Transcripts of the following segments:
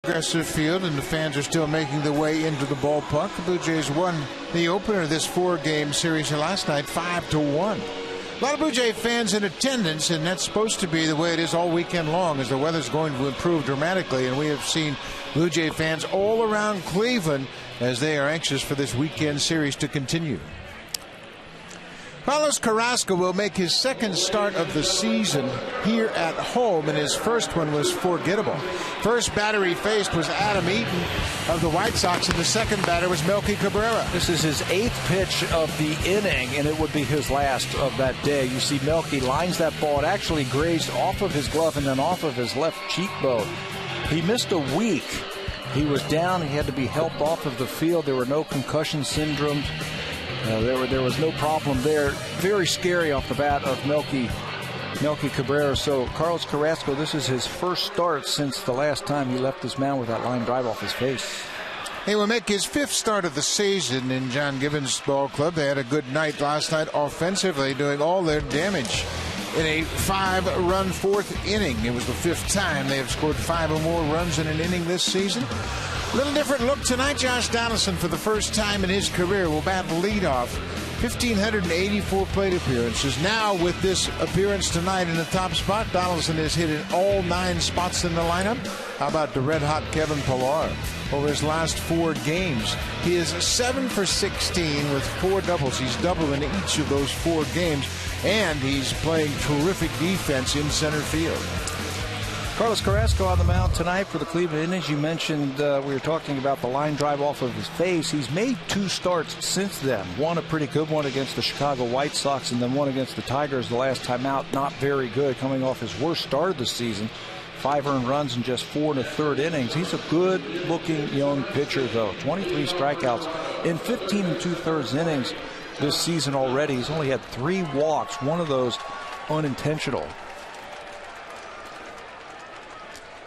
Aggressive field, and the fans are still making their way into the ballpark. The Blue Jays won the opener of this 4-game series last night 5-1. A lot of Blue Jay fans in attendance, and that's supposed to be the way it is all weekend long, as the weather's going to improve dramatically, and we have seen Blue Jay fans all around Cleveland as they are anxious for this weekend series to continue. Carlos Carrasco will make his second start of the season here at home, and his first one was forgettable. First batter he faced was Adam Eaton of the White Sox, and the second batter was Melky Cabrera. This is his 8th pitch of the inning, and it would be his last of that day. You see Melky lines that ball. It actually grazed off of his glove and then off of his left cheekbone. He missed a week. He was down. He had to be helped off of the field. There were no concussion syndromes. There was no problem there. Very scary off the bat of Melky Cabrera. So Carlos Carrasco, this is his first start since the last time he left this mound with that line drive off his face. He will make his 5th start of the season in John Gibbons Ball Club. They had a good night last night offensively, doing all their damage in a 5-run 4th inning. It was the 5th time they have scored 5 or more runs in an inning this season. A little different look tonight. Josh Donaldson, for the first time in his career, will bat leadoff. 1,584 plate appearances. Now, with this appearance tonight in the top spot, Donaldson has hit in all 9 spots in the lineup. How about the red-hot Kevin Pillar? Over his last 4 games, he is 7 for 16 with 4 doubles. He's doubled in each of those 4 games, and he's playing terrific defense in center field. Carlos Carrasco on the mound tonight for the Cleveland Indians. You mentioned we were talking about the line drive off of his face. He's made 2 starts since then. One a pretty good one against the Chicago White Sox, and then one against the Tigers the last time out. Not very good, coming off his worst start of the season. 5 earned runs in just 4 1/3 innings. He's a good-looking young pitcher, though. 23 strikeouts in 15 2/3 innings this season already. He's only had 3 walks, one of those unintentional.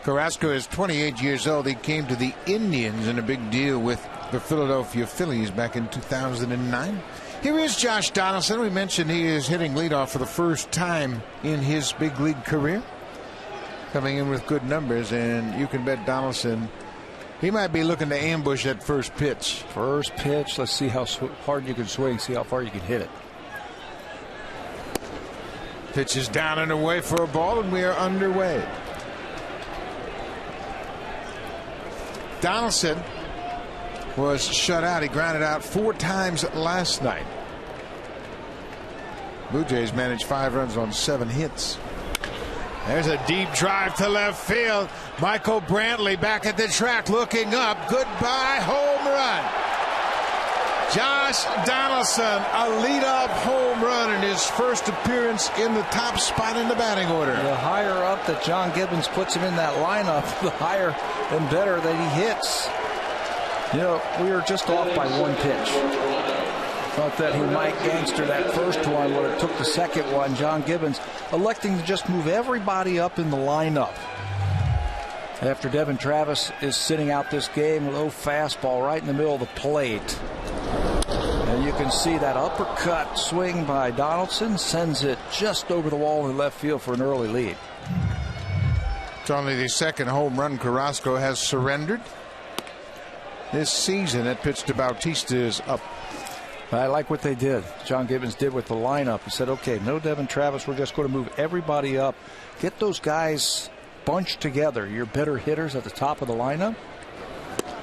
Carrasco is 28 years old. He came to the Indians in a big deal with the Philadelphia Phillies back in 2009. Here is Josh Donaldson. We mentioned he is hitting leadoff for the first time in his big league career. Coming in with good numbers, and you can bet Donaldson, he might be looking to ambush that first pitch. First pitch. Let's see how hard you can swing, see how far you can hit it. Pitch is down and away for a ball, and we are underway. Donaldson was shut out. He grounded out 4 times last night. Blue Jays managed 5 runs on 7 hits. There's a deep drive to left field. Michael Brantley back at the track looking up. Goodbye home run. Josh Donaldson, a leadoff home run in his first appearance in the top spot in the batting order. The higher up that John Gibbons puts him in that lineup, the higher and better that he hits. You know, we were just off by 1 pitch. Thought that he might gangster that first one, but it took the second one. John Gibbons electing to just move everybody up in the lineup. After Devin Travis is sitting out this game, low fastball right in the middle of the plate. And you can see that uppercut swing by Donaldson sends it just over the wall in left field for an early lead. It's only the 2nd home run Carrasco has surrendered this season. That pitch to Bautista is up. I like what they did. John Gibbons did with the lineup. He said, okay, no Devin Travis. We're just going to move everybody up. Get those guys bunched together. Your better hitters at the top of the lineup.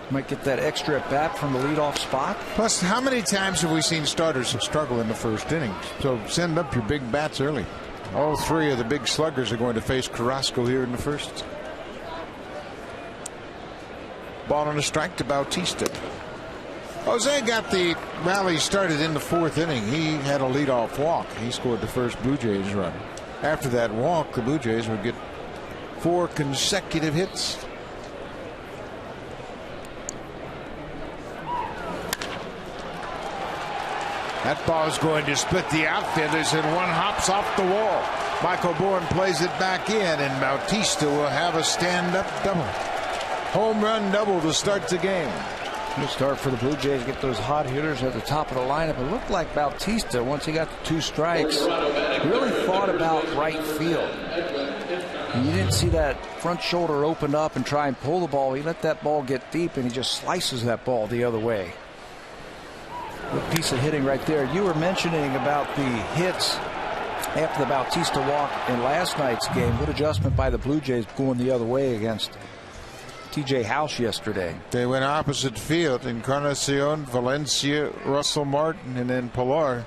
Might get that extra at bat from the leadoff spot. Plus, how many times have we seen starters struggle in the first inning? So send up your big bats early. All 3 of the big sluggers are going to face Carrasco here in the first. Ball on a strike to Bautista. Jose got the rally started in the 4th inning. He had a leadoff walk. He scored the first Blue Jays run. After that walk, the Blue Jays would get 4 consecutive hits. That ball is going to split the outfielders, and one hops off the wall. Michael Bourne plays it back in, and Bautista will have a stand-up double. Home run double to start the game. Good start for the Blue Jays. Get those hot hitters at the top of the lineup. It looked like Bautista, once he got the 2 strikes, really thought about right field. You didn't see that front shoulder open up and try and pull the ball. He let that ball get deep, and he just slices that ball the other way. Good piece of hitting right there. You were mentioning about the hits after the Bautista walk in last night's game. Good adjustment by the Blue Jays going the other way against T.J. House yesterday. They went opposite field. Encarnacion, Valencia, Russell Martin, and then Pilar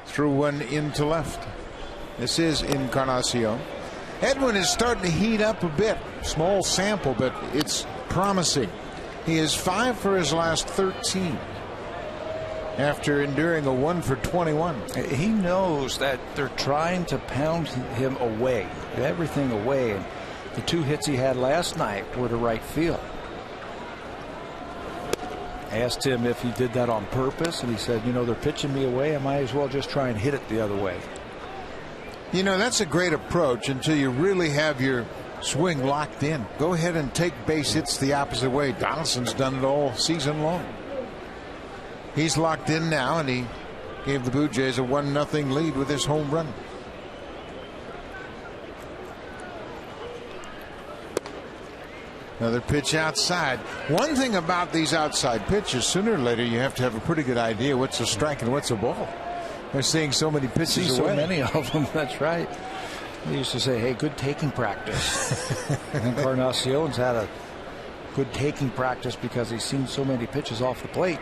threw one into left. This is Encarnacion. Edwin is starting to heat up a bit. Small sample, but it's promising. He is 5 for his last 13 after enduring a 1 for 21. He knows that they're trying to pound him away, everything away. And the 2 hits he had last night were to right field. Asked him if he did that on purpose, and he said, you know, they're pitching me away. I might as well just try and hit it the other way. You know, that's a great approach until you really have your swing locked in. Go ahead and take base hits the opposite way. Donaldson's done it all season long. He's locked in now, and he gave the Blue Jays a 1-0 lead with his home run. Another pitch outside. One thing about these outside pitches, sooner or later you have to have a pretty good idea what's a strike and what's a ball. They're seeing so many pitches away. So many of them. That's right. They used to say, hey, good taking practice. Encarnacion's had a good taking practice because he's seen so many pitches off the plate.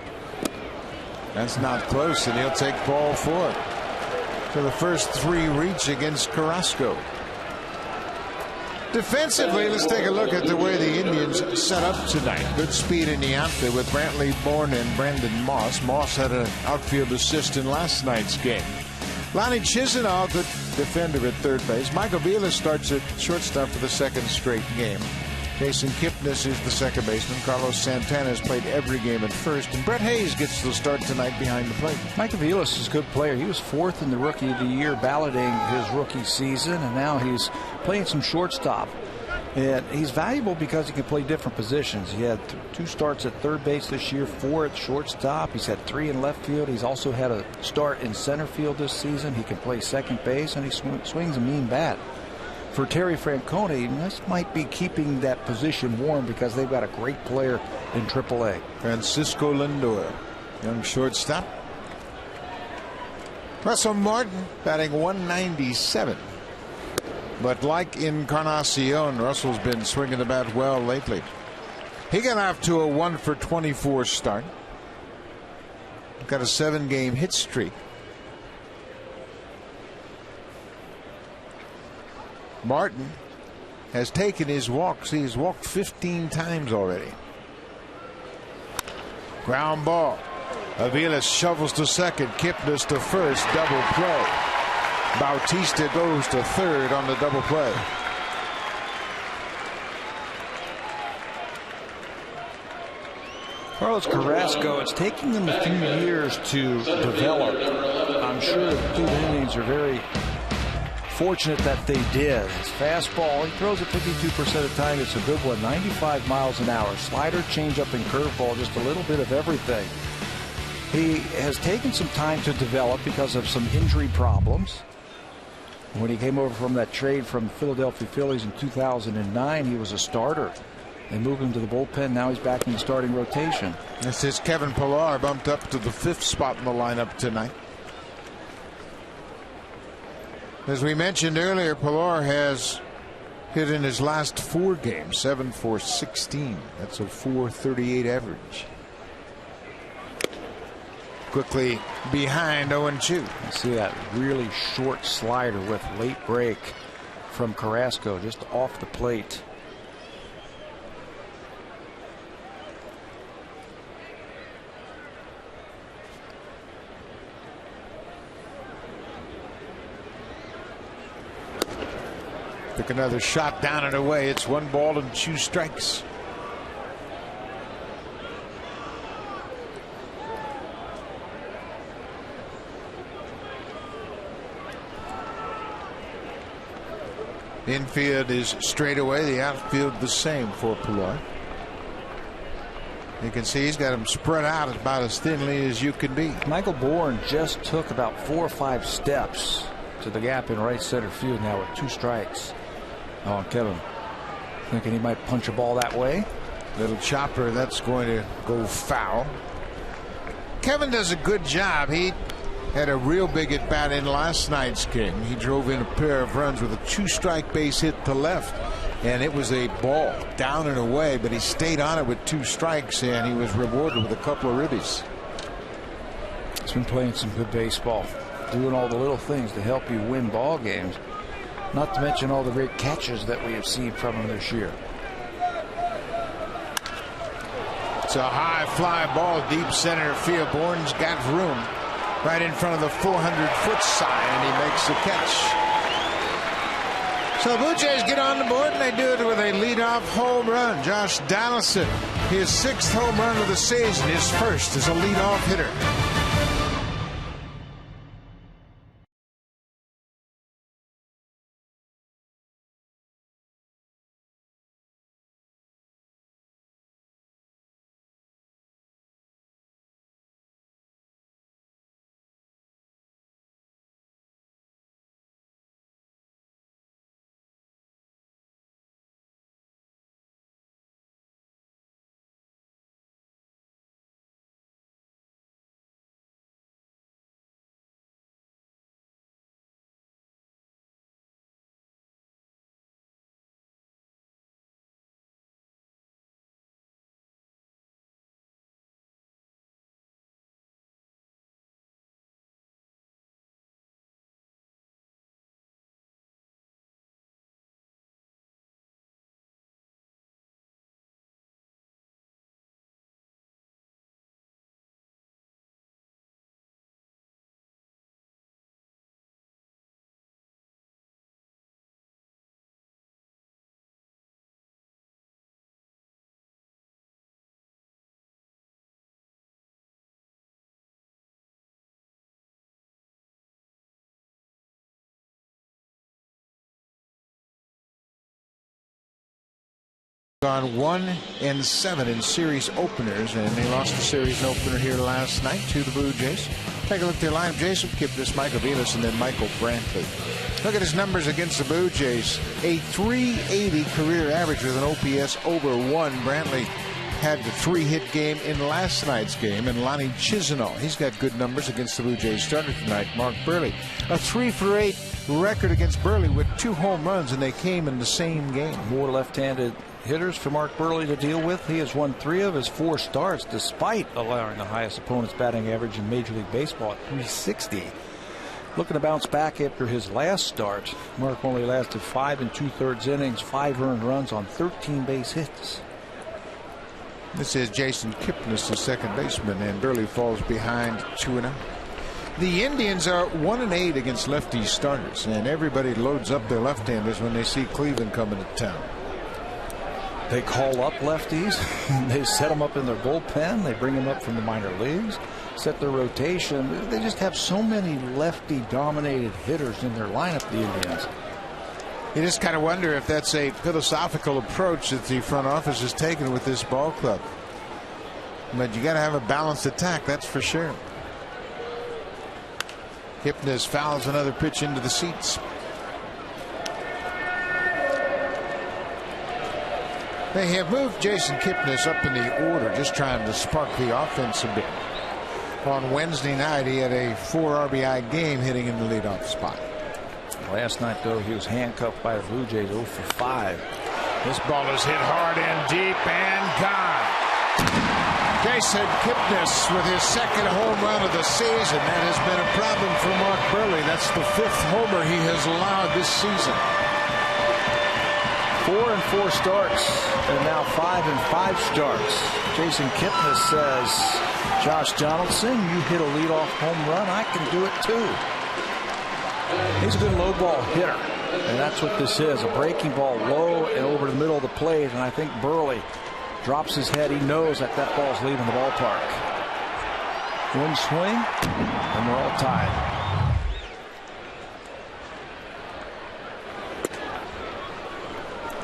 That's not close, and he'll take ball 4 for the first 3 reach against Carrasco. Defensively, let's take a look at the way the Indians set up tonight. Good speed in the outfield with Brantley, Bourne, and Brandon Moss. Moss had an outfield assist in last night's game. Lonnie Chisenhall, good defender at third base. Michael Vilas starts at shortstop for the 2nd straight game. Jason Kipnis is the second baseman. Carlos Santana has played every game at first. And Brett Hayes gets the start tonight behind the plate. Michael Vilas is a good player. He was 4th in the Rookie of the Year balloting his rookie season, and now he's playing some shortstop. And he's valuable because he can play different positions. He had 2 starts at third base this year, 4 at shortstop. He's had 3 in left field. He's also had a start in center field this season. He can play second base, and he swings a mean bat. For Terry Francona, this might be keeping that position warm because they've got a great player in AAA. Francisco Lindor, young shortstop. Russell Martin batting 197. But like Encarnacion, Russell's been swinging the bat well lately. He got off to a 1 for 24 start. Got a 7-game hit streak. Martin has taken his walks. He's walked 15 times already. Ground ball. Aviles shovels to second. Kipnis to first. Double play. Bautista goes to third on the double play. Carlos Carrasco, it's taking him a few years to develop. I'm sure the Cleveland Indians are very fortunate that they did. His fastball, he throws it 52% of the time. It's a good one, 95 miles an hour. Slider, changeup, and curveball, just a little bit of everything. He has taken some time to develop because of some injury problems. When he came over from that trade from Philadelphia Phillies in 2009, he was a starter. They moved him to the bullpen. Now he's back in the starting rotation. This is Kevin Pillar, bumped up to the 5th spot in the lineup tonight. As we mentioned earlier, Pilar has hit in his last 4 games, 7 for 16. That's a .438 average. Quickly behind 0-2. You see that really short slider with late break from Carrasco just off the plate. Took another shot down and away. It's 1 ball and 2 strikes. Infield is straight away. The outfield the same for Pilar. You can see he's got him spread out about as thinly as you can be. Michael Bourne just took about 4 or 5 steps to the gap in right center field now with 2 strikes. Oh, Kevin thinking he might punch a ball that way. Little chopper, that's going to go foul. Kevin does a good job. He had a real big at bat in last night's game. He drove in a pair of runs with a 2-strike base hit to left, and it was a ball down and away, but he stayed on it with 2 strikes, and he was rewarded with a couple of ribbies. He's been playing some good baseball, doing all the little things to help you win ball games, not to mention all the great catches that we have seen from him this year. It's a high fly ball, deep center field. Bourne's got room right in front of the 400-foot sign, and he makes the catch. So the Blue Jays get on the board, and they do it with a leadoff home run. Josh Donaldson, his 6th home run of the season, his first as a leadoff hitter. Gone 1-7 in series openers, and they lost the series opener here last night to the Blue Jays. Take a look at their lineup. Jason Kipnis, Michael Velas, and then Michael Brantley. Look at his numbers against the Blue Jays. A .380 career average with an OPS over 1. Brantley had the 3-hit game in last night's game, and Lonnie Chisenhall, he's got good numbers against the Blue Jays starter tonight. Mark Buehrle, a 3-for-8 record against Buehrle with 2 home runs, and they came in the same game. More left-handed hitters for Mark Buehrle to deal with. He has won 3 of his 4 starts despite allowing the highest opponent's batting average in Major League Baseball at .360. Looking to bounce back after his last start. Mark only lasted 5 2/3 innings, 5 earned runs on 13 base hits. This is Jason Kipnis, the second baseman, and Buehrle falls behind 2-0. The Indians are 1-8 against lefty starters, and everybody loads up their left-handers when they see Cleveland coming to town. They call up lefties. They set them up in their bullpen. They bring them up from the minor leagues, set their rotation. They just have so many lefty-dominated hitters in their lineup, the Indians. You just kind of wonder if that's a philosophical approach that the front office has taken with this ball club. But you got to have a balanced attack, that's for sure. Kipnis fouls another pitch into the seats. They have moved Jason Kipnis up in the order, just trying to spark the offense a bit. On Wednesday night, he had a 4 RBI game hitting in the leadoff spot. Last night, though, he was handcuffed by the Blue Jays 0 for 5. This ball is hit hard and deep and gone. Jason Kipnis with his 2nd home run of the season. That has been a problem for Mark Buehrle. That's the 5th homer he has allowed this season. 4 and 4 starts, and now 5 and 5 starts. Jason Kipnis says, Josh Donaldson, you hit a leadoff home run, I can do it too. He's a good low ball hitter, and that's what this is, a breaking ball low and over the middle of the plate, and I think Buehrle drops his head. He knows that that ball's leaving the ballpark. One swing, and we're all tied.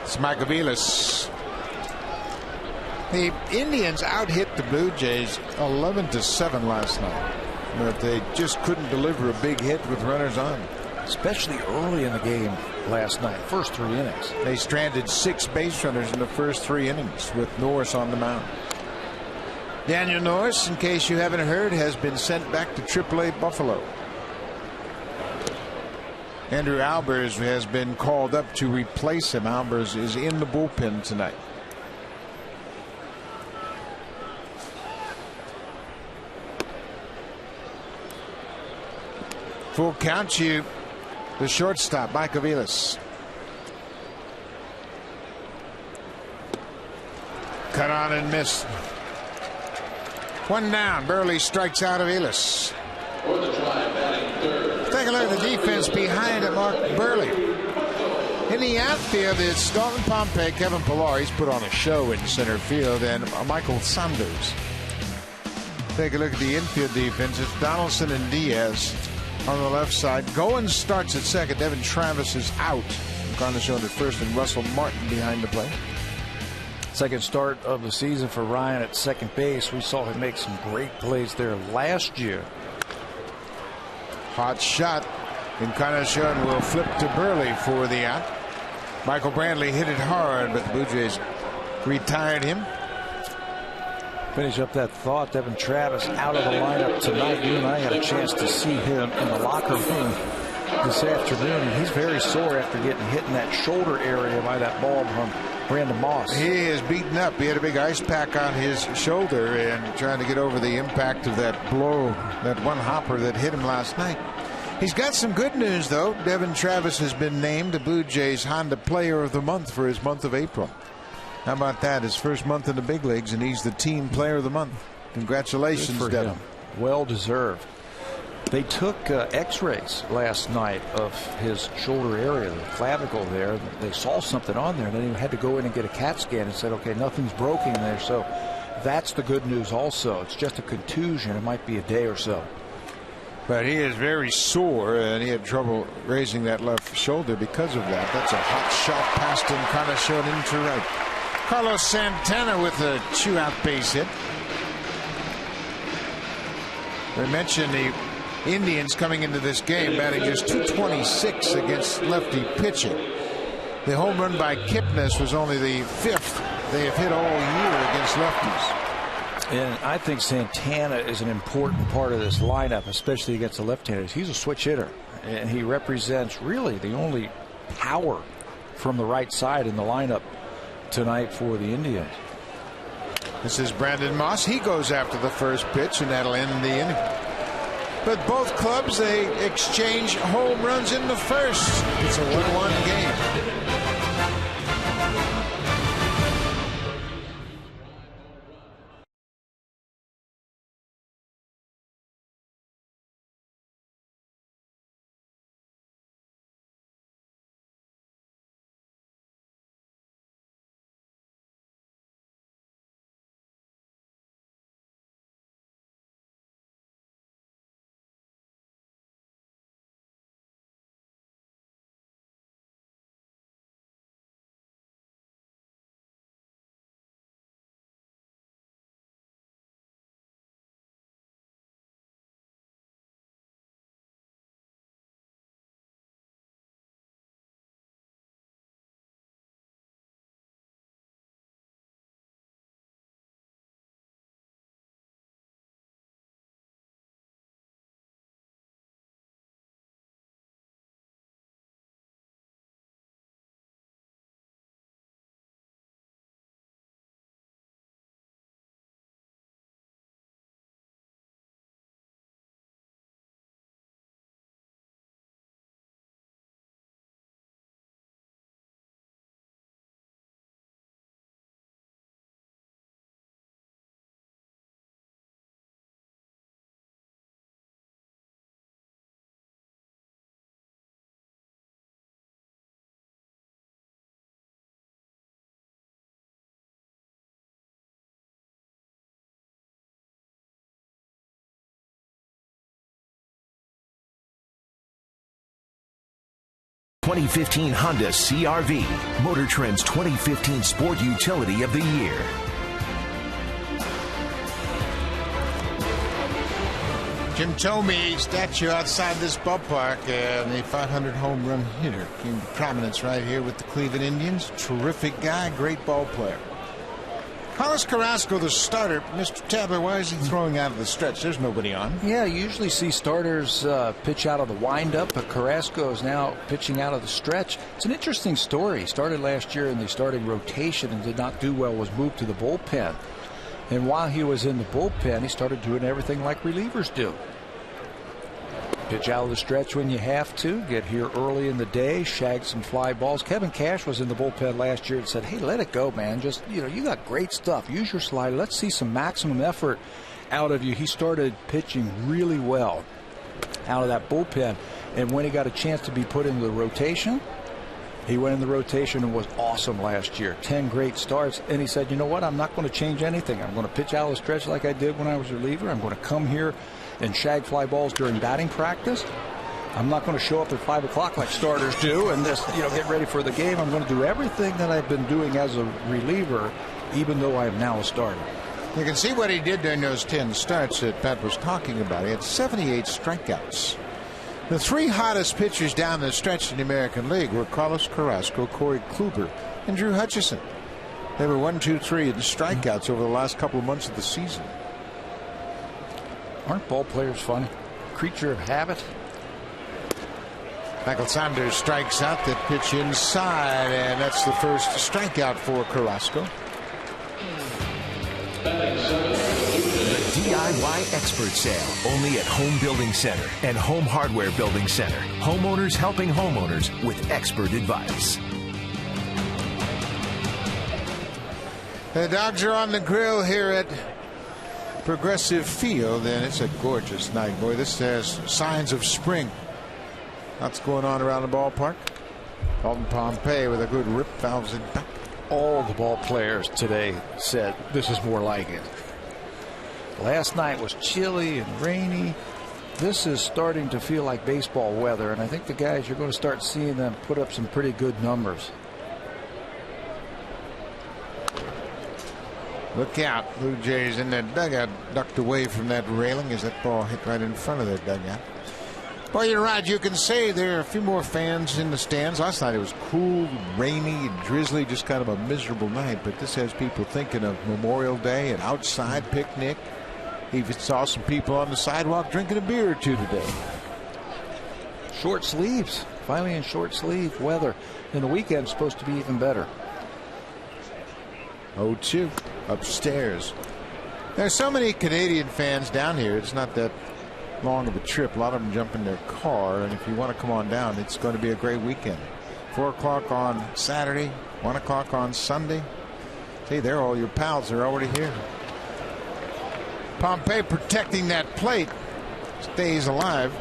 It's Michael Velas. The Indians out-hit the Blue Jays 11-7 last night, but they just couldn't deliver a big hit with runners on. Especially early in the game. last night, first 3 innings. They stranded 6 base runners in the first 3 innings with Norris on the mound. Daniel Norris, in case you haven't heard, has been sent back to AAA Buffalo. Andrew Albers has been called up to replace him. Albers is in the bullpen tonight. Full count, you the shortstop, Mike Aviles. Cut on and missed. 1 down. Burley strikes out Aviles. Take a look at the defense behind it. Mark Burley. In the outfield, it's Dalton Pompey, Kevin Pillar. He's put on a show in center field, and Michael Saunders. Take a look at the infield defense. It's Donaldson and Diaz on the left side. Goins starts at second. Devin Travis is out. Garnish at first, and Russell Martin behind the plate. Second start of the season for Ryan at second base. We saw him make some great plays there last year. Hot shot. Encarnacion will flip to Burley for the out. Michael Brantley hit it hard, but the Blue Jays retired him. Finish up that thought. Devin Travis out of the lineup tonight. You and I had a chance to see him in the locker room this afternoon, and he's very sore after getting hit in that shoulder area by that ball from Brandon Moss. He is beaten up. He had a big ice pack on his shoulder and trying to get over the impact of that blow, that one hopper that hit him last night. He's got some good news, though. Devin Travis has been named the Blue Jays Honda Player of the Month for his month of April. How about that? His first month in the big leagues, and he's the team player of the month. Congratulations, Devin. Well deserved. They took x-rays last night of his shoulder area, the clavicle there. They saw something on there, and then he had to go in and get a CAT scan and said, okay, nothing's broken there. So that's the good news also. It's just a contusion. It might be a day or so. But he is very sore, and he had trouble raising that left shoulder because of that. That's a hot shot past Encarnacion into right. Carlos Santana with a 2-out base hit. We mentioned the Indians coming into this game batting just .226 against lefty pitching. The home run by Kipnis was only the 5th they have hit all year against lefties. And I think Santana is an important part of this lineup, especially against the left-handers. He's a switch hitter, and he represents really the only power from the right side in the lineup tonight for the Indians. This is Brandon Moss. He goes after the first pitch, and that'll end the inning. But both clubs, they exchange home runs in the first. It's a 1-1 game. ...2015 Honda CR-V, Motor Trend's 2015 Sport Utility of the Year. Jim Thome statue outside this ballpark, and the 500 home run hitter came to prominence right here with the Cleveland Indians. Terrific guy, great ball player. Carlos Carrasco, the starter. Mr. Tadler, why is he throwing out of the stretch? There's nobody on. Yeah, you usually see starters pitch out of the windup, but Carrasco is now pitching out of the stretch. It's an interesting story. He started last year in the starting rotation and did not do well, was moved to the bullpen. And while he was in the bullpen, he started doing everything like relievers do. Pitch out of the stretch when you have to. Get here early in the day. Shag some fly balls. Kevin Cash was in the bullpen last year and said, hey, let it go, man. Just, you got great stuff. Use your slider. Let's see some maximum effort out of you. He started pitching really well out of that bullpen. And when he got a chance to be put into the rotation, he went in the rotation and was awesome last year. 10 great starts. And he said, you know what? I'm not going to change anything. I'm going to pitch out of the stretch like I did when I was reliever. I'm going to come here and shag fly balls during batting practice. I'm not going to show up at 5 o'clock like starters do and just, get ready for the game. I'm going to do everything that I've been doing as a reliever, even though I am now a starter. You can see what he did during those 10 starts that Pat was talking about. He had 78 strikeouts. The 3 hottest pitchers down the stretch in the American League were Carlos Carrasco, Corey Kluber, and Drew Hutchison. They were 1, 2, 3 in strikeouts over the last couple of months of the season. Aren't ball players funny? Creature of habit. Michael Saunders strikes out. That pitch inside, and that's the first strikeout for Carrasco. The DIY Expert Sale, only at Home Building Center and Home Hardware Building Center. Homeowners helping homeowners with expert advice. The Dogs are on the grill here at Progressive Field, and it's a gorgeous night, boy. This has signs of spring. Lots going on around the ballpark. Dalton Pompey with a good rip, fouls it back. All the ball players today said this is more like it. Last night was chilly and rainy. This is starting to feel like baseball weather, and I think the guys, you're going to start seeing them put up some pretty good numbers. Look out. Blue Jays in that dugout, ducked away from that railing as that ball hit right in front of their dugout. Well, you're right. You can say there are a few more fans in the stands. Last night it was cool, rainy, and drizzly, just kind of a miserable night. But this has people thinking of Memorial Day, an outside picnic. Even saw some people on the sidewalk drinking a beer or two today. Short sleeves. Finally in short sleeve weather. And the weekend's supposed to be even better. 0-2 upstairs. There's so many Canadian fans down here. It's not that long of a trip. A lot of them jump in their car, and if you want to come on down, it's going to be a great weekend. 4 o'clock on Saturday, 1 o'clock on Sunday. See, they're all your pals. They're already here. Pompey protecting that plate. Stays alive.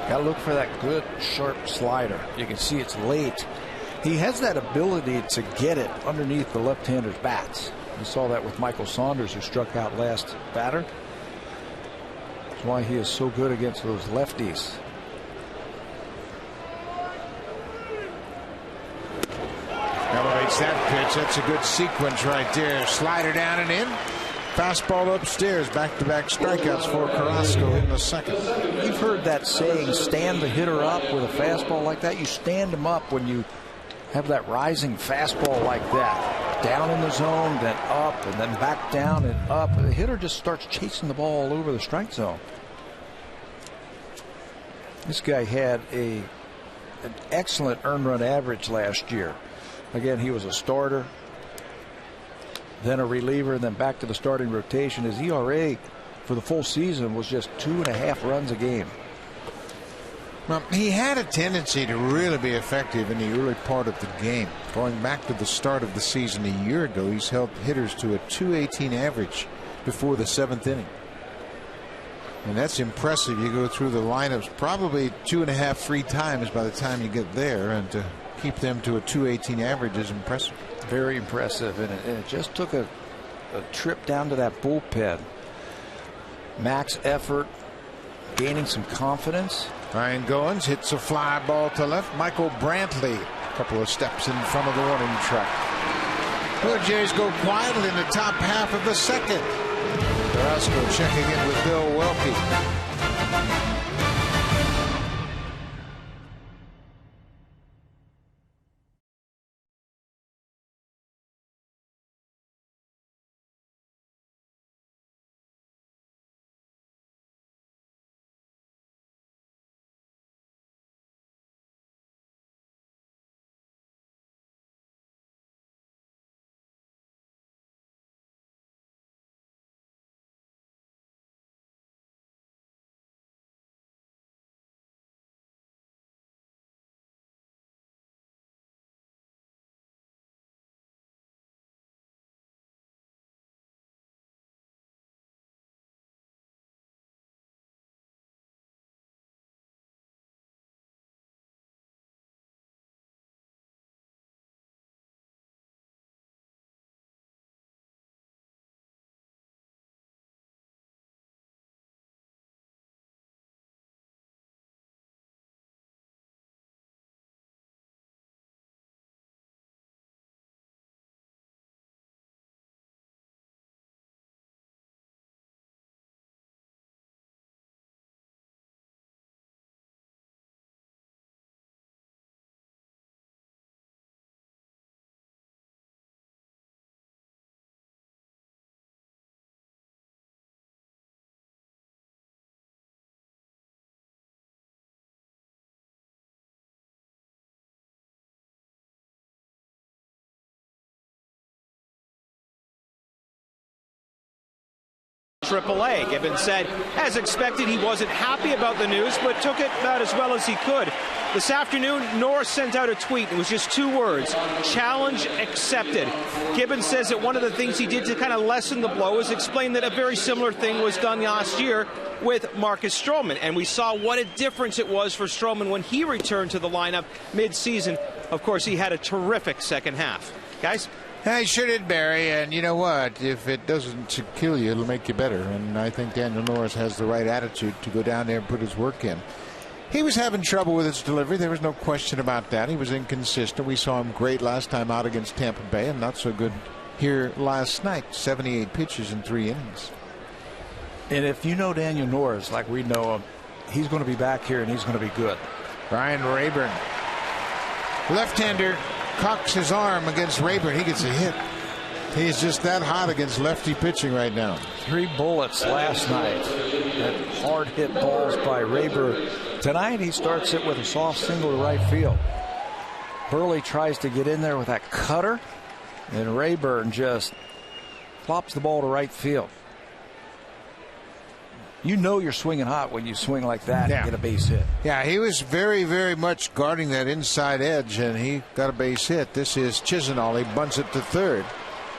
Got to look for that good sharp slider. You can see it's late. He has that ability to get it underneath the left-hander's bats. You saw that with Michael Saunders, who struck out last batter. That's why he is so good against those lefties. Elevates that pitch. That's a good sequence right there. Slider down and in. Fastball upstairs. Back-to-back strikeouts for Carrasco in the second. You've heard that saying, stand the hitter up with a fastball like that. You stand him up when you have that rising fastball like that. Down in the zone, then up, and then back down and up. The hitter just starts chasing the ball all over the strike zone. This guy had an excellent earned run average last year. Again, he was a starter, then a reliever, then back to the starting rotation. His ERA for the full season was just 2.5 runs a game. Well, he had a tendency to really be effective in the early part of the game. Going back to the start of the season a year ago, he's held hitters to a .218 average before the 7th inning. And that's impressive. You go through the lineups probably 2.5, 3 times by the time you get there, and to keep them to a .218 average is impressive. Very impressive, and it just took a trip down to that bullpen. Max effort, gaining some confidence. Ryan Goins hits a fly ball to left. Michael Brantley, a couple of steps in front of the warning track. Blue Jays go quietly in the top half of the second. Carrasco checking in with Bill Welke. AAA. Gibbons said, as expected, he wasn't happy about the news, but took it about as well as he could. This afternoon, Norris sent out a tweet. It was just 2 words: challenge accepted. Gibbons says that one of the things he did to kind of lessen the blow is explain that a very similar thing was done last year with Marcus Stroman. And we saw what a difference it was for Stroman when he returned to the lineup mid-season. Of course, he had a terrific second half. Guys? Yeah, he sure did, Barry. And you know what? If it doesn't kill you, it'll make you better. And I think Daniel Norris has the right attitude to go down there and put his work in. He was having trouble with his delivery. There was no question about that. He was inconsistent. We saw him great last time out against Tampa Bay, and not so good here last night. 78 pitches in 3 innings. And if you know Daniel Norris like we know him, he's going to be back here and he's going to be good. Brian Rayburn, left-hander, cocks his arm against Rayburn. He gets a hit. He's just that hot against lefty pitching right now. 3 bullets last night. That hard hit balls by Rayburn. Tonight he starts it with a soft single to right field. Burley tries to get in there with that cutter, and Rayburn just flops the ball to right field. You know you're swinging hot when you swing like that and get a base hit. Yeah, he was very, very much guarding that inside edge, and he got a base hit. This is Chisenhall. He bunts it to third.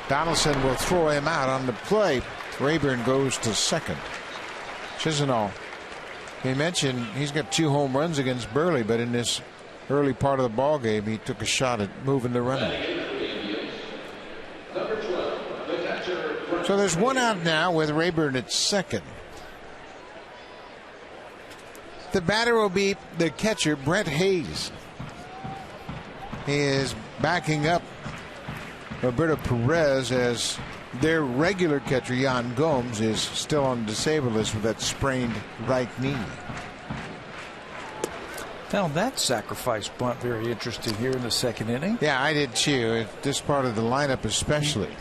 Donaldson will throw him out on the play. Rayburn goes to second. Chisenhall, he mentioned he's got 2 home runs against Burley, but in this early part of the ball game, he took a shot at moving the runner. So there's 1 out now with Rayburn at second. The batter will be the catcher, Brent Hayes. He is backing up Roberto Perez as their regular catcher, Yan Gomes, is still on the disabled list with that sprained right knee. Found that sacrifice bunt very interesting here in the second inning. Yeah, I did too. This part of the lineup especially.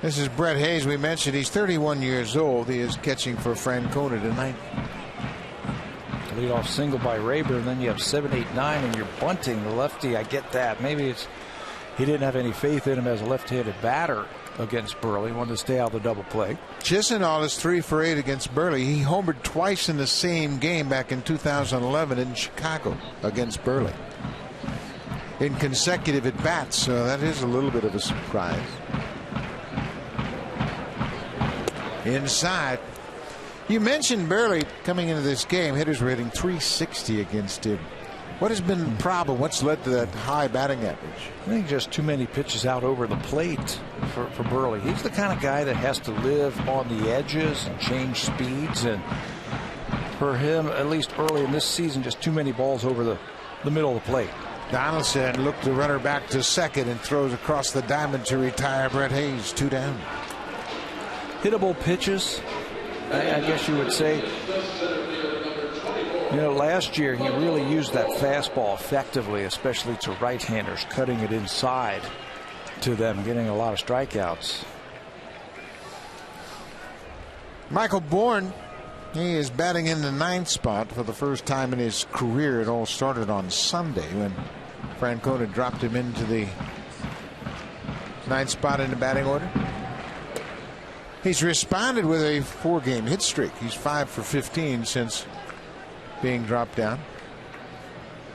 This is Brett Hayes. We mentioned he's 31 years old. He is catching for Francona tonight. Leadoff single by Rayburn, then you have 7, 8, 9, and you're bunting the lefty. I get that. Maybe it's he didn't have any faith in him as a left-handed batter against Burley. Wanted to stay out of the double play. Chisenhall is 3 for 8 against Burley. He homered twice in the same game back in 2011 in Chicago against Burley in consecutive at bats. So that is a little bit of a surprise. Inside. You mentioned Burley coming into this game. Hitters were hitting .360 against him. What has been the problem? What's led to that high batting average? I think just too many pitches out over the plate for Burley. He's the kind of guy that has to live on the edges and change speeds. And for him, at least early in this season, just too many balls over the middle of the plate. Donaldson looked the runner back to second and throws across the diamond to retire Brett Hayes. 2 down. hittable pitches, I guess you would say. You know, last year he really used that fastball effectively, especially to right-handers, cutting it inside to them, getting a lot of strikeouts. Michael Bourne, he is batting in the 9th spot for the first time in his career. It all started on Sunday when Francona dropped him into the 9th spot in the batting order. He's responded with a 4-game hit streak. He's 5 for 15 since being dropped down.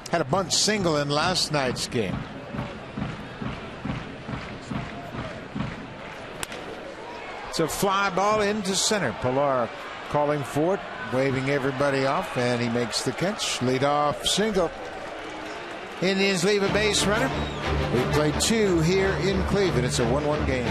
Had a bunt single in last night's game. It's a fly ball into center. Pilar calling for it, waving everybody off, and he makes the catch. Leadoff single. Indians leave a base runner. We play 2 here in Cleveland. It's a 1-1 game.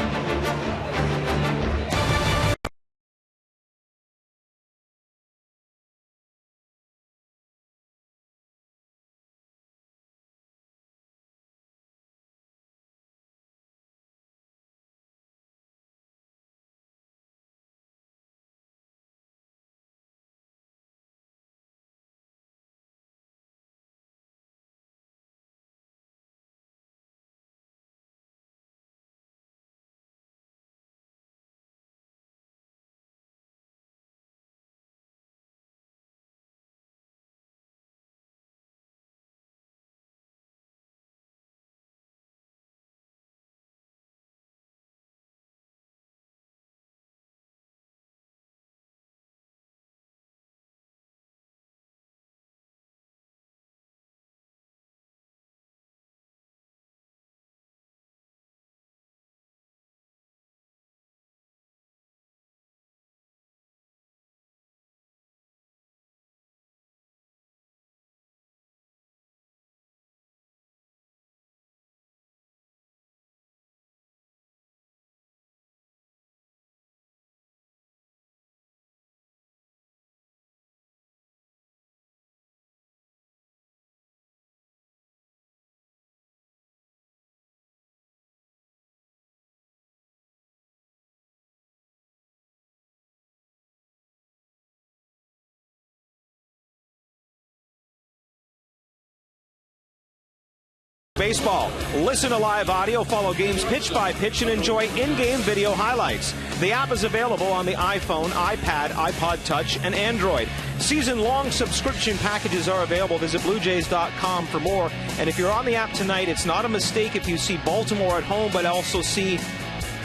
Baseball. Listen to live audio, follow games pitch by pitch, and enjoy in-game video highlights. The app is available on the iPhone, iPad, iPod Touch, and Android. Season-long subscription packages are available. Visit BlueJays.com for more. And if you're on the app tonight, it's not a mistake if you see Baltimore at home, but also see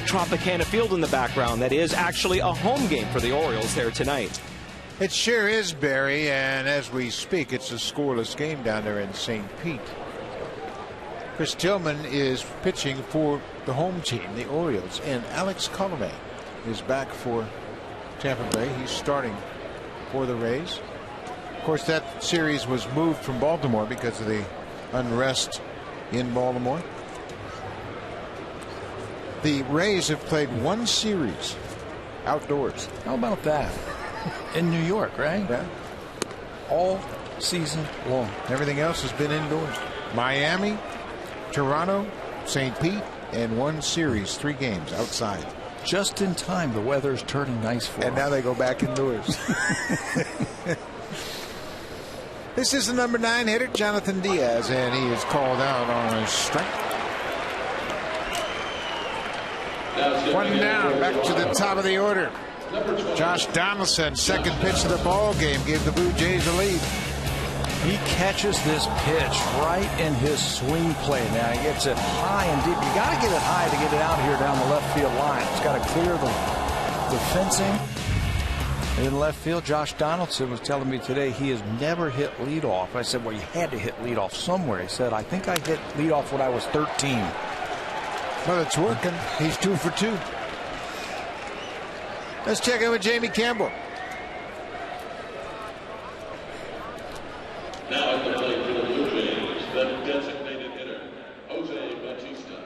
Tropicana Field in the background. That is actually a home game for the Orioles there tonight. It sure is, Barry, and as we speak, it's a scoreless game down there in St. Pete. Chris Tillman is pitching for the home team, the Orioles, and Alex Colomé is back for Tampa Bay. He's starting for the Rays. Of course, that series was moved from Baltimore because of the unrest in Baltimore. The Rays have played 1 series outdoors. How about that? In New York, right? Yeah. All season long. Everything else has been indoors. Miami, Toronto, St. Pete, and 1 series, 3 games outside. Just in time, the weather's turning nice for them. And now they go back indoors. This is the number 9 hitter, Jonathan Diaz, and he is called out on a strike. 1 down, back to the top of the order. Josh Donaldson, second pitch of the ball game, gave the Blue Jays a lead. He catches this pitch right in his swing play. Now he gets it high and deep. You got to get it high to get it out here down the left field line. It's got to clear the fencing. In left field, Josh Donaldson was telling me today he has never hit leadoff. I said, well, you had to hit leadoff somewhere. He said, I think I hit leadoff when I was 13. Well, it's working. He's 2 for 2. Let's check in with Jamie Campbell. Now at the plate for the Blue Jays, the designated hitter, Jose Bautista.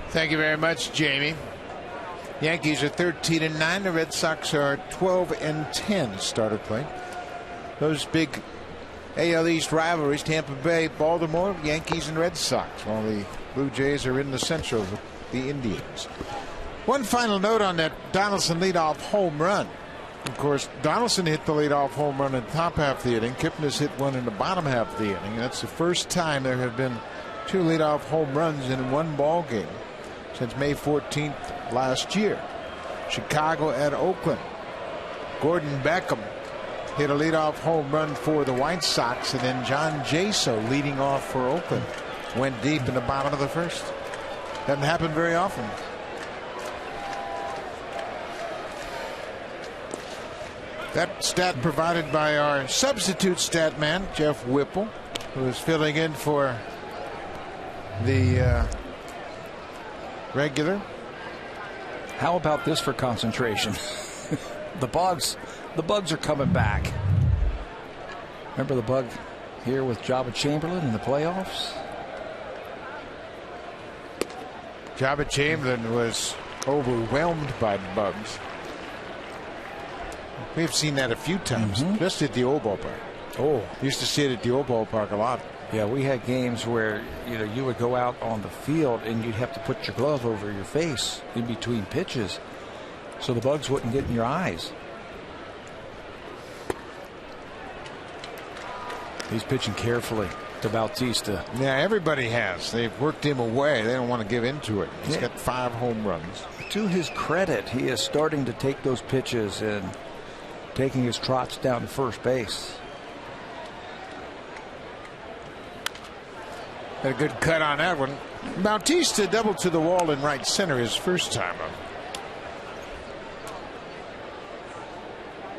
Thank you very much, Jamie. Yankees are 13-9. The Red Sox are 12-10 starter play. Those big AL East rivalries, Tampa Bay, Baltimore, Yankees, and Red Sox, while the Blue Jays are in the Central with the Indians. One final note on that Donaldson leadoff home run. Of course, Donaldson hit the leadoff home run in the top half of the inning. Kipnis hit one in the bottom half of the inning. That's the first time there have been 2 leadoff home runs in one ball game since May 14th last year. Chicago at Oakland. Gordon Beckham hit a leadoff home run for the White Sox, and then John Jaso leading off for Oakland went deep in the bottom of the first. Doesn't happen very often. That stat provided by our substitute stat man, Jeff Whipple, who is filling in for the regular. How about this for concentration? The bugs are coming back. Remember the bug here with Jabba Chamberlain in the playoffs? Jabba Chamberlain was overwhelmed by bugs. We've seen that a few times, just at the old ballpark. Oh, used to see it at the old ballpark a lot. Yeah, we had games where you would go out on the field and you'd have to put your glove over your face in between pitches so the bugs wouldn't get in your eyes. He's pitching carefully to Bautista. Yeah, everybody has. They've worked him away. They don't want to give into it. He's got 5 home runs. To his credit, he is starting to take those pitches and taking his trots down to first base. Got a good cut on that one. Bautista doubled to the wall in right center his first time up.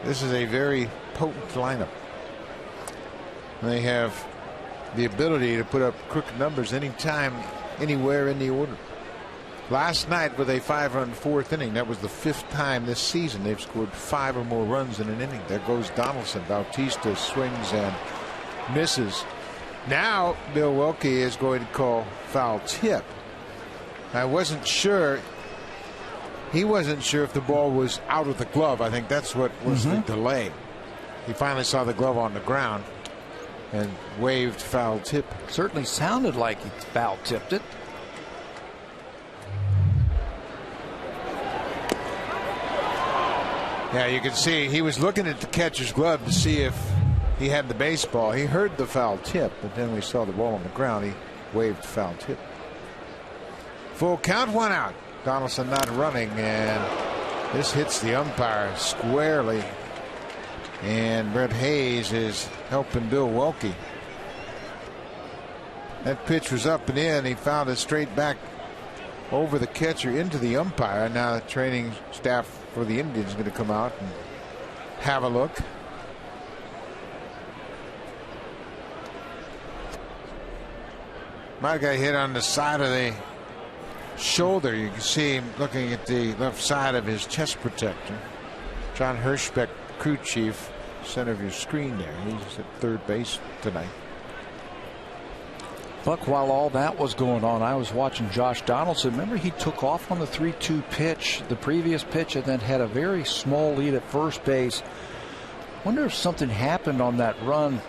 This is a very potent lineup. They have the ability to put up crooked numbers anytime, anywhere in the order. Last night with a 5-run 4th inning, that was the 5th time this season they've scored 5 or more runs in an inning. There goes Donaldson. Bautista swings and misses. Now Milwaukee is going to call foul tip. I wasn't sure. He wasn't sure if the ball was out of the glove. I think that's what was the delay. He finally saw the glove on the ground and waved foul tip. Certainly sounded like he foul tipped it. Yeah, you can see he was looking at the catcher's glove to see if he had the baseball. He heard the foul tip, but then we saw the ball on the ground. He waved foul tip. Full count, 1 out. Donaldson not running, and this hits the umpire squarely. And Brett Hayes is helping Bill Welke. That pitch was up and in. He fouled it straight back over the catcher into the umpire. Now the training staff for the Indians is going to come out and have a look. Might have got hit on the side of the shoulder. You can see him looking at the left side of his chest protector. John Hirschbeck, crew chief, center of your screen there. He's at third base tonight. Buck, while all that was going on, I was watching Josh Donaldson. Remember, he took off on the 3-2 pitch, the previous pitch, and then had a very small lead at first base. Wonder if something happened on that run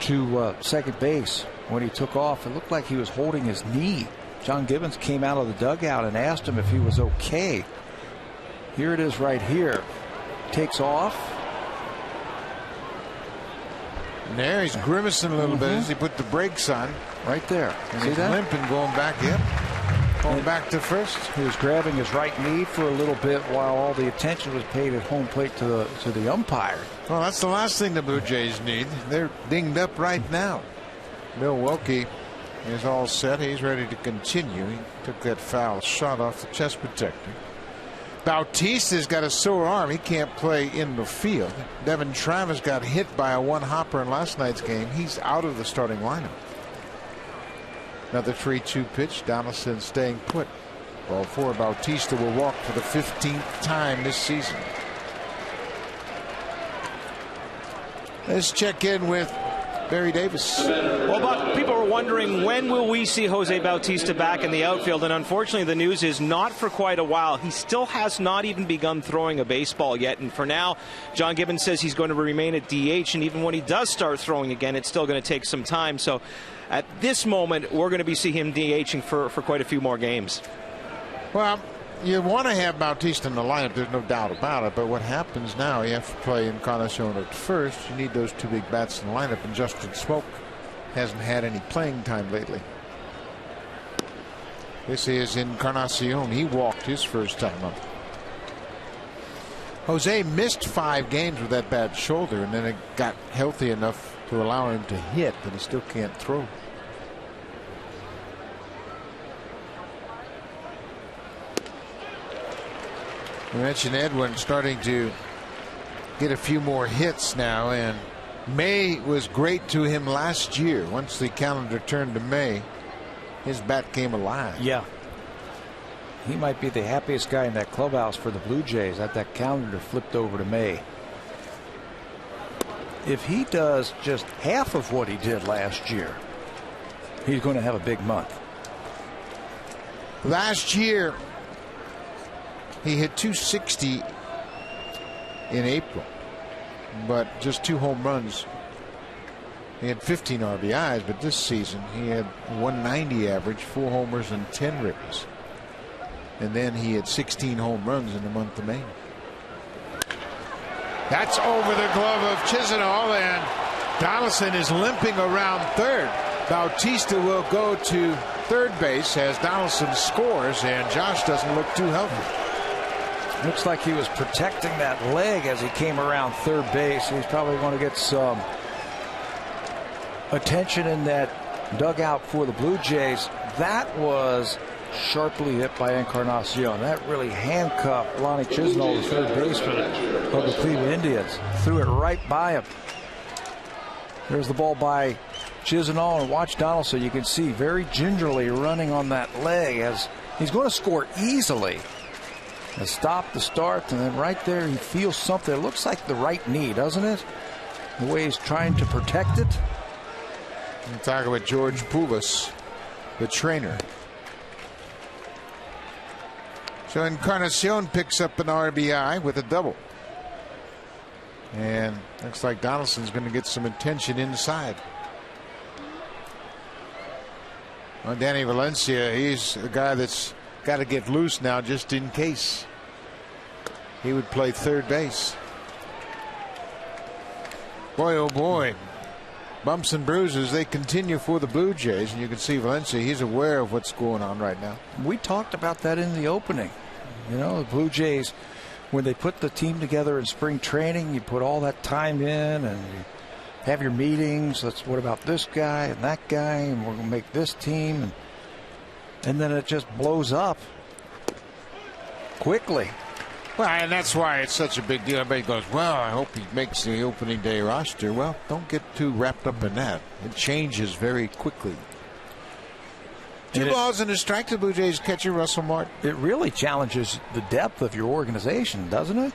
to second base when he took off. It looked like he was holding his knee. John Gibbons came out of the dugout and asked him if he was okay. Here it is right here. Takes off. And there he's grimacing a little bit as he put the brakes on. Right there. And See he's that? limping, going back in. Going back to first. He was grabbing his right knee for a little bit while all the attention was paid at home plate to the umpire. Well, that's the last thing the Blue Jays need. They're dinged up right now. Milwaukee is all set. He's ready to continue. He took that foul shot off the chest protector. Bautista's got a sore arm. He can't play in the field. Devin Travis got hit by a one-hopper in last night's game. He's out of the starting lineup. Another 3-2 pitch. Donaldson staying put. Ball 4. Bautista will walk for the 15th time this season. Let's check in with Barry Davis. Well, Buck, people are wondering, when will we see Jose Bautista back in the outfield? And unfortunately, the news is not for quite a while. He still has not even begun throwing a baseball yet. And for now, John Gibbons says he's going to remain at DH. And even when he does start throwing again, it's still going to take some time. So at this moment, we're going to be seeing him DHing for quite a few more games. Well, you want to have Bautista in the lineup, there's no doubt about it. But what happens now, you have to play Encarnacion at first. You need those two big bats in the lineup, and Justin Smoke hasn't had any playing time lately. This is Encarnacion. He walked his first time up. Jose missed 5 games with that bad shoulder, and then it got healthy enough to allow him to hit, but he still can't throw. We mentioned Edwin starting to get a few more hits now, and May was great to him last year. Once the calendar turned to May, his bat came alive. Yeah. He might be the happiest guy in that clubhouse for the Blue Jays. That calendar flipped over to May. If he does just half of what he did last year, he's going to have a big month. Last year, he hit 260 in April, but just 2 home runs. He had 15 RBIs, but this season he had 190 average, 4 homers and 10 ribbies. And then he had 16 home runs in the month of May. That's over the glove of Chisenhall, and Donaldson is limping around third. Bautista will go to third base as Donaldson scores, and Josh doesn't look too healthy. Looks like he was protecting that leg as he came around third base. He's probably going to get some attention in that dugout for the Blue Jays. That was sharply hit by Encarnacion. That really handcuffed Lonnie Chisenhall, the third baseman of the Cleveland Indians. Threw it right by him. There's the ball by Chisenhall, and watch Donaldson. You can see very gingerly running on that leg as he's going to score easily. A stop the start, and then right there he feels something. It looks like the right knee, doesn't it? The way he's trying to protect it. I'm talking about George Puvas, the trainer. So Encarnacion picks up an RBI with a double. And looks like Donaldson's going to get some attention inside. Well, Danny Valencia, he's a guy that's got to get loose now just in case. He would play third base. Boy, oh boy. Bumps and bruises, they continue for the Blue Jays, and you can see Valencia, he's aware of what's going on right now. We talked about that in the opening. You know, the Blue Jays, when they put the team together in spring training, you put all that time in and you have your meetings. What about this guy and that guy, and we're going to make this team. And then it just blows up quickly. Well, and that's why it's such a big deal. Everybody goes, well, I hope he makes the opening day roster. Well, don't get too wrapped up in that. It changes very quickly. 2 balls and a strike to Blue Jays catcher Russell Martin. It really challenges the depth of your organization, doesn't it?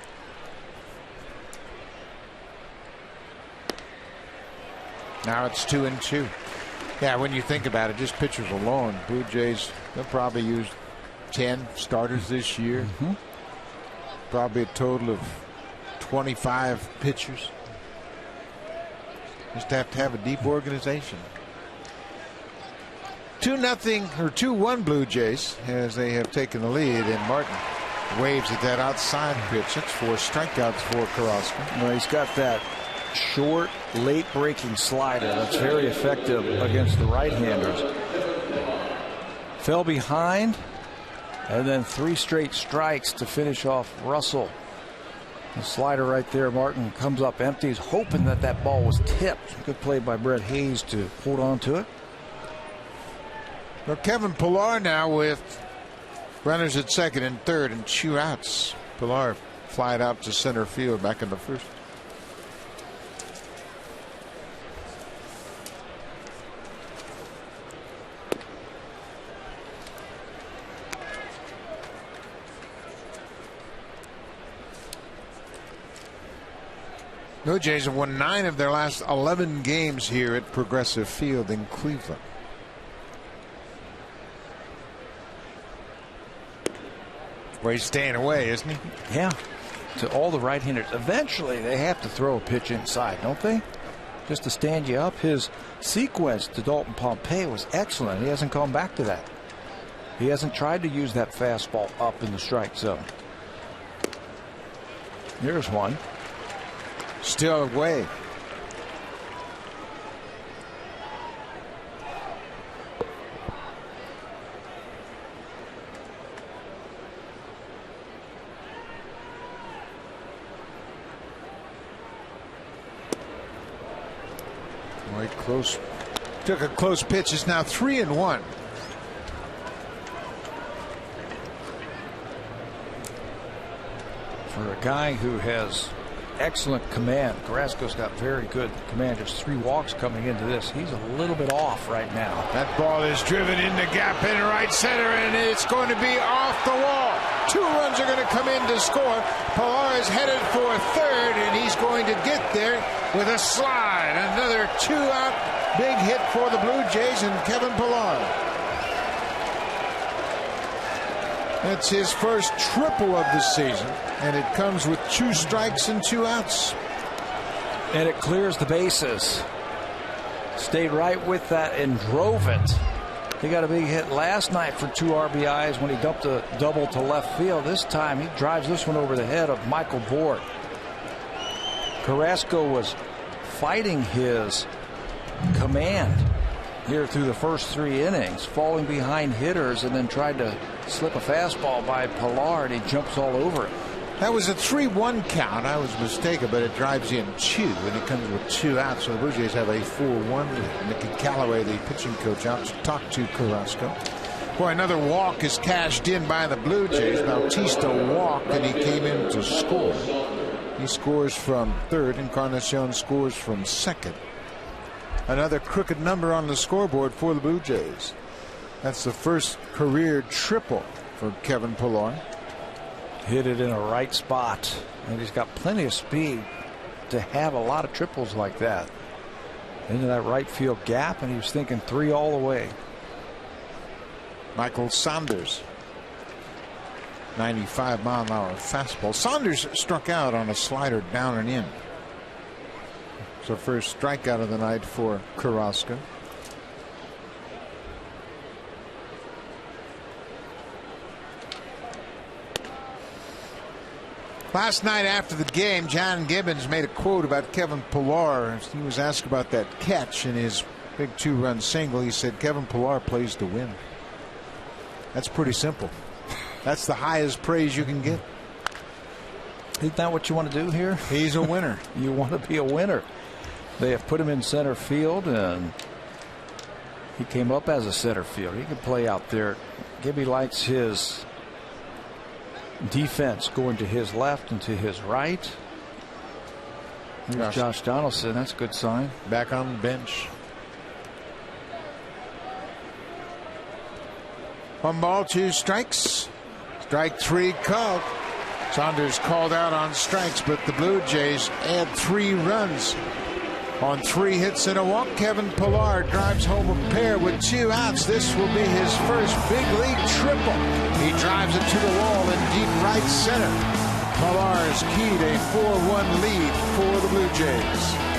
Now it's 2-2. Yeah, when you think about it, just pitchers alone, Blue Jays, they'll probably use 10 starters this year. Mm-hmm. Probably a total of 25 pitchers. Just have to have a deep organization. 2-0 or 2-1 Blue Jays as they have taken the lead, and Martin waves at that outside pitch. It's 4 strikeouts for Carrasco. Well, he's got that short, late breaking slider that's very effective against the right-handers. Fell behind, and then 3 straight strikes to finish off Russell. The slider right there. Martin comes up empty. He's hoping that that ball was tipped. Good play by Brett Hayes to hold on to it. Well, Kevin Pillar now with runners at second and third and 2 outs. Pillar flied out to center field back in the first. Blue Jays have won 9 of their last 11 games here at Progressive Field in Cleveland. Well, he's staying away, isn't he? Yeah. To all the right-handers. Eventually, they have to throw a pitch inside, don't they? Just to stand you up. His sequence to Dalton Pompey was excellent. He hasn't gone back to that. He hasn't tried to use that fastball up in the strike zone. Here's one. Still away. Right close. Took a close pitch. It's now 3-1. For a guy who has excellent command, Carrasco's got very good command. There's 3 walks coming into this. He's a little bit off right now. That ball is driven in the gap in right center, and it's going to be off the wall. 2 runs are going to come in to score. Pilar is headed for third, and he's going to get there with a slide. Another 2-out big hit for the Blue Jays and Kevin Pilar. That's his first triple of the season, and it comes with 2 strikes and 2 outs. And it clears the bases. Stayed right with that and drove it. He got a big hit last night for 2 RBIs when he dumped a double to left field. This time he drives this one over the head of Michael Bourque. Carrasco was fighting his command here through the first 3 innings, falling behind hitters, and then tried to slip a fastball by Pilar, and he jumps all over it. That was a 3-1 count. I was mistaken, but it drives in 2, and it comes with 2 outs. So the Blue Jays have a 4-1 lead. Mickey Callaway, the pitching coach, out to talk to Carrasco. Boy, another walk is cashed in by the Blue Jays. Bautista walked, and he came in to score. He scores from third. Encarnacion scores from second. Another crooked number on the scoreboard for the Blue Jays. That's the first career triple for Kevin Pilar. Hit it in a right spot, and he's got plenty of speed to have a lot of triples like that. Into that right field gap, and he was thinking 3 all the way. Michael Saunders, 95-mile-an-hour fastball. Saunders struck out on a slider down and in. So first strikeout of the night for Carrasco. Last night after the game, John Gibbons made a quote about Kevin Pilar. He was asked about that catch in his big 2-run single. He said, Kevin Pilar plays to win. That's pretty simple. That's the highest praise you can get. Isn't that what you want to do here? He's a winner. You want to be a winner. They have put him in center field, and he came up as a center field. He can play out there. Gibby likes his defense going to his left and to his right. Here's Josh Donaldson. That's a good sign. Back on the bench. 1 ball, 2 strikes. Strike 3 called. Saunders called out on strikes, but the Blue Jays add 3 runs. On 3 hits and a walk, Kevin Pilar drives home a pair with 2 outs. This will be his first big league triple. He drives it to the wall in deep right center. Pilar's keyed a 4-1 lead for the Blue Jays.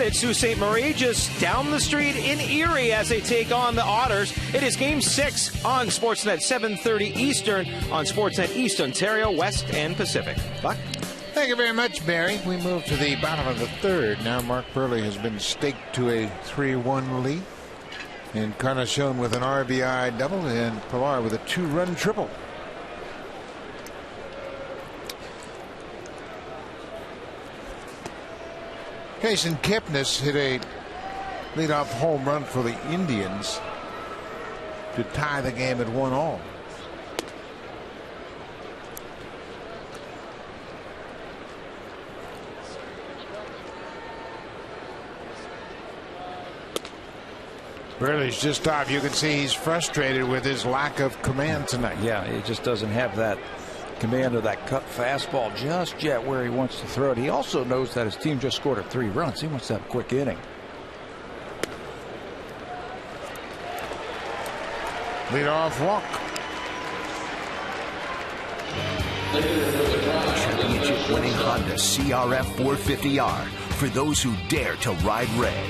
It's Sault Ste. Marie just down the street in Erie as they take on the Otters. It is Game 6 on Sportsnet, 7:30 Eastern on Sportsnet East Ontario, West and Pacific. Buck? Thank you very much, Barry. We move to the bottom of the third. Now Mark Burley has been staked to a 3-1 lead. Encarnacion with an RBI double and Pilar with a 2-run triple. Jason Kipnis hit a leadoff home run for the Indians to tie the game at 1-1. Burley's just off. You can see he's frustrated with his lack of command tonight. Yeah, he just doesn't have that command of that cut fastball just yet where he wants to throw it. He also knows that his team just scored 3 runs. He wants to have a quick inning. Leadoff walk. Championship winning Honda CRF 450R for those who dare to ride red.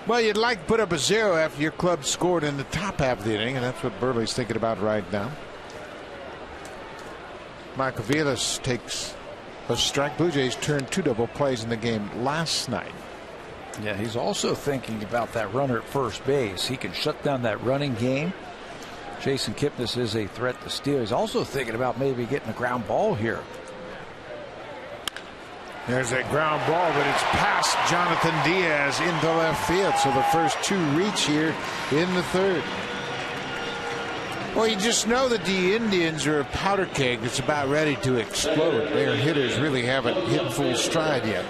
Well, you'd like to put up a 0 after your club scored in the top half of the inning, and that's what Burley's thinking about right now. Michael Vilas takes a strike. Blue Jays turned 2 double plays in the game last night. Yeah, he's also thinking about that runner at first base. He can shut down that running game. Jason Kipnis is a threat to steal. He's also thinking about maybe getting a ground ball here. There's a ground ball, but it's past Jonathan Diaz into left field. So the first 2 reach here in the third. Well, you just know that the Indians are a powder keg that's about ready to explode. Their hitters really haven't hit full stride yet.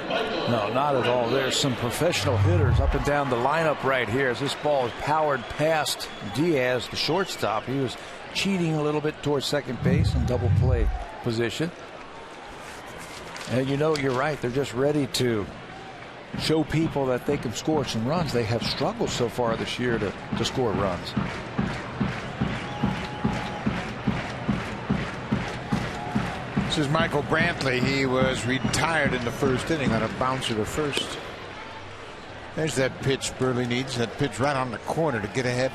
No, not at all. There's some professional hitters up and down the lineup right here as this ball is powered past Diaz, the shortstop. He was cheating a little bit towards second base in double play position. And you know, you're right. They're just ready to show people that they can score some runs. They have struggled so far this year to score runs. This is Michael Brantley. He was retired in the first inning on a bouncer to first. There's that pitch Burley needs. That pitch right on the corner to get ahead.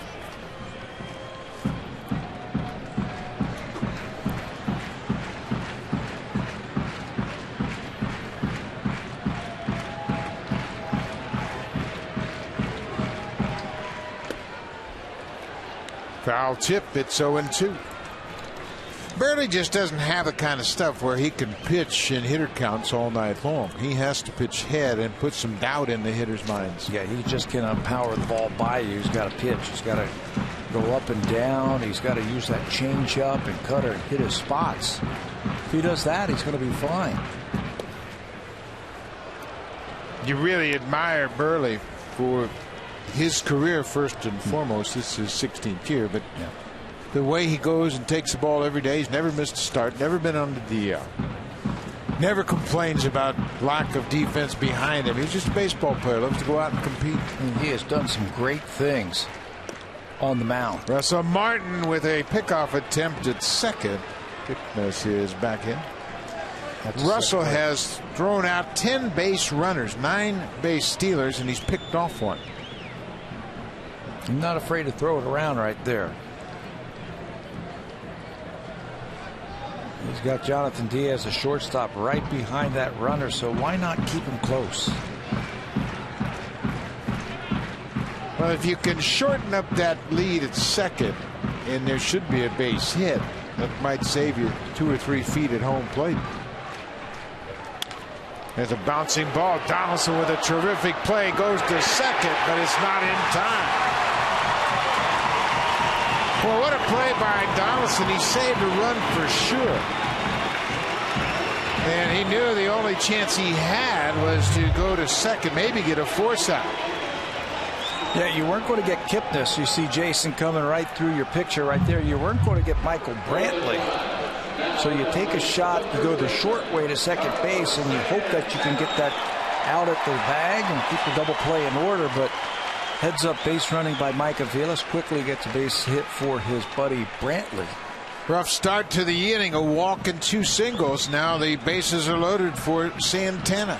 Foul tip. It's 0-2. Burley just doesn't have the kind of stuff where he can pitch in hitter counts all night long. He has to pitch head and put some doubt in the hitters' minds. Yeah, he just cannot power the ball by you. He's got to pitch. He's got to go up and down. He's got to use that change up and cutter and hit his spots. If he does that, he's going to be fine. You really admire Burley for his career first and foremost. This is his 16th year, but yeah, the way he goes and takes the ball every day. He's never missed a start, never been on the DL, never complains about lack of defense behind him. He's just a baseball player, loves to go out and compete. And he has done some great things on the mound. Russell Martin with a pickoff attempt at second. Kipnis is back in. Russell has thrown out 10 base runners, 9 base stealers, and he's picked off 1. I'm not afraid to throw it around right there. He's got Jonathan Diaz, a shortstop, right behind that runner, so why not keep him close? Well, if you can shorten up that lead at second, and there should be a base hit, that might save you 2 or 3 feet at home plate. There's a bouncing ball. Donaldson with a terrific play goes to second, but it's not in time. Well, what a play by Donaldson. He saved a run for sure. And he knew the only chance he had was to go to second, maybe get a force out. Yeah, you weren't going to get Kipnis. You see Jason coming right through your picture right there. You weren't going to get Michael Brantley. So you take a shot, you go the short way to second base, and you hope that you can get that out at the bag and keep the double play in order. But heads up base running by Micah Vilas quickly gets a base hit for his buddy Brantley. Rough start to the inning, a walk and 2 singles. Now the bases are loaded for Santana.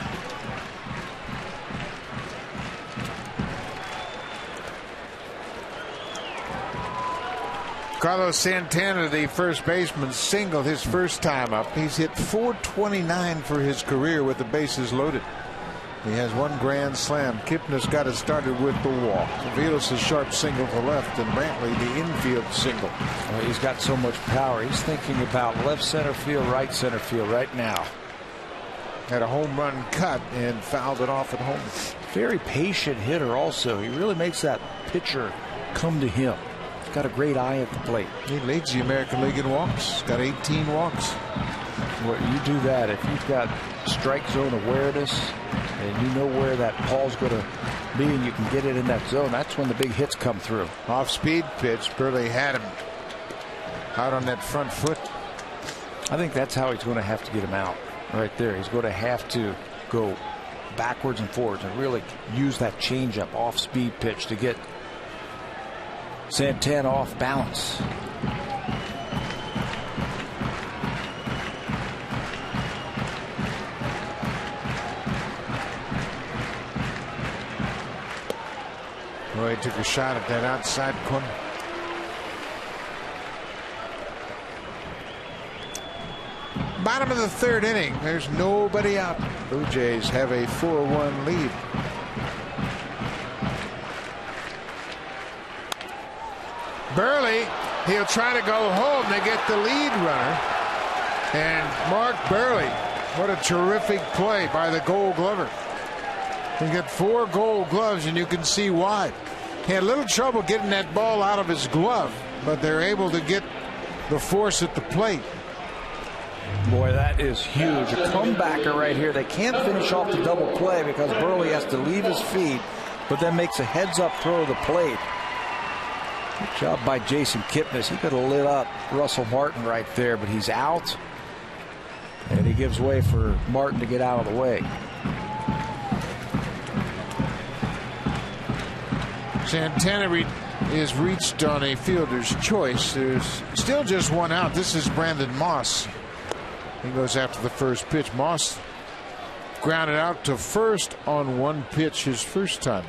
Carlos Santana, the first baseman, singled his first time up. He's hit .429 for his career with the bases loaded. He has 1 grand slam. Kipnis got it started with the walk. Aviles a sharp single to left, and Brantley the infield single. Well, he's got so much power. He's thinking about left center field, right center field right now. Had a home run cut and fouled it off at home. Very patient hitter also. He really makes that pitcher come to him. He's got a great eye at the plate. He leads the American League in walks. He's got 18 walks. Well, you do that if you've got strike zone awareness and you know where that ball's going to be and you can get it in that zone. That's when the big hits come through. Off-speed pitch. Burley had him out on that front foot. I think that's how he's going to have to get him out right there. He's going to have to go backwards and forwards and really use that changeup off-speed pitch to get Santana off balance. Roy took a shot at that outside corner. Bottom of the 3rd inning. There's nobody out. Blue Jays have a 4-1 lead. Burley, he'll try to go home. They get the lead runner. And Mark Burley, what a terrific play by the Gold Glover. He got 4 Gold Gloves, and you can see why. He had a little trouble getting that ball out of his glove, but they're able to get the force at the plate. Boy, that is huge. A comebacker right here. They can't finish off the double play because Burley has to leave his feet, but then makes a heads-up throw to the plate. Good job by Jason Kipnis. He could have lit up Russell Martin right there, but he's out, and he gives way for Martin to get out of the way. Santana is reached on a fielder's choice. There's still just 1 out. This is Brandon Moss. He goes after the first pitch. Moss grounded out to first on 1 pitch his first time.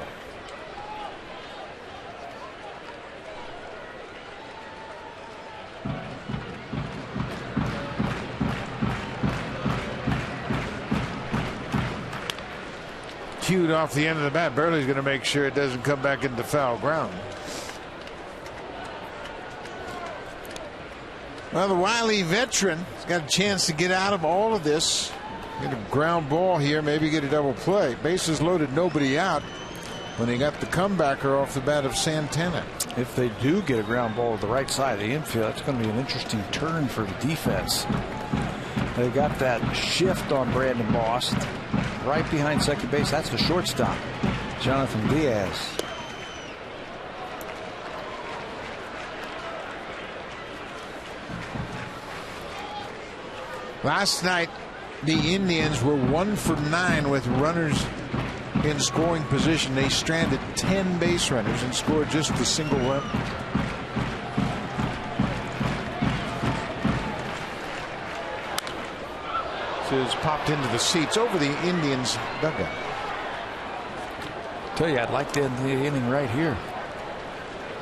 Cued off the end of the bat. Burley's going to make sure it doesn't come back into foul ground. Well, the wily veteran has got a chance to get out of all of this. Get a ground ball here, maybe get a double play. Bases loaded, nobody out when he got the comebacker off the bat of Santana. If they do get a ground ball to the right side of the infield, that's going to be an interesting turn for the defense. They got that shift on Brandon Moss right behind second base. That's the shortstop, Jonathan Diaz. Last night, the Indians were 1 for 9 with runners in scoring position. They stranded 10 base runners and scored just a single run. This is popped into the seats over the Indians dugout. Tell you, I'd like to end the inning right here.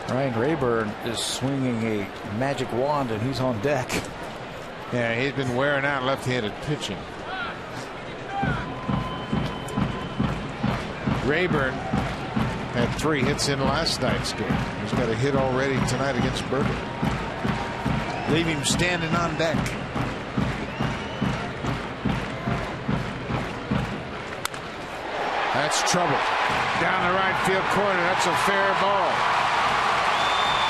Ryan Rayburn is swinging a magic wand, and he's on deck. Yeah, he's been wearing out left-handed pitching. Rayburn had 3 hits in last night's game. He's got a hit already tonight against Berger. Leave him standing on deck. That's trouble. Down the right field corner. That's a fair ball.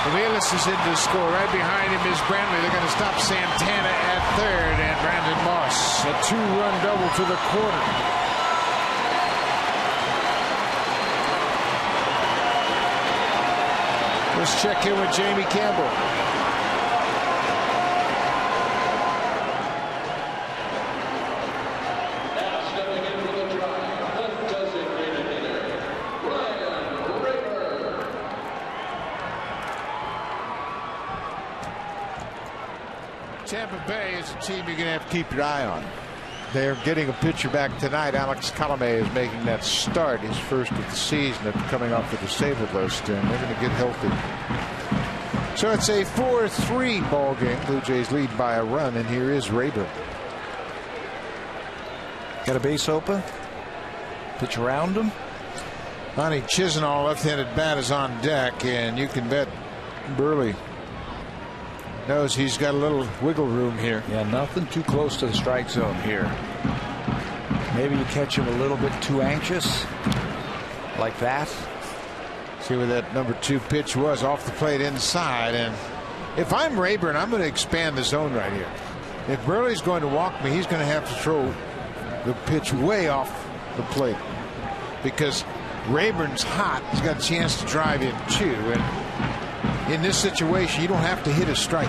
Aviles is in to score. Right behind him is Brantley. They're going to stop Santana at third, and Brandon Moss. A 2-run double to the corner. Let's check in with Jamie Campbell. Tampa Bay is a team you're going to have to keep your eye on. They're getting a pitcher back tonight. Alex Colomé is making that start, his first of the season, after coming off the disabled list, and they're going to get healthy. So it's a 4-3 ball game. Blue Jays lead by a run, and here is Rayburn. Got a base open. Pitch around him. Lonnie Chisenhall, left-handed bat, is on deck, and you can bet Burley knows he's got a little wiggle room here. Yeah, nothing too close to the strike zone here. Maybe you catch him a little bit too anxious, like that. See where that number 2 pitch was, off the plate inside. And if I'm Rayburn, I'm going to expand the zone right here. If Burley's going to walk me, he's going to have to throw the pitch way off the plate, because Rayburn's hot. He's got a chance to drive in too, and in this situation you don't have to hit a strike.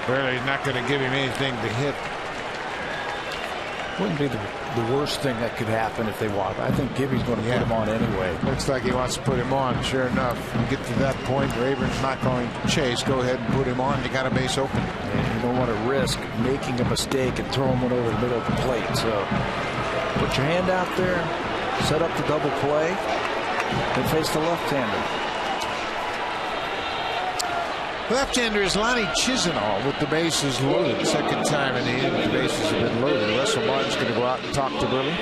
Barely not going to give him anything to hit. Wouldn't be the worst thing that could happen if they walk. I think Gibby's going to put him on anyway. Looks like he wants to put him on. Sure enough, you get to that point, Rayburn's not going to chase. Go ahead and put him on. You got a base open. And you don't want to risk making a mistake and throwing one over the middle of the plate. So put your hand out there, set up the double play, and face the left-hander. Left-hander is Lonnie Chisenhall with the bases loaded. Second time in the inning the bases have been loaded. Russell Martin's going to go out and talk to Burley.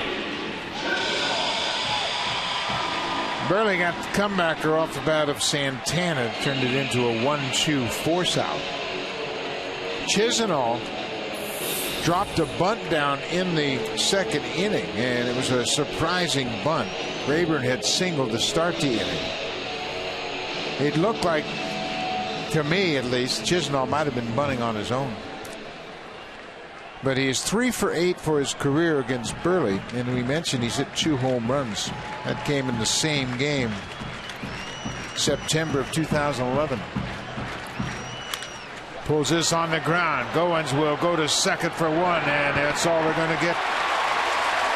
Burley got the comebacker off the bat of Santana, turned it into a 1-2 force out. Chisenhall dropped a bunt down in the second inning, and it was a surprising bunt. Rayburn had singled to start the inning. It looked like, to me at least, Chisenhall might have been bunting on his own. But he is 3 for 8 for his career against Burley, and we mentioned he's hit 2 home runs. That came in the same game, September of 2011. Pulls this on the ground. Goins will go to second for 1, and that's all they're going to get.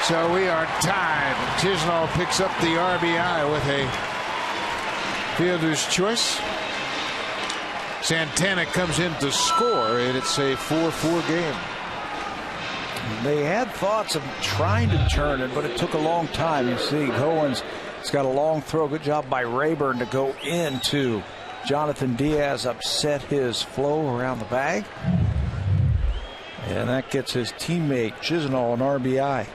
So we are tied. Chisenhall picks up the RBI with a fielder's choice. Santana comes in to score, and it's a 4-4 game. They had thoughts of trying to turn it, but it took a long time. You see, Goins has got a long throw. Good job by Rayburn to go into Jonathan Diaz, upset his flow around the bag. And that gets his teammate Chisenhall an RBI.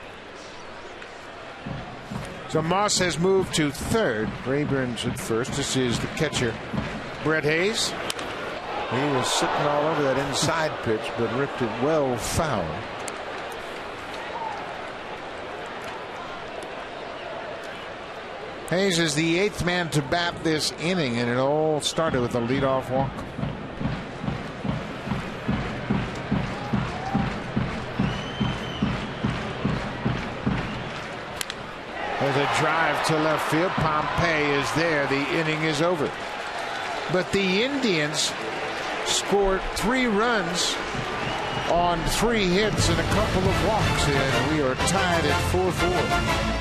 So Moss has moved to third. Rayburn's at first. This is the catcher, Brett Hayes. He was sitting all over that inside pitch, but ripped it well foul. Hayes is the 8th man to bat this inning, and it all started with a leadoff walk. There's a drive to left field. Pompey is there. The inning is over. But the Indians scored 3 runs on 3 hits and a couple of walks, and we are tied at 4-4.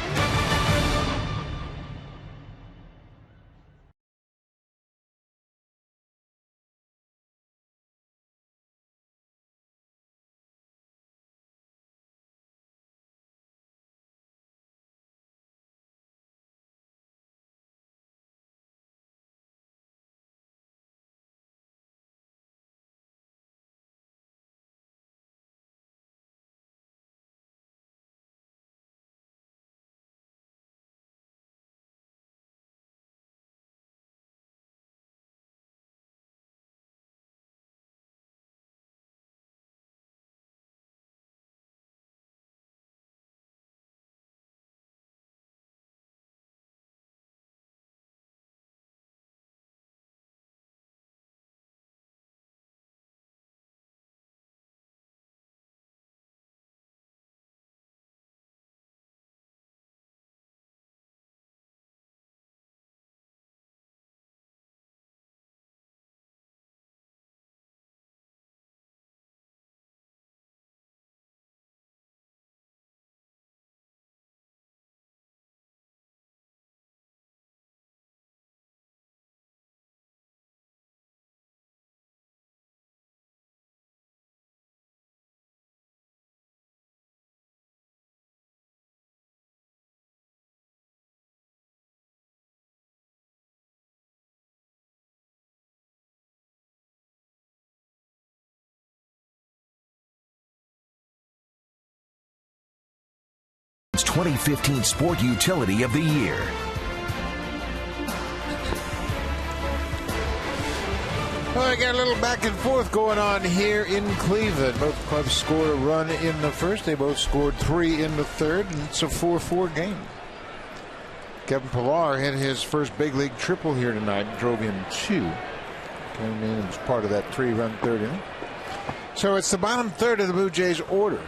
Oakland's 2015 Sport Utility of the Year. Well, I got a little back and forth going on here in Cleveland. Both clubs scored a run in the first. They both scored 3 in the third, and it's a 4-4 game. Kevin Pillar hit his first big league triple here tonight, drove in 2. Came in and was part of that 3-run third inning. So it's the bottom third of the Blue Jays order.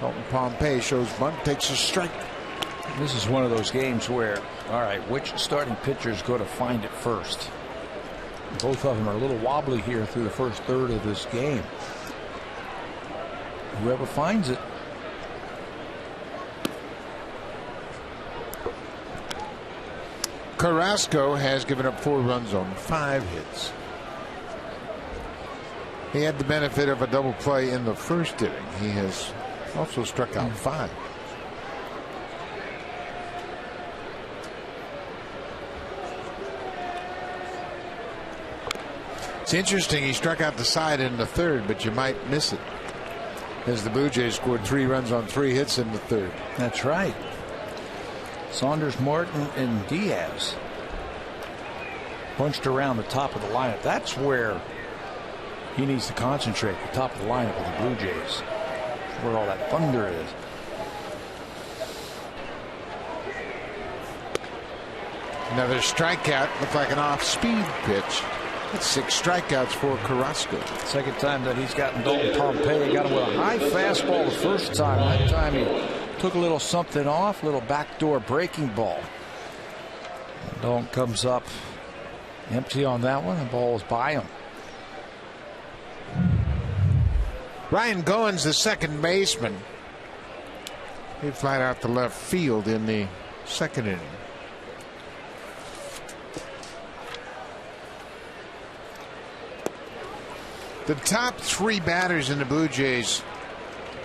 Dalton Pompey shows bunt, takes a strike. This is one of those games where, all right, which starting pitcher is going to find it first? Both of them are a little wobbly here through the first third of this game. Whoever finds it. Carrasco has given up 4 runs on 5 hits. He had the benefit of a double play in the first inning. He has also struck out 5. It's interesting, he struck out the side in the third, but you might miss it, as the Blue Jays scored 3 runs on 3 hits in the third. That's right. Saunders, Martin, and Diaz bunched around the top of the lineup. That's where he needs to concentrate, the top of the lineup of the Blue Jays. That's where all that thunder is. Another strikeout, looked like an off-speed pitch. That's 6 strikeouts for Carrasco. Second time that he's gotten Dalton Pompey. Got him with a high fastball the first time. That time he took a little something off, little backdoor breaking ball. Dalton comes up empty on that one. The ball is by him. Ryan Goins, the second baseman, he flied out to left field in the second inning. The top 3 batters in the Blue Jays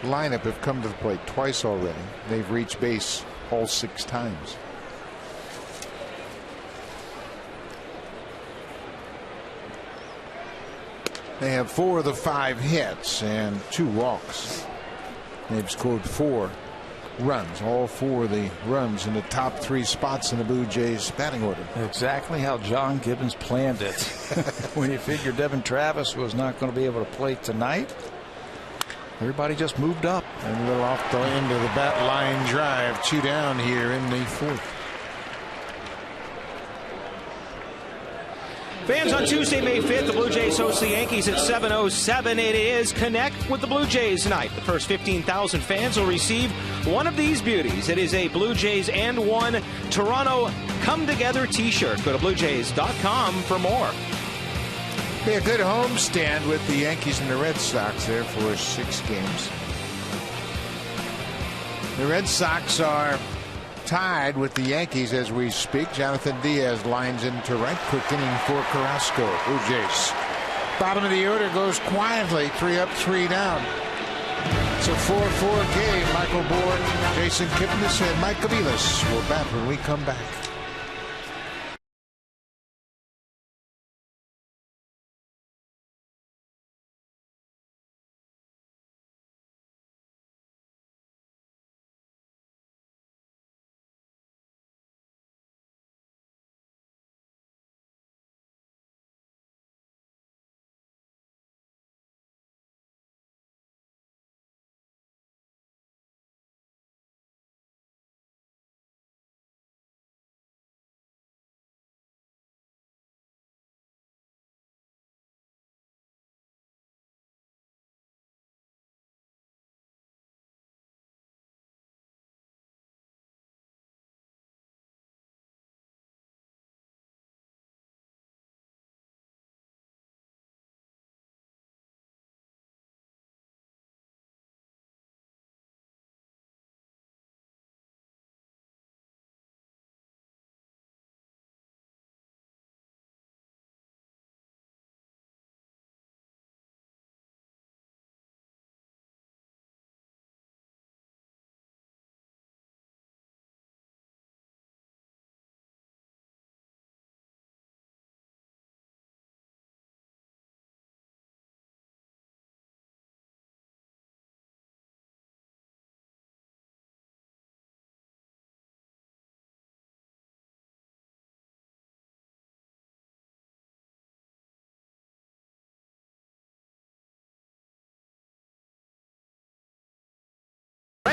lineup have come to the plate twice already. They've reached base all 6 times. They have 4 of the 5 hits and 2 walks. They've scored 4 runs, all 4 of the runs in the top 3 spots in the Blue Jays batting order. Exactly how John Gibbons planned it. When he figured Devin Travis was not going to be able to play tonight, everybody just moved up. And a little off the end of the bat line drive, 2 down here in the 4th. Fans, on Tuesday, May 5th, the Blue Jays host the Yankees at 7:07. It is Connect with the Blue Jays tonight. The first 15,000 fans will receive one of these beauties. It is a Blue Jays and one Toronto Come Together t-shirt. Go to BlueJays.com for more. Be a good homestand with the Yankees and the Red Sox there for 6 games. The Red Sox are tied with the Yankees as we speak. Jonathan Diaz lines into right. Quick inning for Carrasco. Blue Jays. Bottom of the order goes quietly. 3 up, 3 down. It's a 4-4 game. Michael Bourne, Jason Kipnis, and Mike Gavilas will bat when we come back.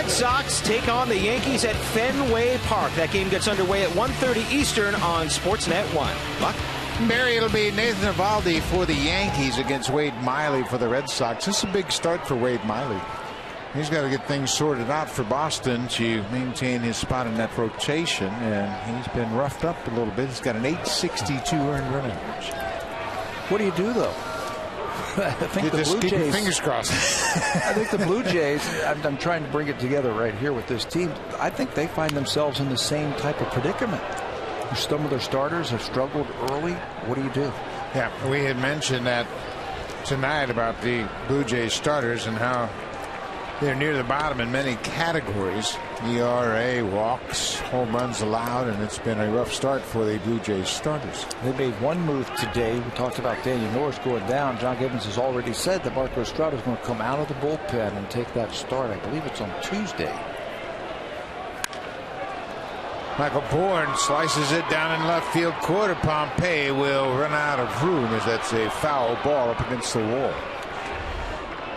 Red Sox take on the Yankees at Fenway Park. That game gets underway at 1:30 Eastern on Sportsnet 1. Buck? Barry, it'll be Nathan Eovaldi for the Yankees against Wade Miley for the Red Sox. This is a big start for Wade Miley. He's got to get things sorted out for Boston to maintain his spot in that rotation, and he's been roughed up a little bit. He's got an .862 earned run average. What do you do, though? I think the Blue Jays. Fingers crossed. I think the Blue Jays. I'm trying to bring it together right here with this team. I think they find themselves in the same type of predicament. Some of their starters have struggled early. What do you do? Yeah, we had mentioned that tonight about the Blue Jays starters and how they're near the bottom in many categories. ERA, walks, home runs allowed, and it's been a rough start for the Blue Jays starters. They made one move today. We talked about Daniel Norris going down. John Gibbons has already said that Marco Estrada is going to come out of the bullpen and take that start. I believe it's on Tuesday. Michael Bourne slices it down in left field corner. Pompey will run out of room as that's a foul ball up against the wall.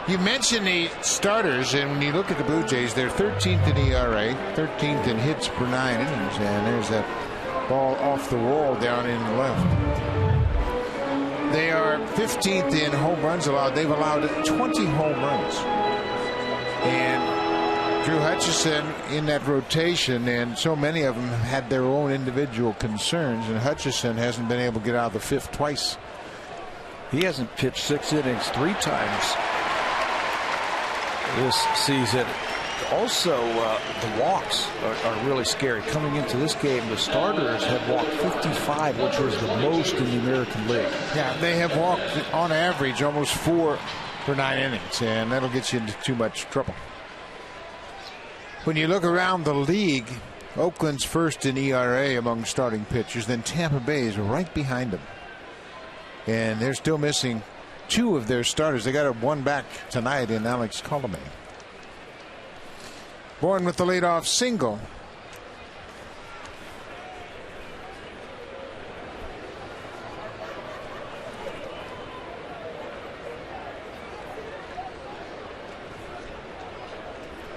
You mentioned the starters, and when you look at the Blue Jays, they're 13th in ERA, 13th in hits per 9 innings, and there's that ball off the wall down in the left. They are 15th in home runs allowed. They've allowed 20 home runs. And Drew Hutchison in that rotation, and so many of them had their own individual concerns, and Hutchison hasn't been able to get out of the fifth twice. He hasn't pitched 6 innings 3 times this season. Also, the walks are really scary. Coming into this game, the starters have walked 55, which was the most in the American League. Yeah, they have walked on average almost 4 per 9 innings, and that'll get you into too much trouble. When you look around the league, Oakland's first in ERA among starting pitchers, then Tampa Bay is right behind them. And they're still missing 2 of their starters. They got one back tonight in Alex Colomé. Bourne with the leadoff single.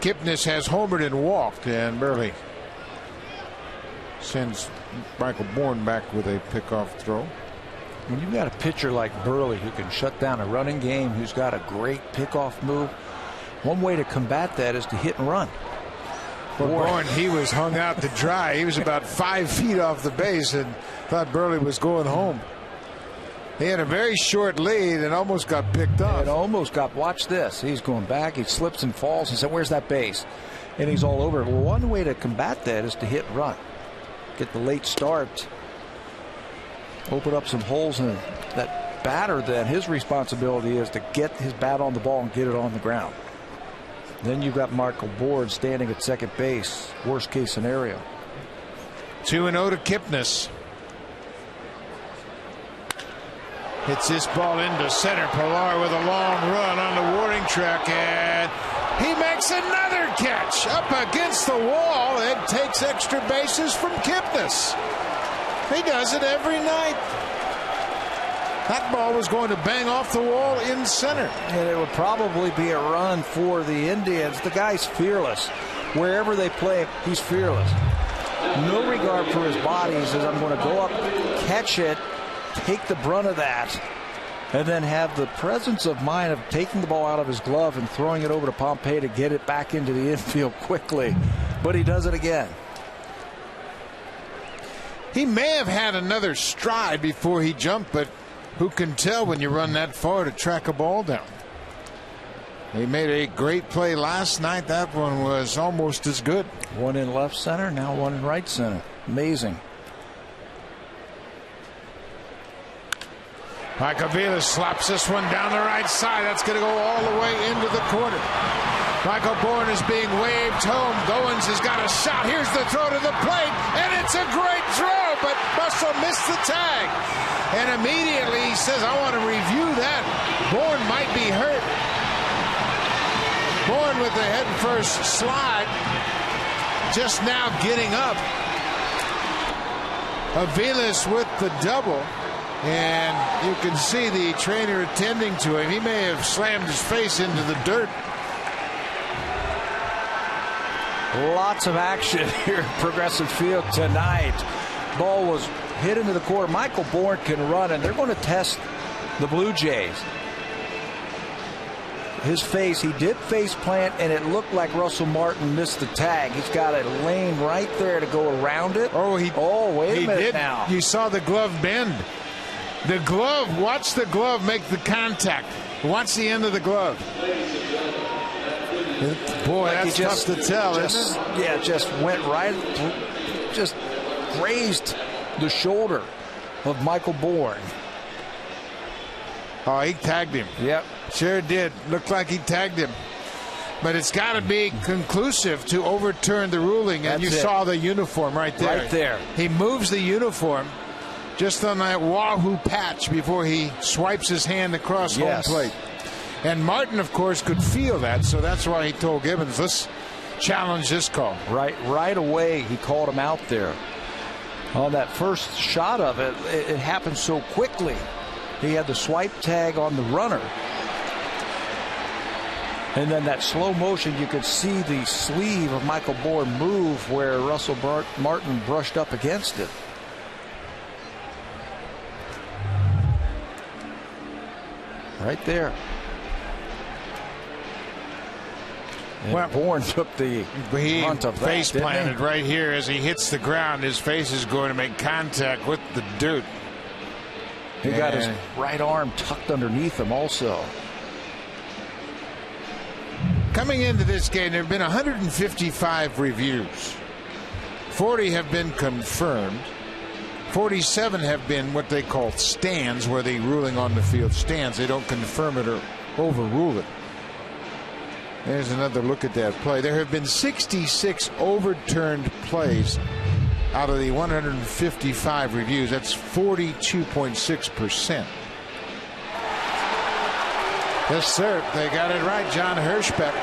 Kipnis has homered and walked, and Burley sends Michael Bourne back with a pickoff throw. When you've got a pitcher like Burley who can shut down a running game, who's got a great pickoff move, one way to combat that is to hit and run. Bourne, he was hung out to dry. He was about 5 feet off the base and thought Burley was going home. He had a very short lead and almost got picked off. It almost got, watch this. He's going back, he slips and falls. He said, where's that base? And he's all over it. Well, one way to combat that is to hit and run. Get the late start. Open up some holes in that batter. Then his responsibility is to get his bat on the ball and get it on the ground. Then you've got Michael Bourne standing at second base. Worst case scenario. 2-0 to Kipnis. Hits this ball into center. Pilar with a long run on the warning track, and he makes another catch up against the wall and takes extra bases from Kipnis. He does it every night. That ball was going to bang off the wall in center. And it would probably be a run for the Indians. The guy's fearless. Wherever they play, he's fearless. No regard for his body. He says, I'm going to go up, catch it, take the brunt of that, and then have the presence of mind of taking the ball out of his glove and throwing it over to Pompey to get it back into the infield quickly. But he does it again. He may have had another stride before he jumped, but who can tell when you run that far to track a ball down? He made a great play last night. That one was almost as good. One in left center, now one in right center. Amazing. Mike Aviles slaps this one down the right side. That's going to go all the way into the corner. Michael Bourne is being waved home. Goins has got a shot. Here's the throw to the plate, and it's a great throw, but Russell missed the tag. And immediately he says, I want to review that. Bourne might be hurt. Bourne with the head first slide, just now getting up. Aviles with the double. And you can see the trainer attending to him. He may have slammed his face into the dirt. Lots of action here at Progressive Field tonight. Ball was hit into the corner. Michael Bourne can run, and they're going to test the Blue Jays. His face, he did face plant, and it looked like Russell Martin missed the tag. He's got a lane right there to go around it. Wait a minute now. You saw the glove bend. The glove, watch the glove make the contact. Watch the end of the glove. Boy, like that's tough to tell, isn't it? Yeah, just went right, just grazed the shoulder of Michael Bourne. Oh, he tagged him. Yep. Sure did. Looked like he tagged him. But it's got to be conclusive to overturn the ruling. And you saw the uniform right there. Right there. He moves the uniform just on that Wahoo patch before he swipes his hand across home plate. And Martin, of course, could feel that, so that's why he told Gibbons, let's challenge this call. Right away, he called him out there. On that first shot of it, it happened so quickly. He had the swipe tag on the runner. And then that slow motion, you could see the sleeve of Michael Bourne move where Russell Martin brushed up against it. Right there. And Bourne took the brunt of that, face planted right here as he hits the ground. His face is going to make contact with the dirt. He got his right arm tucked underneath him also. Coming into this game, there have been 155 reviews. 40 have been confirmed. 47 have been what they call stands, where the ruling on the field stands. They don't confirm it or overrule it. There's another look at that play. There have been 66 overturned plays out of the 155 reviews. That's 42.6%. Yes, sir. They got it right. John Hirschbeck,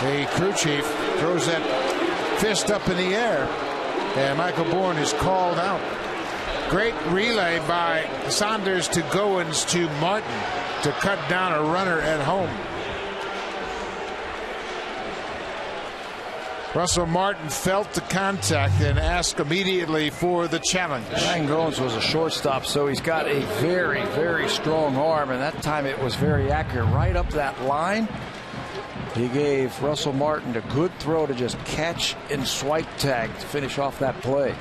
the crew chief, throws that fist up in the air, and Michael Bourne is called out. Great relay by Saunders to Goins to Martin to cut down a runner at home. Russell Martin felt the contact and asked immediately for the challenge. Ryan Goins was a shortstop, so he's got a very, very strong arm, and that time it was very accurate. Right up that line, he gave Russell Martin a good throw to just catch and swipe tag to finish off that play.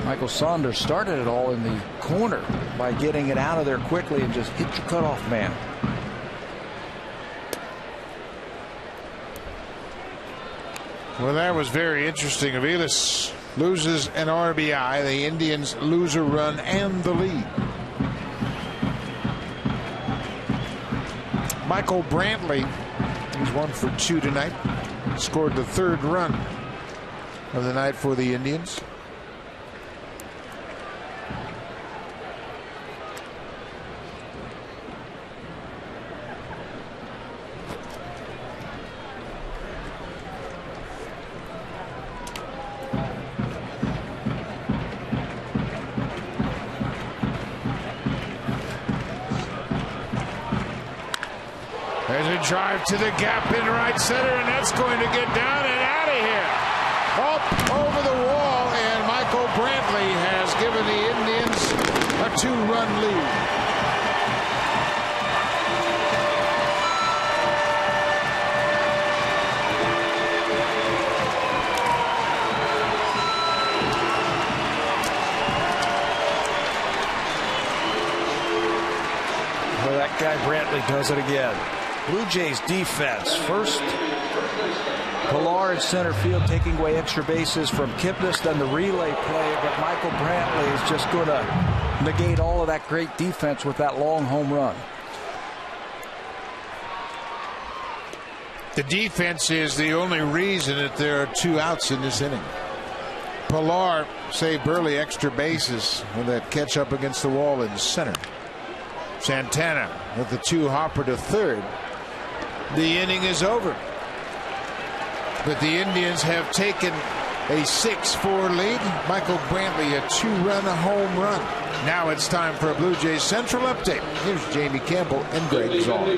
Michael Saunders started it all in the corner by getting it out of there quickly and just hit your cutoff man. Well, that was very interesting. Aviles loses an RBI. The Indians lose a run and the lead. Michael Brantley, he's 1 for 2 tonight, scored the 3rd run of the night for the Indians. Drive to the gap in right center, and that's going to get down and out of here. Up over the wall, and Michael Brantley has given the Indians a 2-run lead. Well, that guy Brantley does it again. Blue Jays defense. First, Pilar in center field taking away extra bases from Kipnis, then the relay play, but Michael Brantley is just going to negate all of that great defense with that long home run. The defense is the only reason that there are 2 outs in this inning. Pilar saved Burley extra bases with that catch up against the wall in center. Santana with the 2-hopper to third. The inning is over. But the Indians have taken a 6-4 lead. Michael Brantley a 2-run home run. Now it's time for a Blue Jays Central update. Here's Jamie Campbell and Greg Zaun.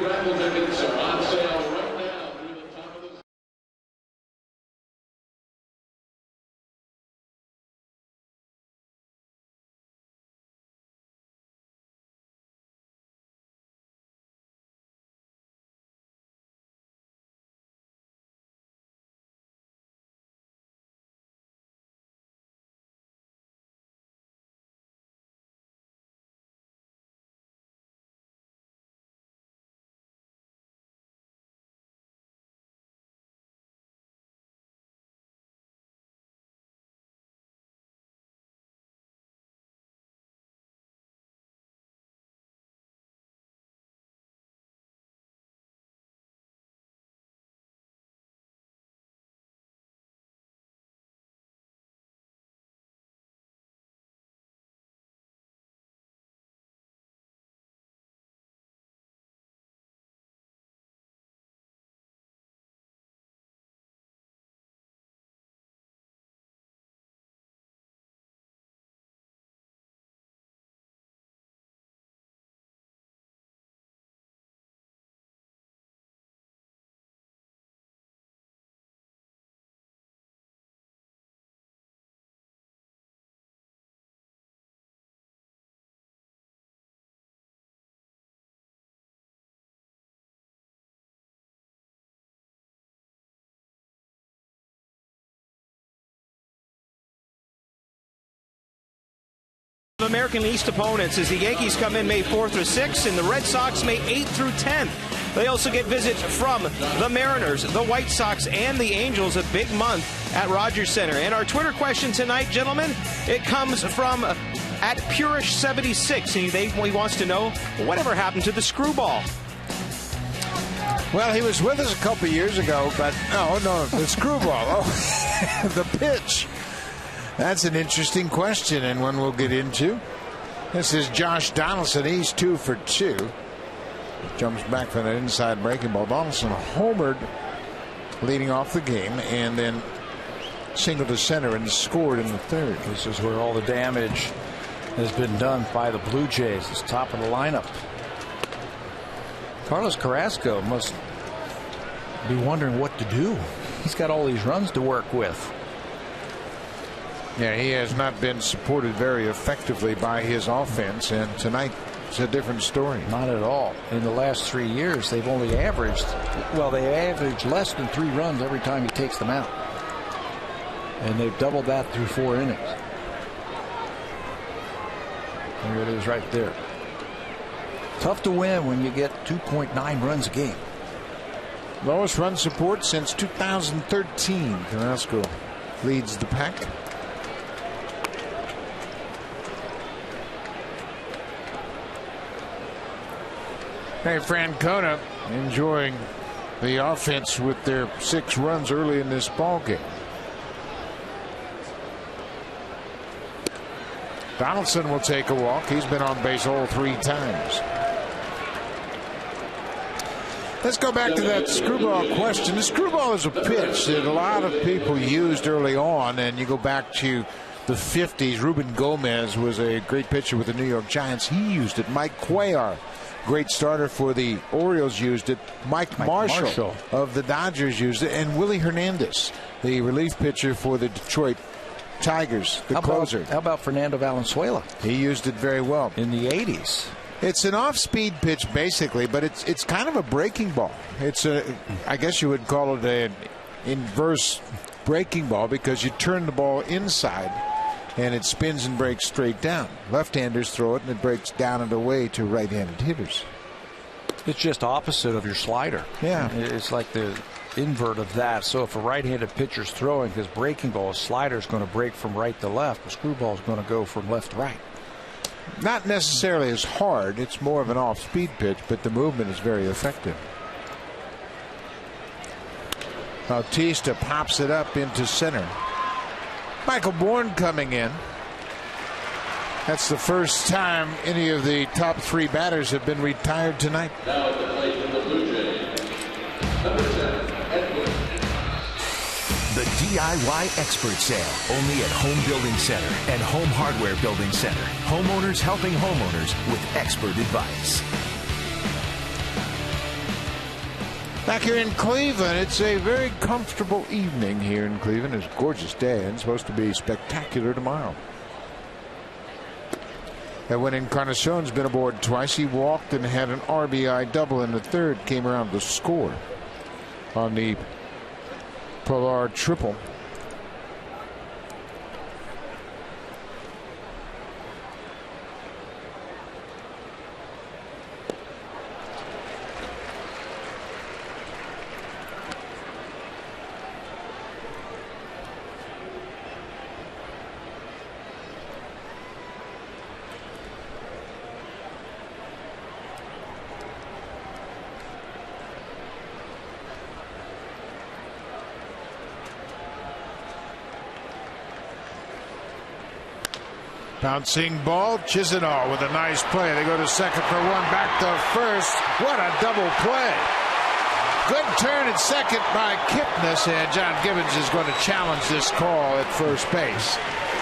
American East opponents as the Yankees come in May 4th through 6th and the Red Sox May 8th through 10th. They also get visits from the Mariners, the White Sox, and the Angels. A big month at Rogers Center. And our Twitter question tonight, gentlemen, it comes from at Purish76. He wants to know, whatever happened to the screwball? Well, he was with us a couple years ago, but no, the screwball. Oh, the pitch. That's an interesting question and one we'll get into. This is Josh Donaldson. He's 2 for 2. Jumps back from that inside breaking ball. Donaldson homered leading off the game and then singled to center and scored in the third. This is where all the damage has been done by the Blue Jays. It's top of the lineup. Carlos Carrasco must be wondering what to do. He's got all these runs to work with. Yeah, he has not been supported very effectively by his offense, and tonight it's a different story. Not at all. In the last 3 years, they've only averaged, they average less than 3 runs every time he takes them out. And they've doubled that through 4 innings. There it is right there. Tough to win when you get 2.9 runs a game. Lowest run support since 2013. Carrasco leads the pack. Hey, Francona enjoying the offense with their 6 runs early in this ball game. Donaldson will take a walk. He's been on base all 3 times. Let's go back to that screwball question. The screwball is a pitch that a lot of people used early on, and you go back to the 50s. Ruben Gomez was a great pitcher with the New York Giants. He used it. Mike Cuellar, great starter for the Orioles, used it. Mike Marshall of the Dodgers used it, and Willie Hernandez, the relief pitcher for the Detroit Tigers, the closer. How about Fernando Valenzuela? He used it very well in the 80s. It's an off-speed pitch basically, but it's kind of a breaking ball. It's I guess you would call it an inverse breaking ball because you turn the ball inside and it spins and breaks straight down. Left-handers throw it and it breaks down and away to right-handed hitters. It's just opposite of your slider. Yeah. It's like the invert of that. So if a right-handed pitcher's throwing his breaking ball, his slider is going to break from right to left. The screwball is going to go from left to right. Not necessarily as hard. It's more of an off-speed pitch, but the movement is very effective. Bautista pops it up into center. Michael Bourne coming in. That's the first time any of the top 3 batters have been retired tonight. Now at the plate in the Blue Jays, number 10, Edward. The DIY Expert Sale, only at Home Building Center and Home Hardware Building Center. Homeowners helping homeowners with expert advice. Back here in Cleveland, it's a very comfortable evening here in Cleveland. It's a gorgeous day and it's supposed to be spectacular tomorrow. When Encarnacion's been aboard twice, he walked and had an RBI double in the third, came around to score on the Polar triple. Bouncing ball, Chisenhall with a nice play. They go to second for 1, back to first. What a double play. Good turn at second by Kipnis, and John Gibbons is going to challenge this call at first base.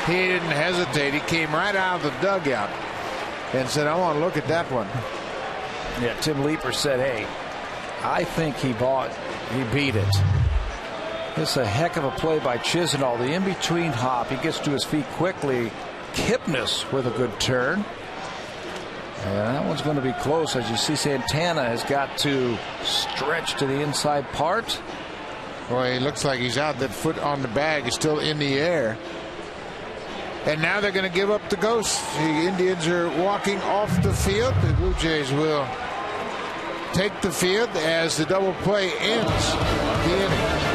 He didn't hesitate. He came right out of the dugout and said, I want to look at that one. Yeah, Tim Leeper said, hey, I think he beat it. This is a heck of a play by Chisenhall. The in-between hop, he gets to his feet quickly. Kipnis with a good turn. And that one's going to be close. As you see, Santana has got to stretch to the inside part. Boy, he looks like he's out. That foot on the bag is still in the air. And now they're going to give up the ghost. The Indians are walking off the field. The Blue Jays will take the field as the double play ends the inning.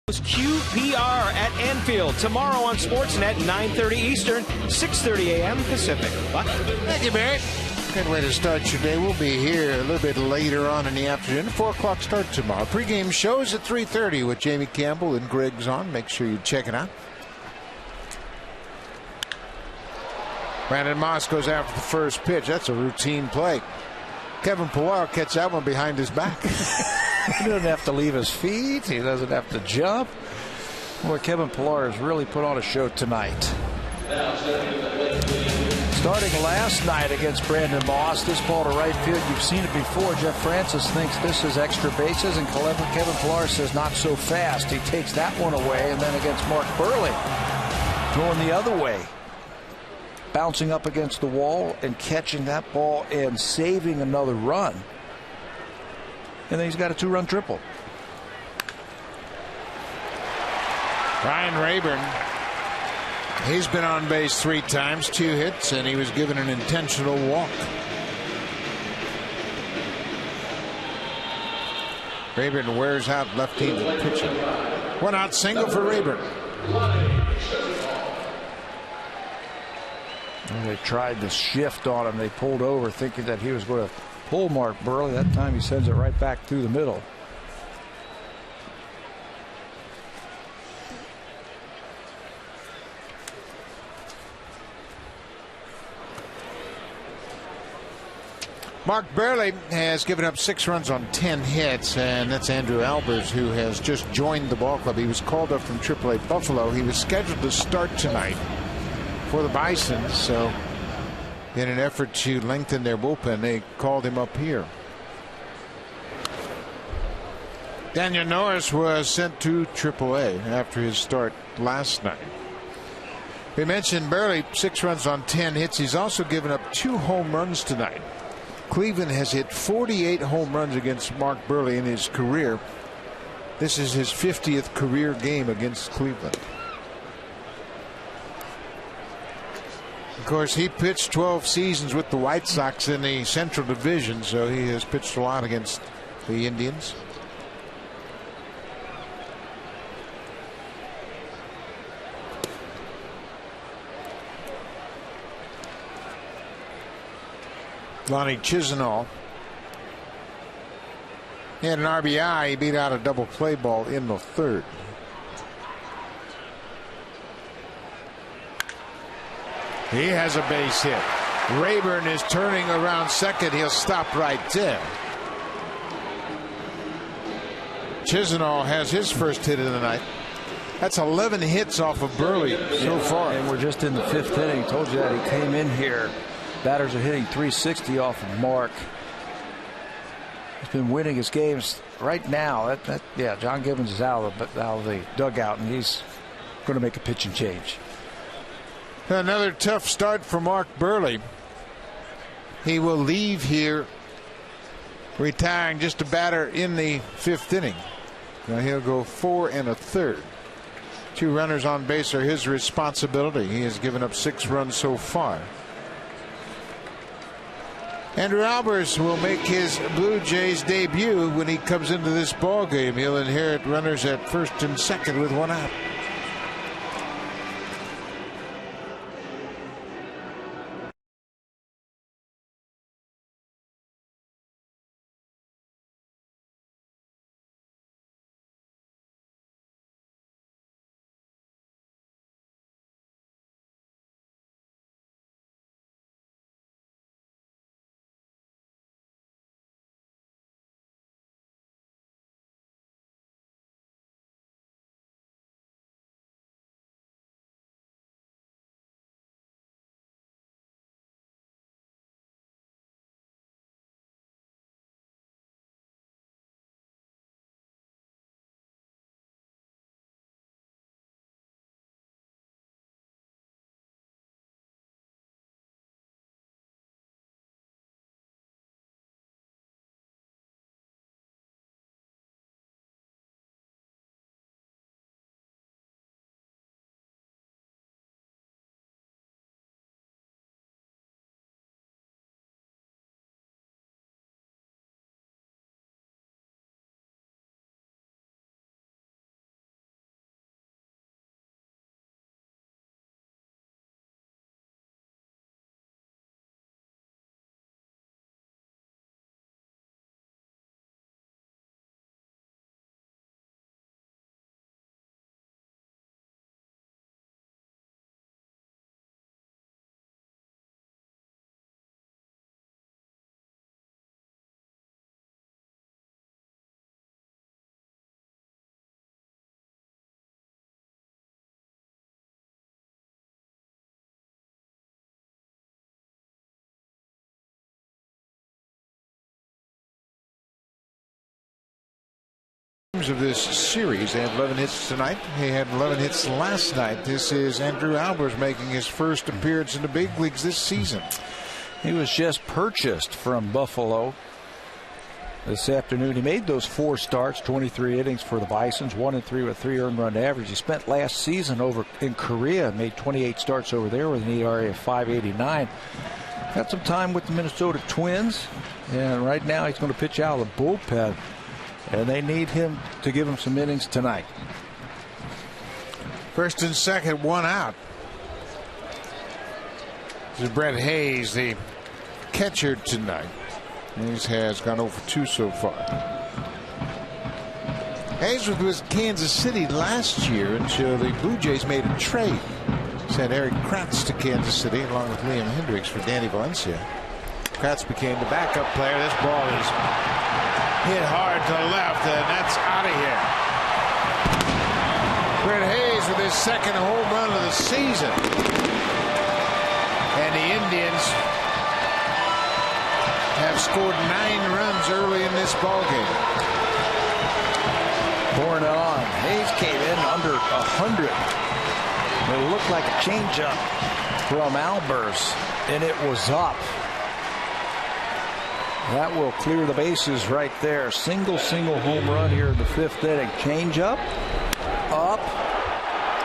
QPR at Anfield tomorrow on Sportsnet, 9:30 Eastern, 6:30 a.m. Pacific. Buck. Thank you, Barry. Good way to start your day. We'll be here a little bit later on in the afternoon. 4 o'clock start tomorrow. Pre-game shows at 3:30 with Jamie Campbell and Greg Zahn. Make sure you check it out. Brandon Moss goes after the first pitch. That's a routine play. Kevin Pillar catch that one behind his back. He doesn't have to leave his feet. He doesn't have to jump. Boy, Kevin Pillar has really put on a show tonight. Starting last night against Brandon Moss, this ball to right field, you've seen it before. Jeff Francis thinks this is extra bases, and Kevin Pillar says not so fast. He takes that one away, and then against Mark Burley, going the other way, bouncing up against the wall and catching that ball and saving another run. And then he's got a 2-run triple. Ryan Rayburn, he's been on base 3 times, 2 hits, and he was given an intentional walk. Rayburn wears out left-handed pitcher. 1-out single for Rayburn. And they tried to shift on him. They pulled over thinking that he was going to pull Mark Burley. That time he sends it right back through the middle. Mark Burley has given up 6 runs on 10 hits, and that's Andrew Albers, who has just joined the ball club. He was called up from AAA Buffalo. He was scheduled to start tonight for the Bisons, so in an effort to lengthen their bullpen, they called him up here. Daniel Norris was sent to AAA after his start last night. We mentioned Burley, 6 runs on 10 hits. He's also given up 2 home runs tonight. Cleveland has hit 48 home runs against Mark Burley in his career. This is his 50th career game against Cleveland. Of course, he pitched 12 seasons with the White Sox in the Central Division, so he has pitched a lot against the Indians. Lonnie Chisenhall. He had an RBI. He beat out a double play ball in the 3rd. He has a base hit. Rayburn is turning around second. He'll stop right there. Chisenhall has his first hit of the night. That's 11 hits off of Burley so far. And we're just in the 5th inning. Told you that he came in here. Batters are hitting 360 off of Mark. He's been winning his games right now. John Gibbons is out of the dugout, and he's going to make a pitching change. Another tough start for Mark Burley. He will leave here retiring just a batter in the 5th inning. Now he'll go 4 1/3. 2 runners on base are his responsibility. He has given up 6 runs so far. Andrew Albers will make his Blue Jays debut when he comes into this ball game. He'll inherit runners at first and second with 1 out. Of this series, they had 11 hits tonight. He had 11 hits last night. This is Andrew Albers making his first appearance in the big leagues this season. He was just purchased from Buffalo this afternoon. He made those 4 starts, 23 innings for the Bisons, 1-3 with 3 earned run average. He spent last season over in Korea, made 28 starts over there with an ERA of 5.89. Got some time with the Minnesota Twins, and right now he's going to pitch out of the bullpen. And they need him to give him some innings tonight. First and second, 1 out. This is Brett Hayes, the catcher tonight. Hayes has gone over 2 so far. Hayes was with Kansas City last year until the Blue Jays made a trade. Sent Eric Kratz to Kansas City along with Liam Hendricks for Danny Valencia. Kratz became the backup player. This ball is hit hard to left, and that's out of here. Brett Hayes with his second home run of the season. And the Indians have scored 9 runs early in this ball game. Pouring it on. Hayes came in under 100. It looked like a changeup from Albers, and it was up. That will clear the bases right there. Single home run here in the 5th inning. Change up,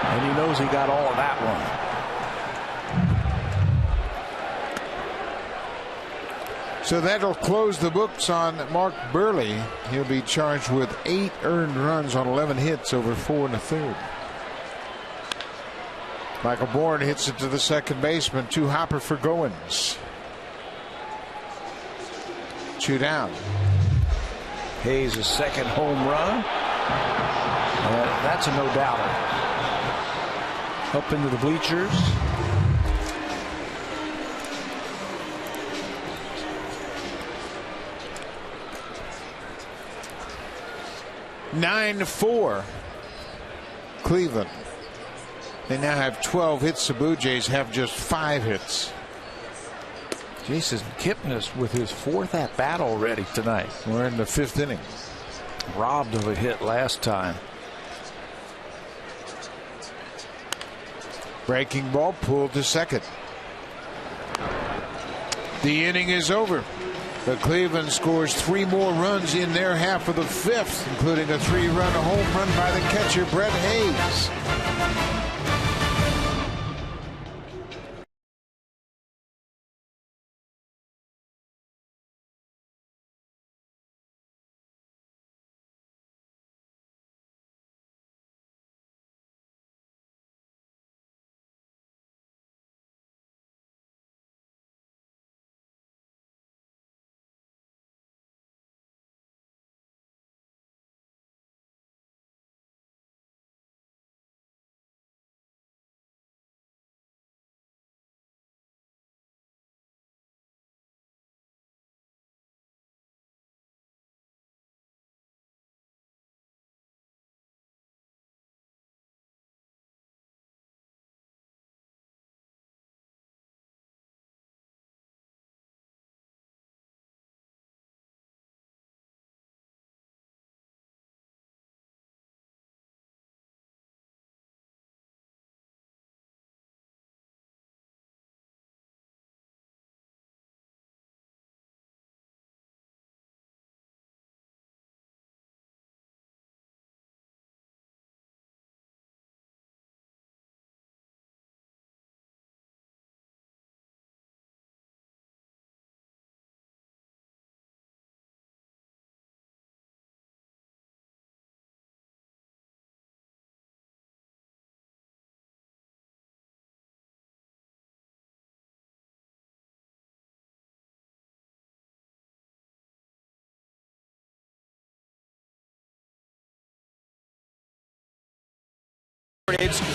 and he knows he got all of that one. So that'll close the books on Mark Burley. He'll be charged with 8 earned runs on 11 hits over 4 1/3. Michael Bourne hits it to the second baseman. 2 hopper for Goins. 2 down. Hayes' second home run. That's a no-doubter. Up into the bleachers. Nine 4. Cleveland. They now have 12 hits. The Blue Jays have just 5 hits. Jason Kipnis with his 4th at bat already tonight. We're in the 5th inning. Robbed of a hit last time. Breaking ball pulled to second. The inning is over. But Cleveland scores 3 more runs in their half of the 5th, including a 3-run home run by the catcher, Brett Hayes.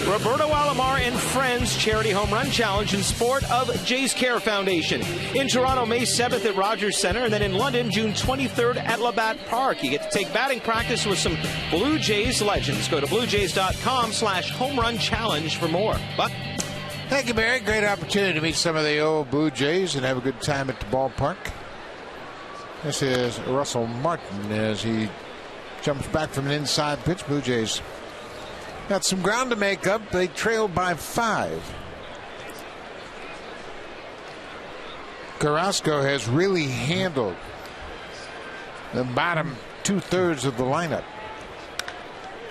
Roberto Alomar and Friends Charity Home Run Challenge in support of Jays Care Foundation. In Toronto, May 7th at Rogers Centre, and then in London, June 23rd at Labatt Park. You get to take batting practice with some Blue Jays legends. Go to bluejays.com/home run challenge for more. Buck? Thank you, Barry. Great opportunity to meet some of the old Blue Jays and have a good time at the ballpark. This is Russell Martin as he jumps back from an inside pitch. Blue Jays got some ground to make up. They trailed by 5. Carrasco has really handled the bottom 2/3 of the lineup.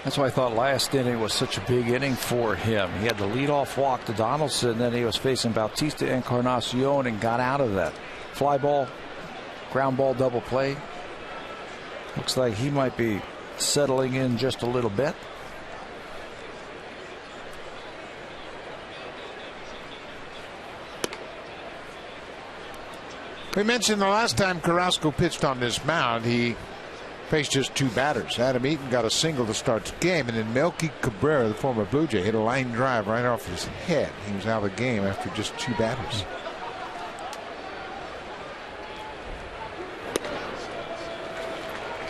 That's why I thought last inning was such a big inning for him. He had the leadoff walk to Donaldson, then he was facing Bautista Encarnacion and got out of that. Fly ball, ground ball double play. Looks like he might be settling in just a little bit. We mentioned the last time Carrasco pitched on this mound, he faced just 2 batters. Adam Eaton got a single to start the game, and then Melky Cabrera, the former Blue Jay, hit a line drive right off his head. He was out of the game after just 2 batters.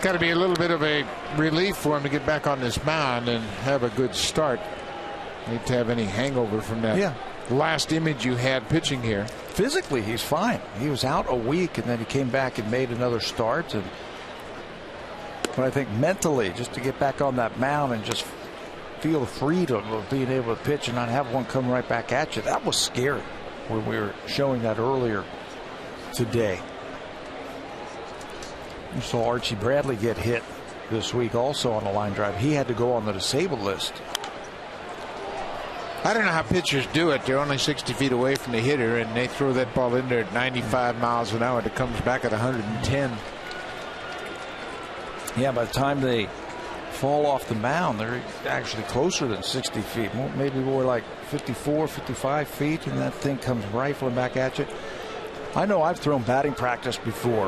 Got to be a little bit of a relief for him to get back on this mound and have a good start. Need to have any hangover from that last image you had pitching here. Physically, he's fine. He was out a week, and then he came back and made another start. But I think mentally, just to get back on that mound and just feel the freedom of being able to pitch and not have one come right back at you, that was scary when we were showing that earlier today. You saw Archie Bradley get hit this week also on a line drive. He had to go on the disabled list. I don't know how pitchers do it. They're only 60 feet away from the hitter, and they throw that ball in there at 95 miles an hour. It comes back at 110. Yeah, by the time they fall off the mound, they're actually closer than 60 feet. Maybe more like 54, 55 feet, and that thing comes rifling back at you. I know I've thrown batting practice before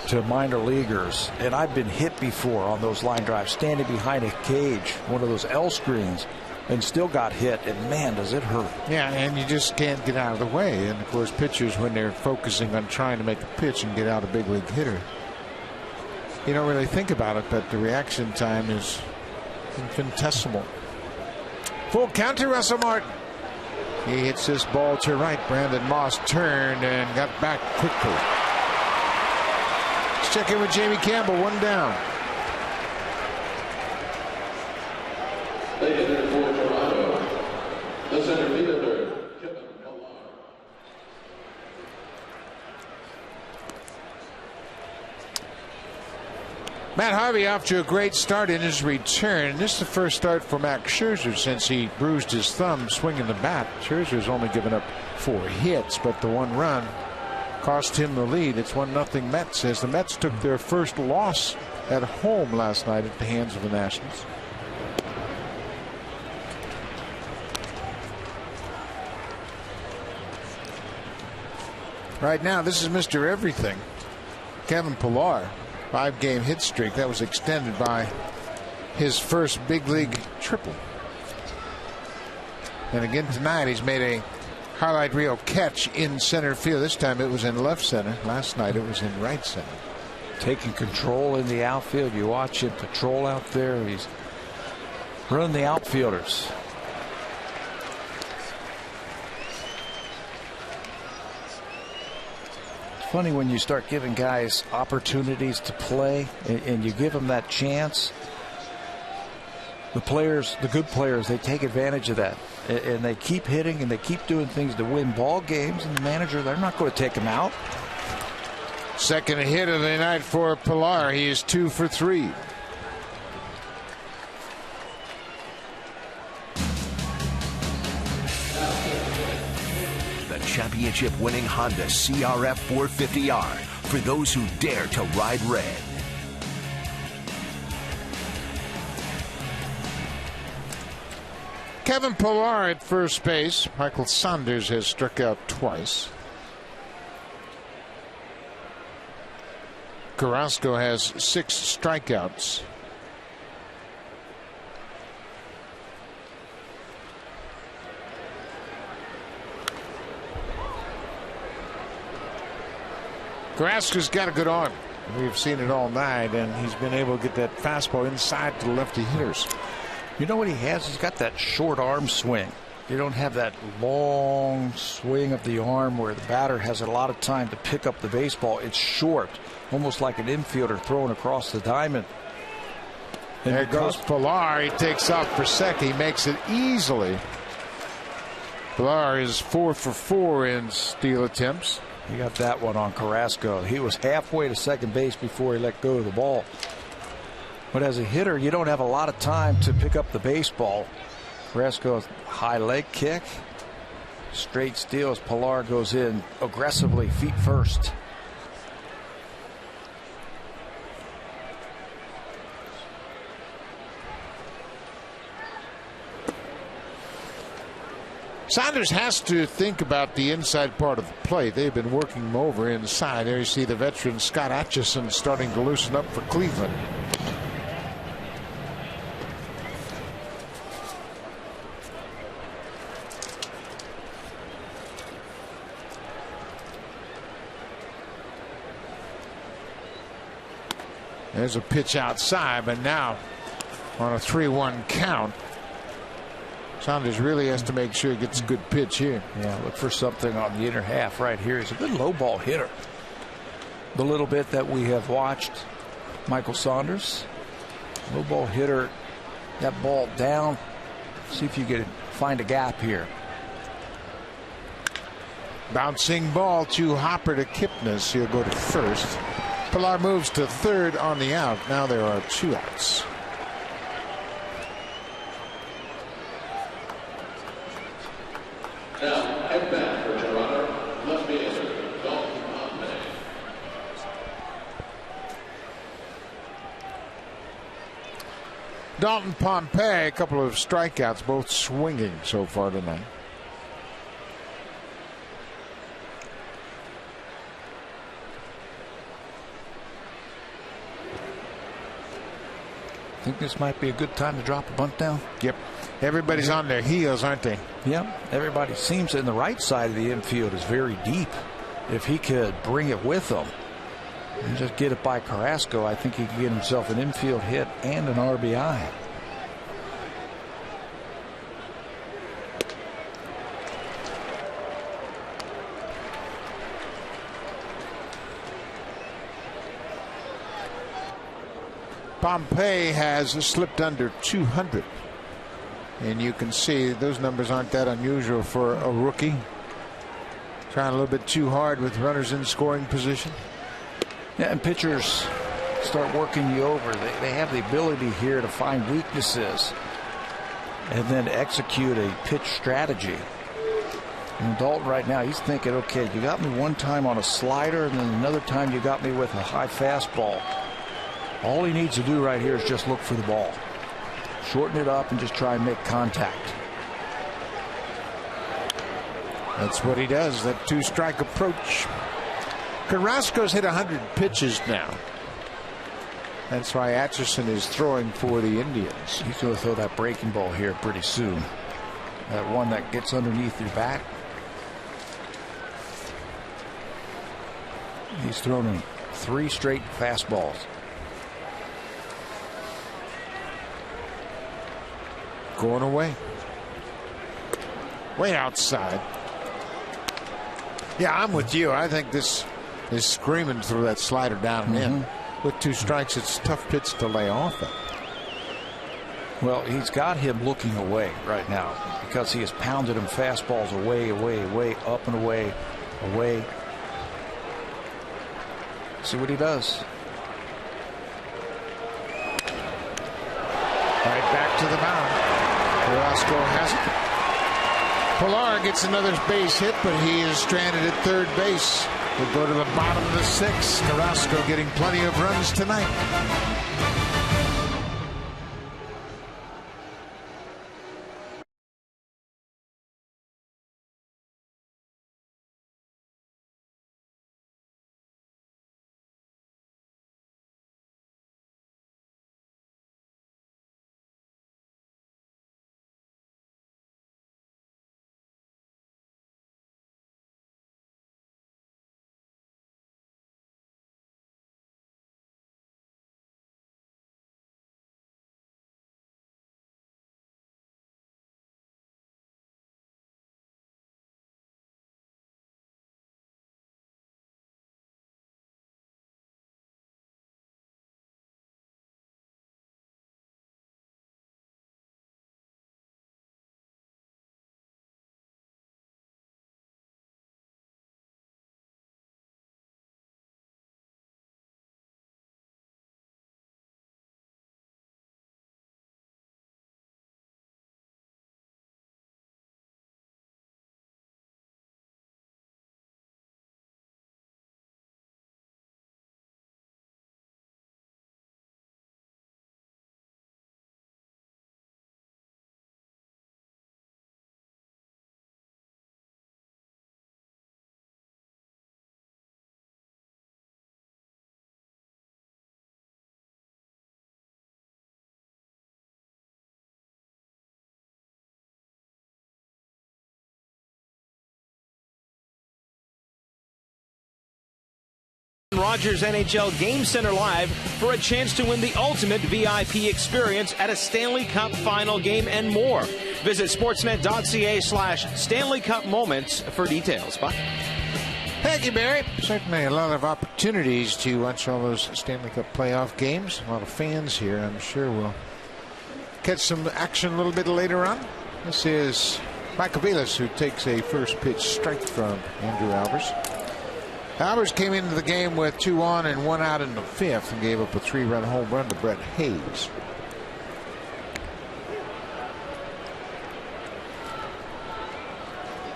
to minor leaguers, and I've been hit before on those line drives, standing behind a cage, one of those L screens, and still got hit, and man, does it hurt. Yeah, and you just can't get out of the way. And of course, pitchers, when they're focusing on trying to make a pitch and get out a big league hitter, you don't really think about it, but the reaction time is infinitesimal. Full count to Russell Martin. He hits this ball to right. Brandon Moss turned and got back quickly. Let's check in with Jamie Campbell. One down. They enter for Toronto. The center fielder, Kipnis. Matt Harvey off to a great start in his return. This is the first start for Max Scherzer since he bruised his thumb swinging the bat. Scherzer's only given up 4 hits, but the 1 run cost him the lead. It's 1-0 Mets as the Mets took their first loss at home last night at the hands of the Nationals. Right now, this is Mr. Everything, Kevin Pillar. 5-game hit streak that was extended by his first big league triple. And again tonight he's made a highlight reel catch in center field. This time it was in left center. Last night it was in right center. Taking control in the outfield. You watch him patrol out there. He's running the outfielders. Funny when you start giving guys opportunities to play and you give them that chance. The players, the good players, they take advantage of that and they keep hitting and they keep doing things to win ball games. And the manager, they're not going to take him out. Second hit of the night for Pillar. He is 2 for 3. Championship-winning Honda CRF 450R for those who dare to ride red. Kevin Pillar at first base. Michael Saunders has struck out twice. Carrasco has 6 strikeouts. Carrasco's got a good arm. We've seen it all night, and he's been able to get that fastball inside to the lefty hitters. You know what he has? He's got that short arm swing. You don't have that long swing of the arm where the batter has a lot of time to pick up the baseball. It's short, almost like an infielder throwing across the diamond. And there goes Pillar. He takes off for second. He makes it easily. Pillar is 4 for 4 in steal attempts. He got that one on Carrasco. He was halfway to second base before he let go of the ball. But as a hitter, you don't have a lot of time to pick up the baseball. Carrasco's high leg kick. Straight steal as Pillar goes in aggressively, feet first. Saunders has to think about the inside part of the plate. They've been working him over inside. There you see the veteran Scott Atchison starting to loosen up for Cleveland. There's a pitch outside, but now on a 3-1 count. Saunders really has to make sure he gets a good pitch here. Yeah, look for something on the inner half right here. He's a good low ball hitter. The little bit that we have watched Michael Saunders, low ball hitter, that ball down. See if you can find a gap here. Bouncing ball to Hopper to Kipnis. He'll go to first. Pillar moves to third on the out. Now there are 2 outs. Now, head back for Toronto, left fielder, Donaldson. Dalton Pompey, a couple of strikeouts, both swinging so far tonight. Think this might be a good time to drop a bunt down? Yep. Everybody's on their heels, aren't they? Yep. Everybody seems in the right side of the infield is very deep. If he could bring it with him and just get it by Carrasco, I think he could get himself an infield hit and an RBI. Pompey has slipped under 200. And you can see those numbers aren't that unusual for a rookie. Trying a little bit too hard with runners in scoring position. Yeah, and pitchers start working you over. They have the ability here to find weaknesses and then execute a pitch strategy. And Dalton right now, he's thinking, okay, you got me one time on a slider, and then another time you got me with a high fastball. All he needs to do right here is just look for the ball. Shorten it up and just try and make contact. That's what he does, that 2-strike approach. Carrasco's hit 100 pitches now. That's why Atchison is throwing for the Indians. He's going to throw that breaking ball here pretty soon. That one that gets underneath your back. He's thrown in 3 straight fastballs. Going away. Way outside. Yeah, I'm with you. I think this is screaming through that slider down and in. With 2 strikes, it's a tough pitch to lay off of. Well, he's got him looking away right now because he has pounded him fastballs away, away, away, up and away, away. See what he does. Right back to the mound. Carrasco has it. Pilar gets another base hit, but he is stranded at third base. We'll go to the bottom of the 6th. Carrasco getting plenty of runs tonight. Rogers NHL Game Center Live for a chance to win the ultimate VIP experience at a Stanley Cup final game and more. Visit sportsnet.ca/Stanley Cup moments for details. Bye. Thank you, Barry. Certainly a lot of opportunities to watch all those Stanley Cup playoff games. A lot of fans here. I'm sure we'll catch some action a little bit later on. This is Michael Velas, who takes a first pitch strike from Andrew Albers. Albers came into the game with 2 on and 1 out in the 5th and gave up a 3-run home run to Brett Hayes.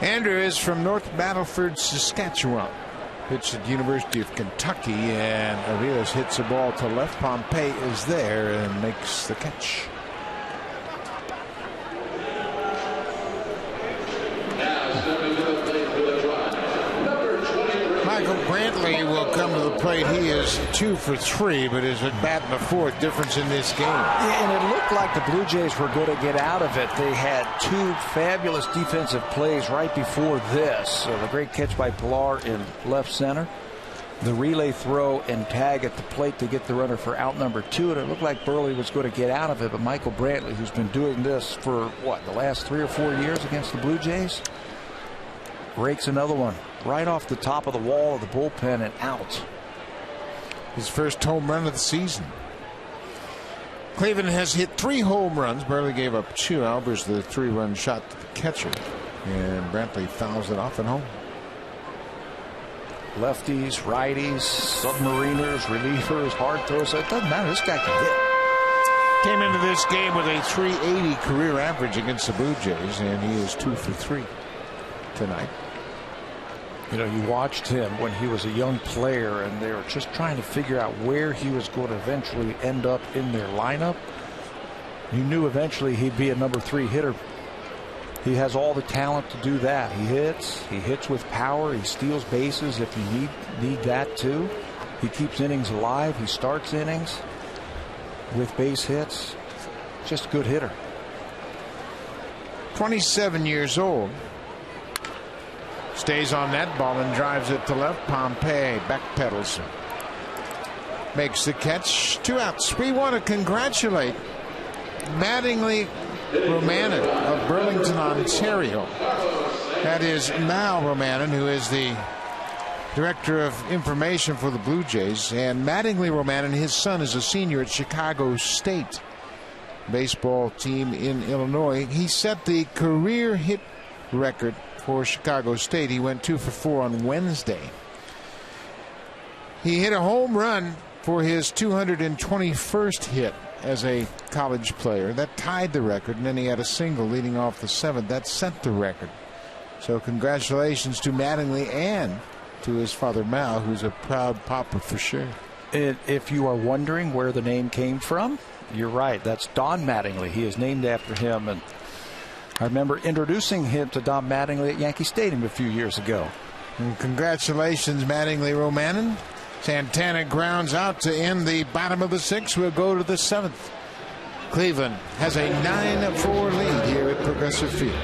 Andrew is from North Battleford, Saskatchewan. Pitched at the University of Kentucky, and Aviles hits the ball to left. Pompey is there and makes the catch. Michael Brantley will come to the plate. He is 2 for 3, but is at bat in the 4th. Difference in this game. Yeah, and it looked like the Blue Jays were going to get out of it. They had 2 fabulous defensive plays right before this. So the great catch by Pilar in left center. The relay throw and tag at the plate to get the runner for out number 2. And it looked like Burley was going to get out of it. But Michael Brantley, who's been doing this for, the last 3 or 4 years against the Blue Jays, rakes another one right off the top of the wall of the bullpen and out. His first home run of the season. Cleveland has hit 3 home runs, barely gave up 2. Albers the 3-run shot to the catcher, and Brantley fouls it off and home. Lefties, righties, submariners, relievers, hard throws. It doesn't matter. This guy can hit. Came into this game with a 380 career average against the Blue Jays, and he is 2 for 3 tonight. You know, you watched him when he was a young player, and they were just trying to figure out where he was going to eventually end up in their lineup. You knew eventually he'd be a number 3 hitter. He has all the talent to do that. He hits with power. He steals bases if you need that too. He keeps innings alive. He starts innings with base hits. Just a good hitter. 27 years old. Stays on that ball and drives it to left. Pompey backpedals. Makes the catch. 2 outs. We want to congratulate Mattingly Romanen of Burlington, Ontario. That is Mal Romanen, who is the director of information for the Blue Jays. And Mattingly Romanen, his son, is a senior at Chicago State baseball team in Illinois. He set the career hit record for Chicago State. He went 2 for 4 on Wednesday. He hit a home run for his 221st hit as a college player. That tied the record, and then he had a single leading off the 7th. That set the record. So congratulations to Mattingly and to his father Mal, who's a proud papa for sure. If you are wondering where the name came from, you're right. That's Don Mattingly. He is named after him, and I remember introducing him to Don Mattingly at Yankee Stadium a few years ago. And congratulations, Mattingly Romanen. Santana grounds out to end the bottom of the 6th. We'll go to the 7th. Cleveland has a 9-4 lead here at Progressive Field.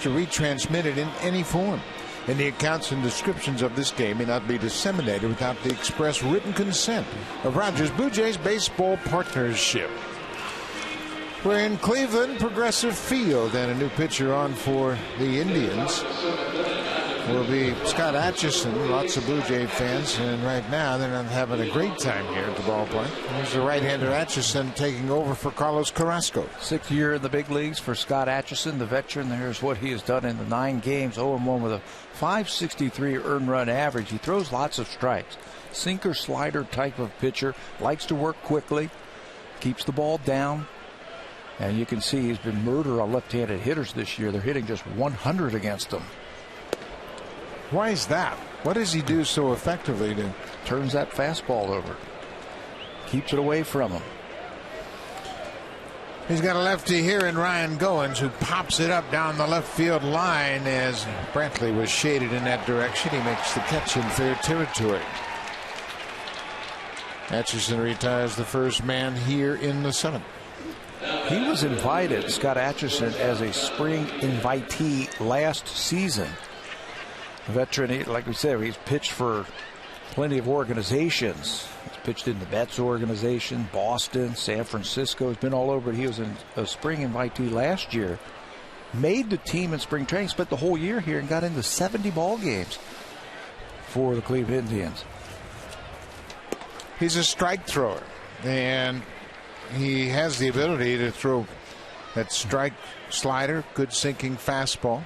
To retransmit it in any form, and the accounts and descriptions of this game may not be disseminated without the express written consent of Rogers Blue Jays Baseball Partnership. We're in Cleveland, Progressive Field, and a new pitcher on for the Indians will be Scott Atchison. Lots of Blue Jay fans, and right now they're not having a great time here at the ballpark. There's the right-hander Atchison taking over for Carlos Carrasco. 6th year in the big leagues for Scott Atchison, the veteran. There's what he has done in the 9 games, 0-1 with a .563 earned run average. He throws lots of strikes. Sinker slider type of pitcher, likes to work quickly, keeps the ball down. And you can see he's been murder on left-handed hitters this year. They're hitting just 100 against him. Why is that? What does he do so effectively to turns that fastball over? Keeps it away from him. He's got a lefty here in Ryan Goins, who pops it up down the left field line as Brantley was shaded in that direction. He makes the catch in fair territory. Atchison retires the first man here in the 7th. He was invited, Scott Atchison, as a spring invitee last season. A veteran, like we said, he's pitched for plenty of organizations. He's pitched in the Mets organization, Boston, San Francisco. He's been all over. He was a spring invitee last year. Made the team in spring training, spent the whole year here, and got into 70 ball games for the Cleveland Indians. He's a strike thrower, and he has the ability to throw that strike slider, good sinking fastball.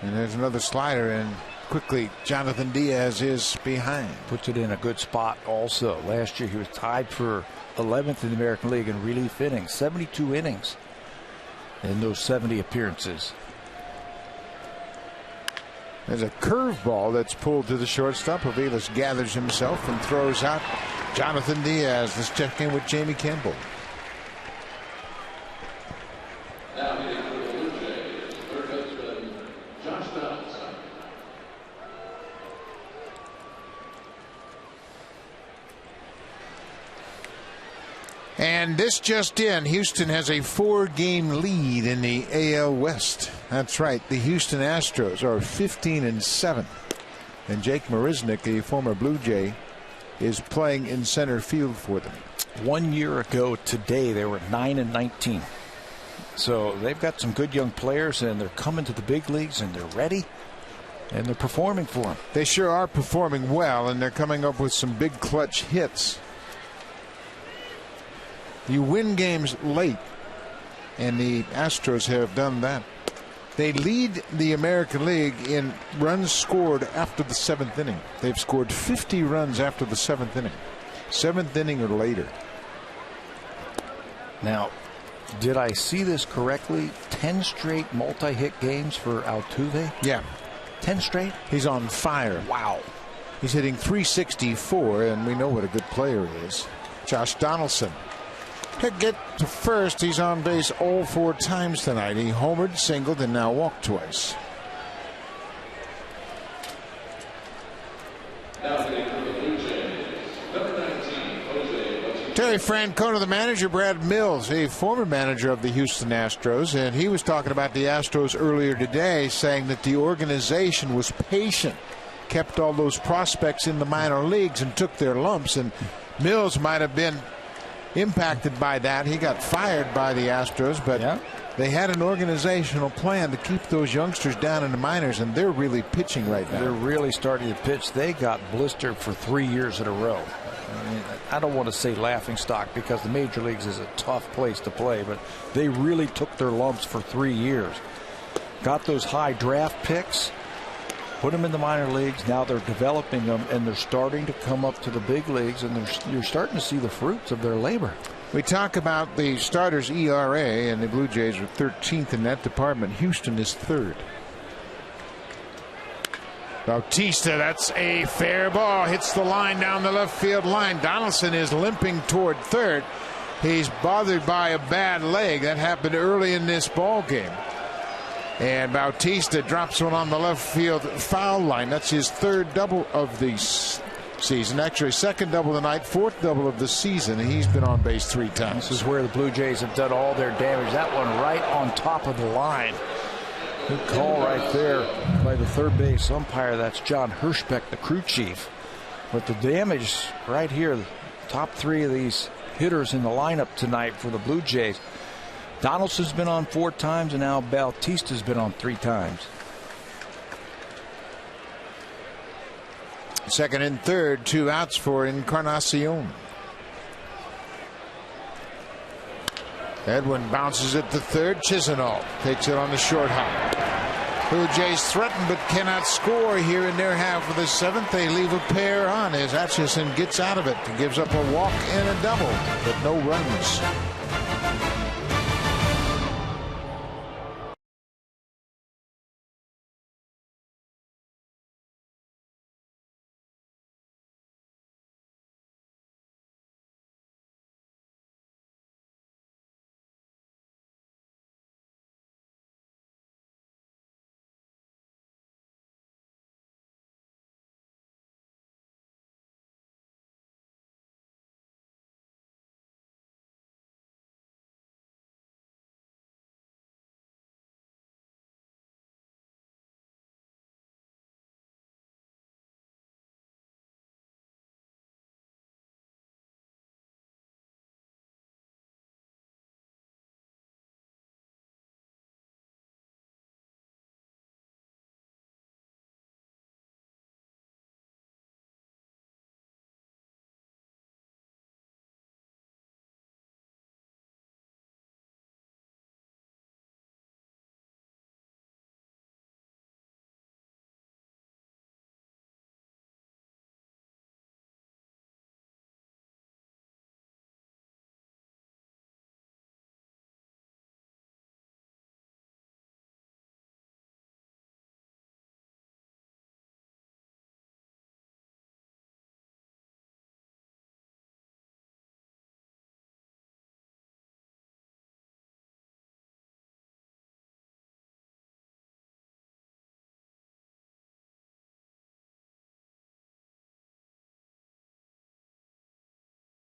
And there's another slider, and quickly Jonathan Diaz is behind. Puts it in a good spot also. Last year he was tied for 11th in the American League in relief innings, 72 innings in those 70 appearances. There's a curveball that's pulled to the shortstop. Aviles gathers himself and throws out Jonathan Diaz. Let's check in with Jamie Campbell. Now hitting for the Blue Jays, third baseman Josh Donaldson. And this just in, Houston has a 4-game lead in the AL West. That's right, the Houston Astros are 15-7. And Jake Marisnick, a former Blue Jay, is playing in center field for them. 1 year ago today, they were 9-19. So they've got some good young players, and they're coming to the big leagues, and they're ready, and they're performing for them. They sure are performing well, and they're coming up with some big clutch hits. You win games late, and the Astros have done that. They lead the American League in runs scored after the 7th inning. They've scored 50 runs after the 7th inning. 7th inning or later. Now, did I see this correctly? 10 straight multi-hit games for Altuve? Yeah. 10 straight? He's on fire. Wow. He's hitting .364, and we know what a good player he is. Josh Donaldson. To get to first, he's on base all 4 times tonight. He homered, singled, and now walked twice. Now hitting for the Blue Jays, number 19, Jose. Terry Francona, the manager, Brad Mills, a former manager of the Houston Astros, and he was talking about the Astros earlier today, saying that the organization was patient, kept all those prospects in the minor leagues and took their lumps, and Mills might have been impacted by that. He got fired by the Astros, but they had an organizational plan to keep those youngsters down in the minors, and they're really pitching right now. They're really starting to pitch. They got blistered for 3 years in a row. I mean, I don't want to say laughing stock because the major leagues is a tough place to play, but they really took their lumps for 3 years. Got those high draft picks, put them in the minor leagues. Now they're developing them, and they're starting to come up to the big leagues, and you're starting to see the fruits of their labor. We talk about the starters' ERA, and the Blue Jays are 13th in that department. Houston is 3rd. Bautista, that's a fair ball. Hits the line down the left field line. Donaldson is limping toward third. He's bothered by a bad leg. That happened early in this ball game. And Bautista drops one on the left field foul line. That's his 3rd double of the season. Actually, 2nd double of the night, 4th double of the season. And he's been on base 3 times. This is where the Blue Jays have done all their damage. That one right on top of the line. Good call right there by the third base umpire. That's John Hirschbeck, the crew chief. But the damage right here, the top 3 of these hitters in the lineup tonight for the Blue Jays. Donaldson's been on 4 times, and now Bautista's been on 3 times. 2nd and 3rd, 2 outs for Encarnacion. Edwin bounces it to third. Chisenhall takes it on the short hop. Blue Jays threaten but cannot score here in their half of the 7th. They leave a pair on as Atchison gets out of it. He gives up a walk and a double, but no runs.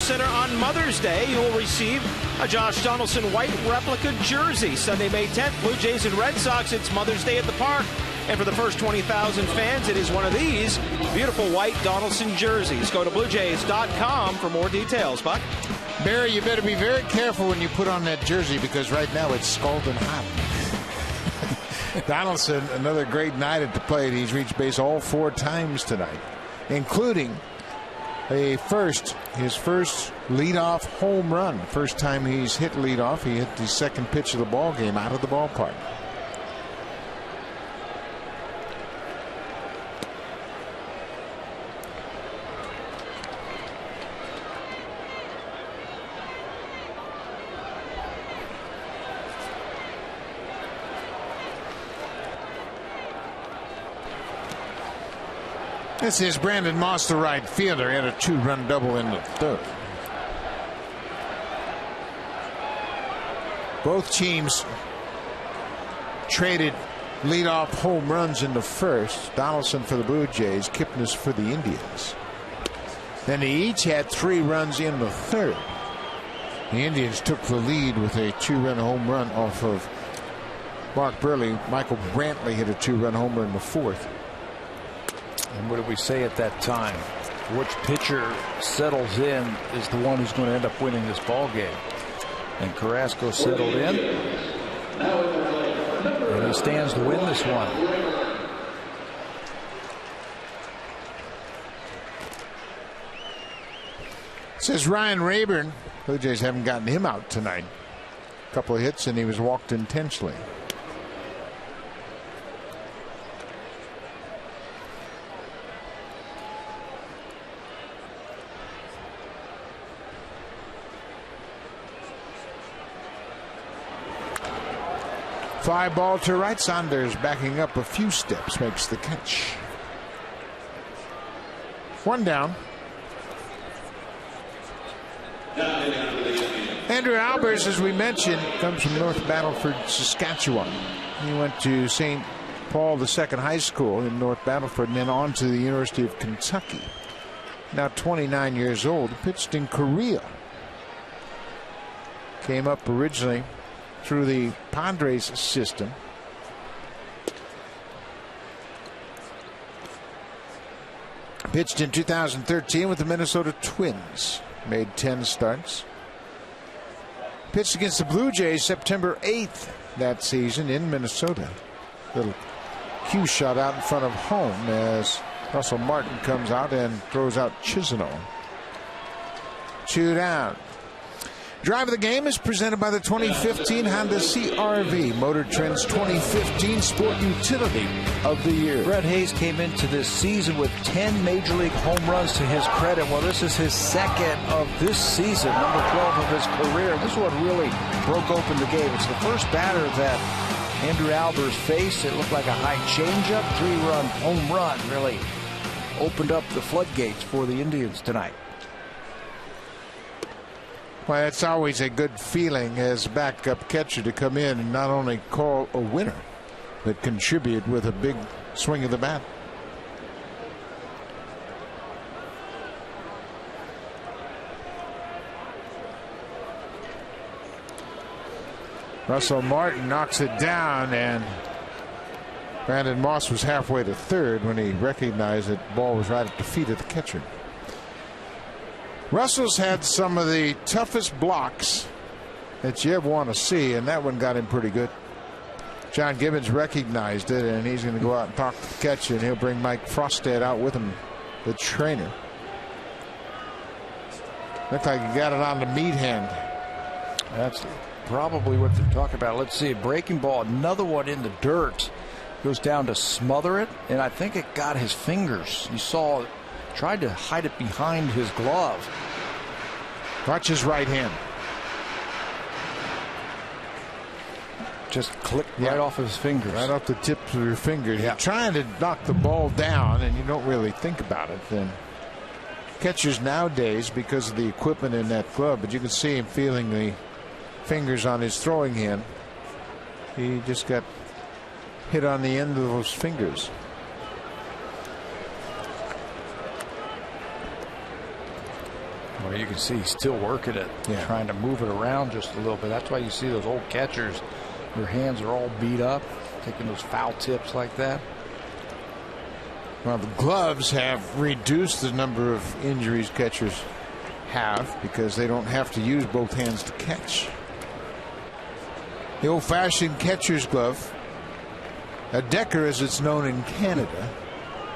Center on Mother's Day. You will receive a Josh Donaldson white replica jersey. Sunday, May 10th, Blue Jays and Red Sox. It's Mother's Day at the park. And for the first 20,000 fans, it is one of these beautiful white Donaldson jerseys. Go to BlueJays.com for more details. Buck? Barry, you better be very careful when you put on that jersey because right now it's scalding hot. Donaldson, another great night at the plate. He's reached base all 4 times tonight, including his first leadoff home run. First time he's hit leadoff. He hit the second pitch of the ball game out of the ballpark. This is Brandon Moss, the right fielder, had a 2-run double in the 3rd. Both teams traded leadoff home runs in the 1st. Donaldson for the Blue Jays, Kipnis for the Indians. Then they each had 3 runs in the 3rd. The Indians took the lead with a 2-run home run off of Mark Burley. Michael Brantley hit a 2-run homer in the 4th. And what did we say at that time? Which pitcher settles in is the one who's going to end up winning this ball game. And Carrasco settled in. And he stands to win this one. Says Ryan Rayburn. Blue Jays haven't gotten him out tonight. A couple of hits and he was walked intentionally. Fly ball to right. Saunders backing up a few steps, makes the catch. 1 down. Andrew Albers, as we mentioned, comes from North Battleford, Saskatchewan. He went to St. Paul II High School in North Battleford and then on to the University of Kentucky. Now 29 years old, pitched in Korea. Came up originally through the Padres system. Pitched in 2013 with the Minnesota Twins. Made 10 starts. Pitched against the Blue Jays September 8th that season in Minnesota. Little cue shot out in front of home as Russell Martin comes out and throws out Chisholm. 2 down. Drive of the Game is presented by the 2015 Honda CR-V, Motor Trend's 2015 Sport Utility of the Year. Brett Hayes came into this season with 10 Major League home runs to his credit. Well, this is his 2nd of this season, number 12 of his career. This is what really broke open the game. It's the first batter that Andrew Albers faced. It looked like a high changeup, 3-run home run. Really opened up the floodgates for the Indians tonight. Well, it's always a good feeling as backup catcher to come in and not only call a winner, but contribute with a big swing of the bat. Russell Martin knocks it down, and Brandon Moss was halfway to 3rd when he recognized that the ball was right at the feet of the catcher. Russell's had some of the toughest blocks that you ever want to see, and that one got him pretty good. John Gibbons recognized it, and he's going to go out and talk to the catcher, and he'll bring Mike Frostad out with him, the trainer. Looked like he got it on the meat hand. That's probably what they're talking about. Let's see, breaking ball, another one in the dirt. Goes down to smother it, and I think it got his fingers. You saw it. Tried to hide it behind his glove. Watch his right hand. Just clicked right off his fingers. Right off the tips of your fingers. You're trying to knock the ball down and you don't really think about it. Then catchers nowadays, because of the equipment in that glove, but you can see him feeling the fingers on his throwing hand. He just got hit on the end of those fingers. Well, you can see he's still working it, trying to move it around just a little bit. That's why you see those old catchers, their hands are all beat up, taking those foul tips like that. Well, the gloves have reduced the number of injuries catchers have because they don't have to use both hands to catch. The old-fashioned catcher's glove, a decker as it's known in Canada,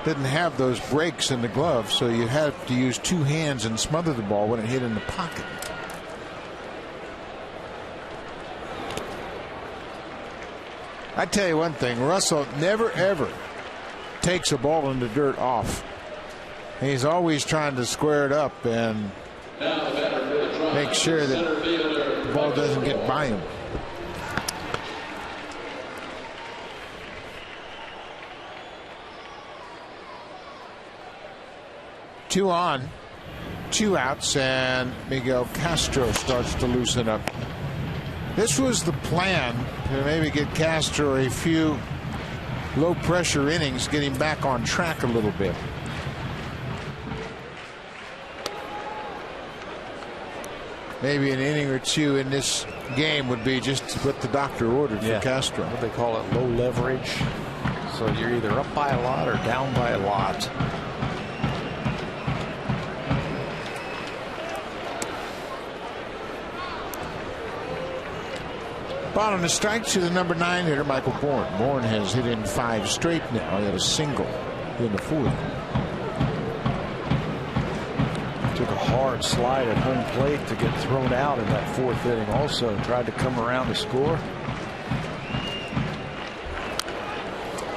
didn't have those breaks in the glove, so you had to use two hands and smother the ball when it hit in the pocket. I tell you one thing, Russell never ever takes a ball in the dirt off. He's always trying to square it up and make sure that the ball doesn't get by him. Two on, two outs, and Miguel Castro starts to loosen up. This was the plan, to maybe get Castro a few low pressure innings, get him back on track a little bit. Maybe an inning or two in this game would be just what the doctor ordered for Castro. What they call it, low leverage. So you're either up by a lot or down by a lot. Bottom of strike to the number 9 hitter, Michael Bourne. Bourne has hit in 5 straight now. He had a single in the 4th. Took a hard slide at home plate to get thrown out in that 4th inning. Also tried to come around to score.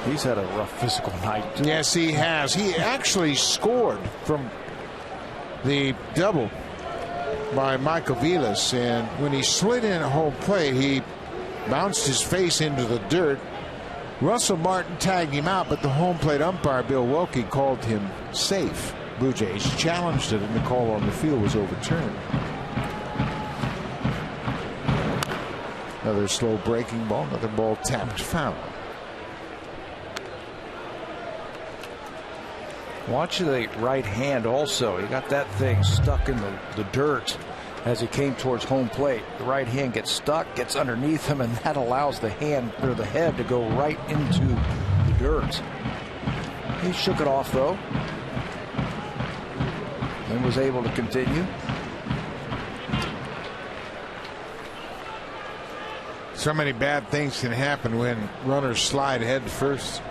He's had a rough physical night too. Yes, he has. He actually scored from the double by Michael Vilas, and when he slid in at home plate, he bounced his face into the dirt. Russell Martin tagged him out, but the home plate umpire Bill Wilkie called him safe. Blue Jays challenged it, and the call on the field was overturned. Another slow breaking ball, another ball tapped foul. Watch the right hand also. He got that thing stuck in the dirt as he came towards home plate. The right hand gets stuck, gets underneath him, and that allows the hand or the head to go right into the dirt. He shook it off though and was able to continue. So many bad things can happen when runners slide head first.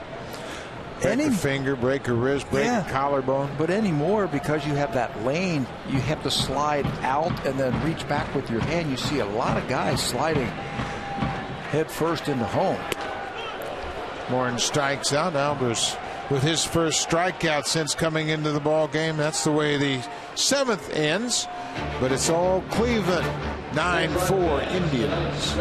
Break a finger, break a wrist, break a collarbone. But anymore, because you have that lane, you have to slide out and then reach back with your hand. You see a lot of guys sliding head first into home. Warren strikes out. Albers with his first strikeout since coming into the ball game. That's the way the 7th ends. But it's all Cleveland. 9-4 Indians.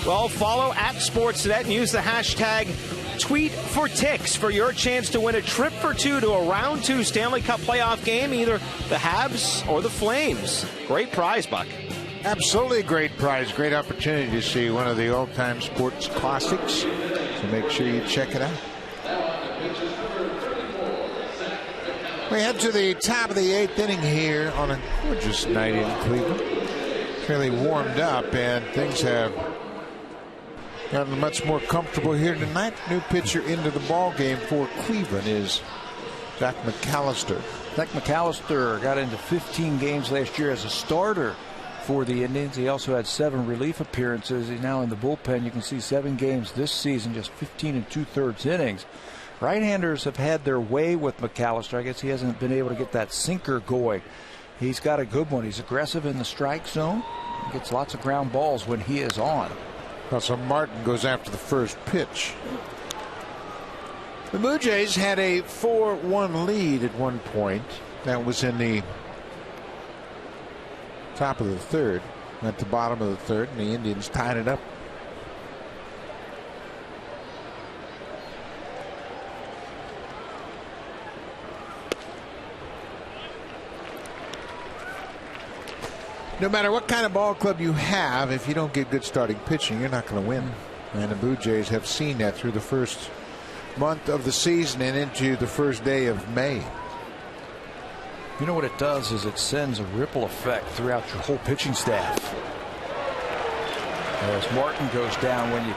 Well, follow at Sportsnet and use the hashtag #TweetForTicks for your chance to win a trip for two to a round 2 Stanley Cup playoff game, either the Habs or the Flames. Great prize, Buck. Absolutely great prize. Great opportunity to see one of the all-time sports classics. So make sure you check it out. We head to the top of the 8th inning here on a gorgeous night in Cleveland. It's really warmed up and things have gotten much more comfortable here tonight. New pitcher into the ball game for Cleveland is Zach McAllister. Zach McAllister got into 15 games last year as a starter for the Indians. He also had 7 relief appearances. He's now in the bullpen. You can see 7 games this season, just 15 2/3 innings. Right-handers have had their way with McAllister. I guess he hasn't been able to get that sinker going. He's got a good one. He's aggressive in the strike zone. He gets lots of ground balls when he is on. So Martin goes after the first pitch. The Blue Jays had a 4-1 lead at one point. That was in the top of the 3rd, at the bottom of the 3rd, and the Indians tied it up. No matter what kind of ball club you have, if you don't get good starting pitching, you're not going to win. And the Blue Jays have seen that through the first month of the season and into the first day of May. You know what it does is it sends a ripple effect throughout your whole pitching staff. As Martin goes down, when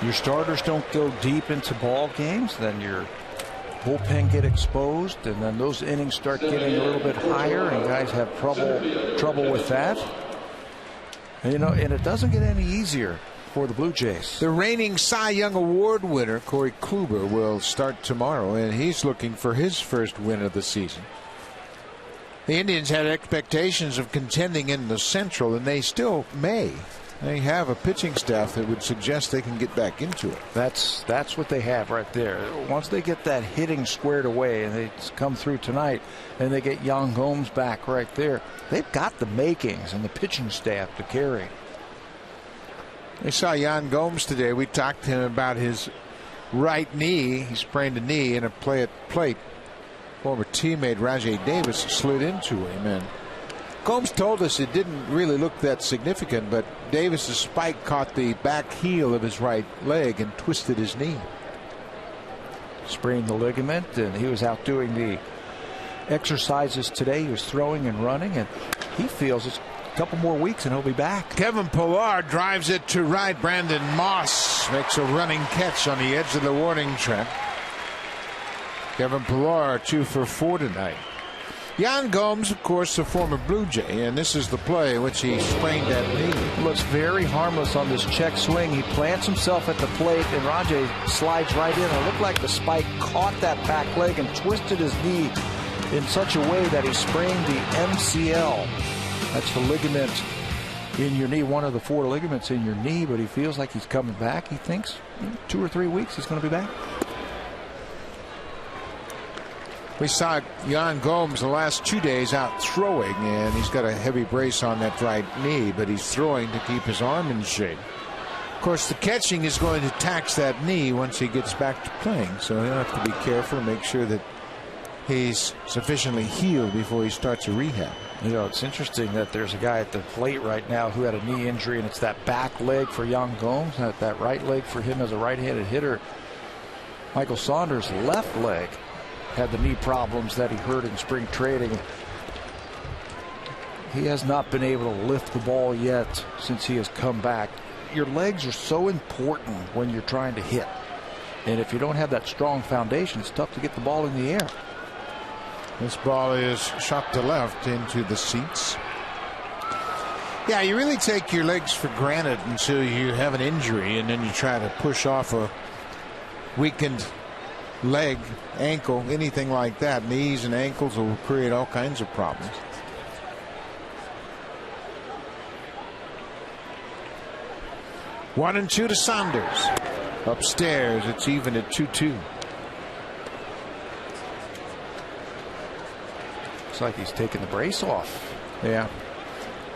your starters don't go deep into ball games, then your bullpen get exposed, and then those innings start getting a little bit higher, and guys have trouble with that. And, and it doesn't get any easier for the Blue Jays. The reigning Cy Young Award winner Corey Kluber will start tomorrow, and he's looking for his first win of the season. The Indians had expectations of contending in the Central, and they still may. They have a pitching staff that would suggest they can get back into it. That's what they have right there. Once they get that hitting squared away, and they come through tonight, and they get Yan Gomes back right there, they've got the makings and the pitching staff to carry. They saw Yan Gomes today. We talked to him about his right knee. He sprained a knee in a play at the plate. Former teammate Rajay Davis slid into him, and Gomes told us it didn't really look that significant, but Davis's spike caught the back heel of his right leg and twisted his knee. Sprained the ligament, and he was out doing the exercises today. He was throwing and running, and he feels it's a couple more weeks and he'll be back. Kevin Pillar drives it to right. Brandon Moss makes a running catch on the edge of the warning track. Kevin Pillar 2 for 4 tonight. Yan Gomes, of course, a former Blue Jay, and this is the play in which he sprained that knee. Looks very harmless on this check swing. He plants himself at the plate, and Rajay slides right in. It looked like the spike caught that back leg and twisted his knee in such a way that he sprained the MCL. That's the ligament in your knee, one of the 4 ligaments in your knee, but he feels like he's coming back. He thinks 2 or 3 weeks he's going to be back. We saw Yan Gomes the last 2 days out throwing, and he's got a heavy brace on that right knee, but he's throwing to keep his arm in shape. Of course, the catching is going to tax that knee once he gets back to playing, so he'll have to be careful and make sure that he's sufficiently healed before he starts a rehab. It's interesting that there's a guy at the plate right now who had a knee injury, and it's that back leg for Yan Gomes, not that right leg for him as a right-handed hitter. Michael Saunders' left leg had the knee problems that he hurt in spring training. He has not been able to lift the ball yet since he has come back. Your legs are so important when you're trying to hit, and if you don't have that strong foundation, it's tough to get the ball in the air. This ball is shot to left into the seats. Yeah, you really take your legs for granted until you have an injury, and then you try to push off a weakened leg, ankle, anything like that. Knees and ankles will create all kinds of problems. One and 2 to Saunders. Upstairs, it's even at 2-2. Looks like he's taking the brace off. Yeah.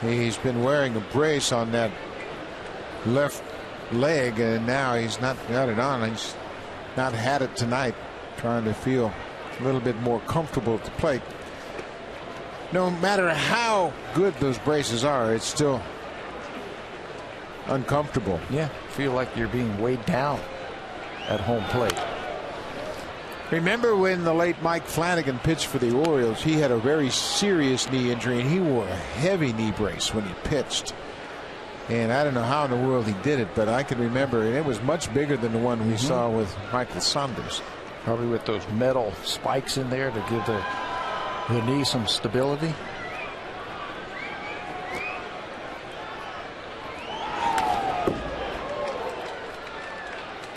He's been wearing a brace on that left leg, and now he's not got it on. He's not had it tonight. Trying to feel a little bit more comfortable at the plate. No matter how good those braces are, it's still uncomfortable. Yeah, feel like you're being weighed down at home plate. Remember when the late Mike Flanagan pitched for the Orioles? He had a very serious knee injury, and he wore a heavy knee brace when he pitched. And I don't know how in the world he did it, but I can remember, and it was much bigger than the one we saw with Michael Saunders. Probably with those metal spikes in there to give the knee some stability.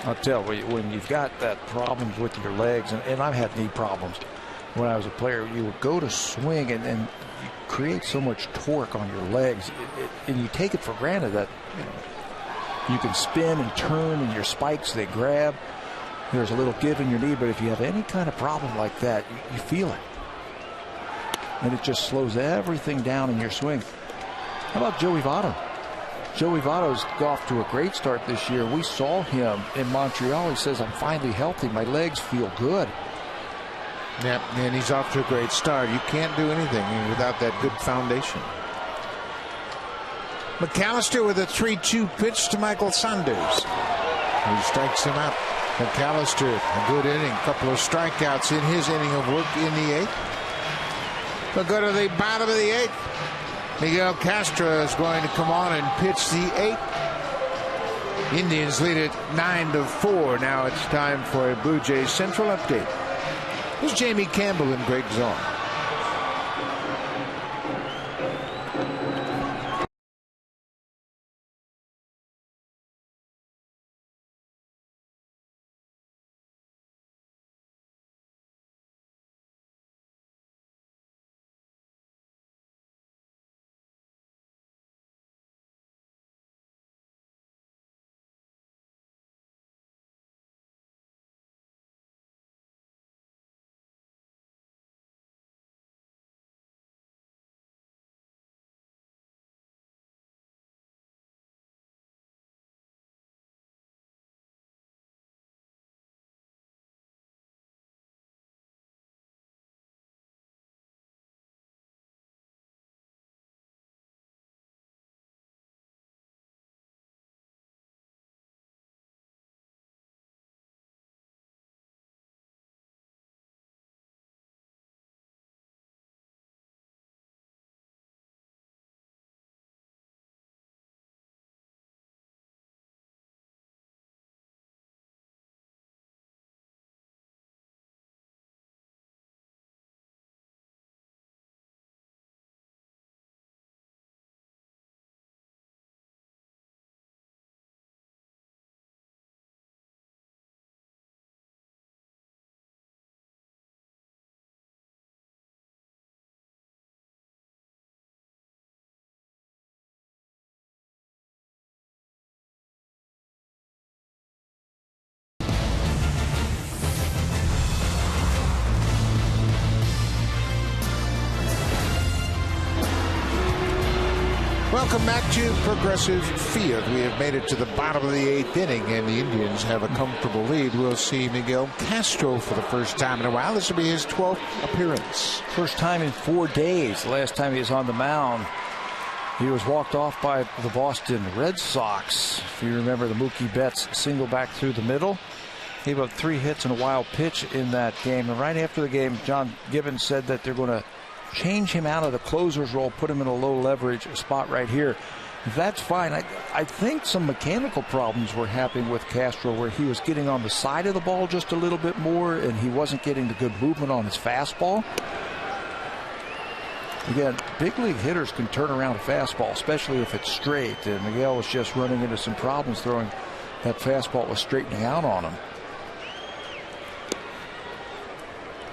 I'll tell you, when you've got that problems with your legs, and I've had knee problems when I was a player, you would go to swing and you create so much torque on your legs, and you take it for granted that you can spin and turn, and your spikes, they grab. There's a little give in your knee, but if you have any kind of problem like that, you feel it. And it just slows everything down in your swing. How about Joey Votto? Joey Votto's off to a great start this year. We saw him in Montreal. He says, I'm finally healthy. My legs feel good. Yep, and he's off to a great start. You can't do anything without that good foundation. McAllister with a 3-2 pitch to Michael Saunders. He strikes him out. McAllister, a good inning. A couple of strikeouts in his inning of work in the 8th. We'll go to the bottom of the 8th. Miguel Castro is going to come on and pitch the 8th. Indians lead it 9-4. Now it's time for a Blue Jays Central update. Here's Jamie Campbell and Greg Zorn. Welcome back to Progressive Field. We have made it to the bottom of the 8th inning, and the Indians have a comfortable lead. We'll see Miguel Castro for the first time in a while. This will be his 12th appearance. First time in 4 days. Last time he was on the mound, he was walked off by the Boston Red Sox. If you remember the Mookie Betts single back through the middle. He gave up 3 hits and a wild pitch in that game. And right after the game, John Gibbons said that they're going to change him out of the closer's role, put him in a low leverage spot right here. That's fine. I think some mechanical problems were happening with Castro, where he was getting on the side of the ball just a little bit more, and he wasn't getting the good movement on his fastball. Again, big league hitters can turn around a fastball, especially if it's straight, and Miguel was just running into some problems throwing that fastball, was straightening out on him.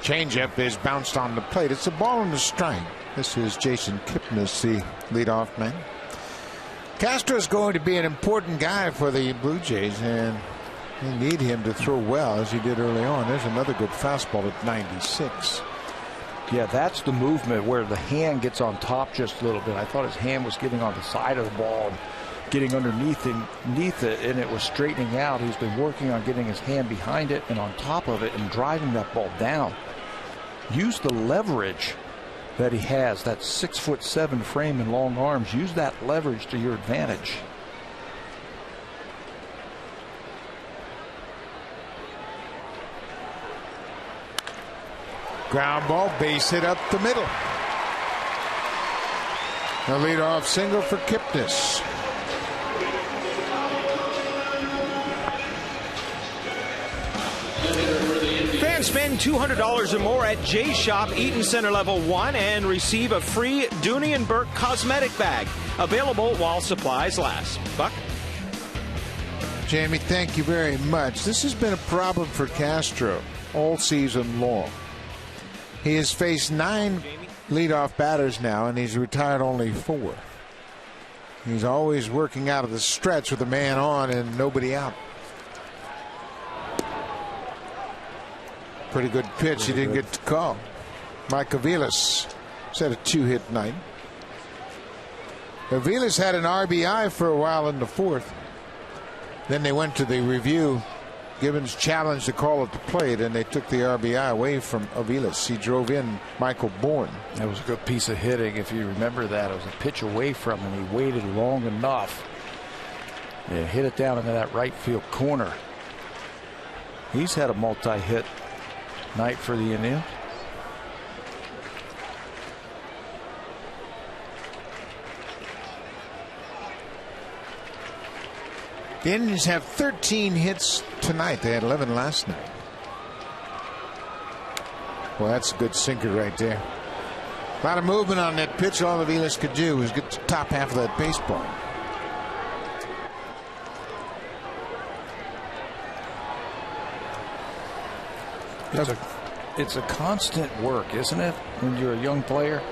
Changeup is bounced on the plate. It's a ball and a strike. This is Jason Kipnis, the leadoff man. Castro is going to be an important guy for the Blue Jays, and they need him to throw well as he did early on. There's another good fastball at 96. Yeah, that's the movement where the hand gets on top just a little bit. I thought his hand was getting on the side of the ball. getting underneath it, and it was straightening out. He's been working on getting his hand behind it and on top of it and driving that ball down. Use the leverage that he has, that 6'7" frame and long arms. Use that leverage to your advantage. Ground ball, base hit up the middle. A leadoff single for Kipnis. Fans spend $200 or more at J Shop Eaton Center Level 1 and receive a free Dooney & Burke cosmetic bag. Available while supplies last. Buck? Jamie, thank you very much. This has been a problem for Castro all season long. He has faced 9 leadoff batters now, and he's retired only 4. He's always working out of the stretch with a man on and nobody out. Pretty good pitch. He didn't get to call. Mike Aviles had a 2-hit night. Aviles had an RBI for a while in the 4th. Then they went to the review. Gibbons challenged the call at the plate, and they took the RBI away from Aviles. He drove in Michael Bourne. That was a good piece of hitting, if you remember that. It was a pitch away from him. He waited long enough and hit it down into that right field corner. He's had a multi-hit night for the Indians. The Indians have 13 hits tonight. They had 11 last night. Well, that's a good sinker right there. A lot of movement on that pitch. All Aviles could do was get to the top half of that baseball. It's a constant work, isn't it, when you're a young player?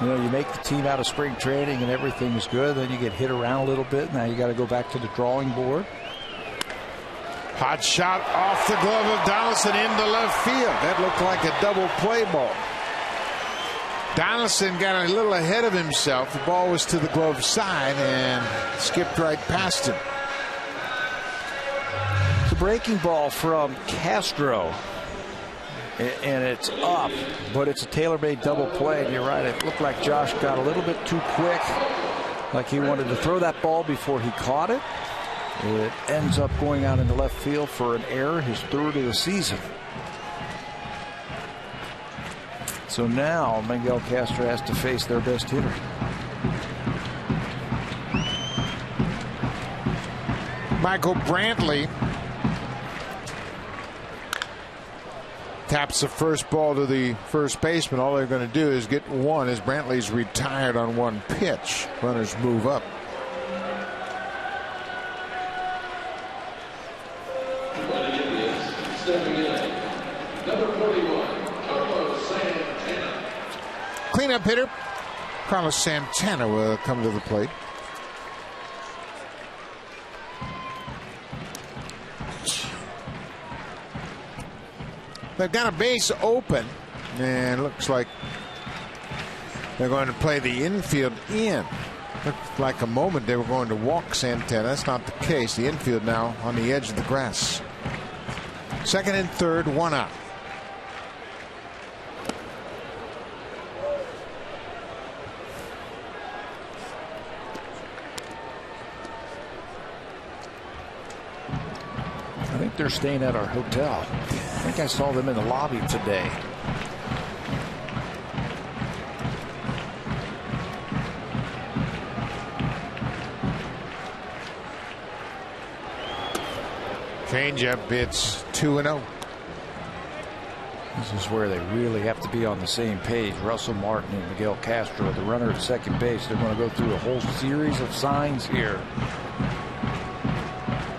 You know, you make the team out of spring training and everything is good. Then you get hit around a little bit. Now you got to go back to the drawing board. Hot shot off the glove of Donaldson into left field. That looked like a double play ball. Donaldson got a little ahead of himself. The ball was to the glove side and skipped right past him. The breaking ball from Castro. And it's up, but it's a tailor-made double play. And you're right, it looked like Josh got a little bit too quick, like he wanted to throw that ball before he caught it. It ends up going out into left field for an error, his 3rd of the season. So now Miguel Castro has to face their best hitter. Michael Brantley taps the first ball to the first baseman. All they're going to do is get one as Brantley's retired on 1 pitch. Runners move up. Cleanup hitter Carlos Santana will come to the plate. They've got a base open, and looks like they're going to play the infield in. Looked like a moment they were going to walk Santana. That's not the case. The infield now on the edge of the grass. 2nd and 3rd, 1 out. I think they're staying at our hotel. I think I saw them in the lobby today. Changeup, it's 2-0. This is where they really have to be on the same page. Russell Martin and Miguel Castro, the runner at second base. They're going to go through a whole series of signs here.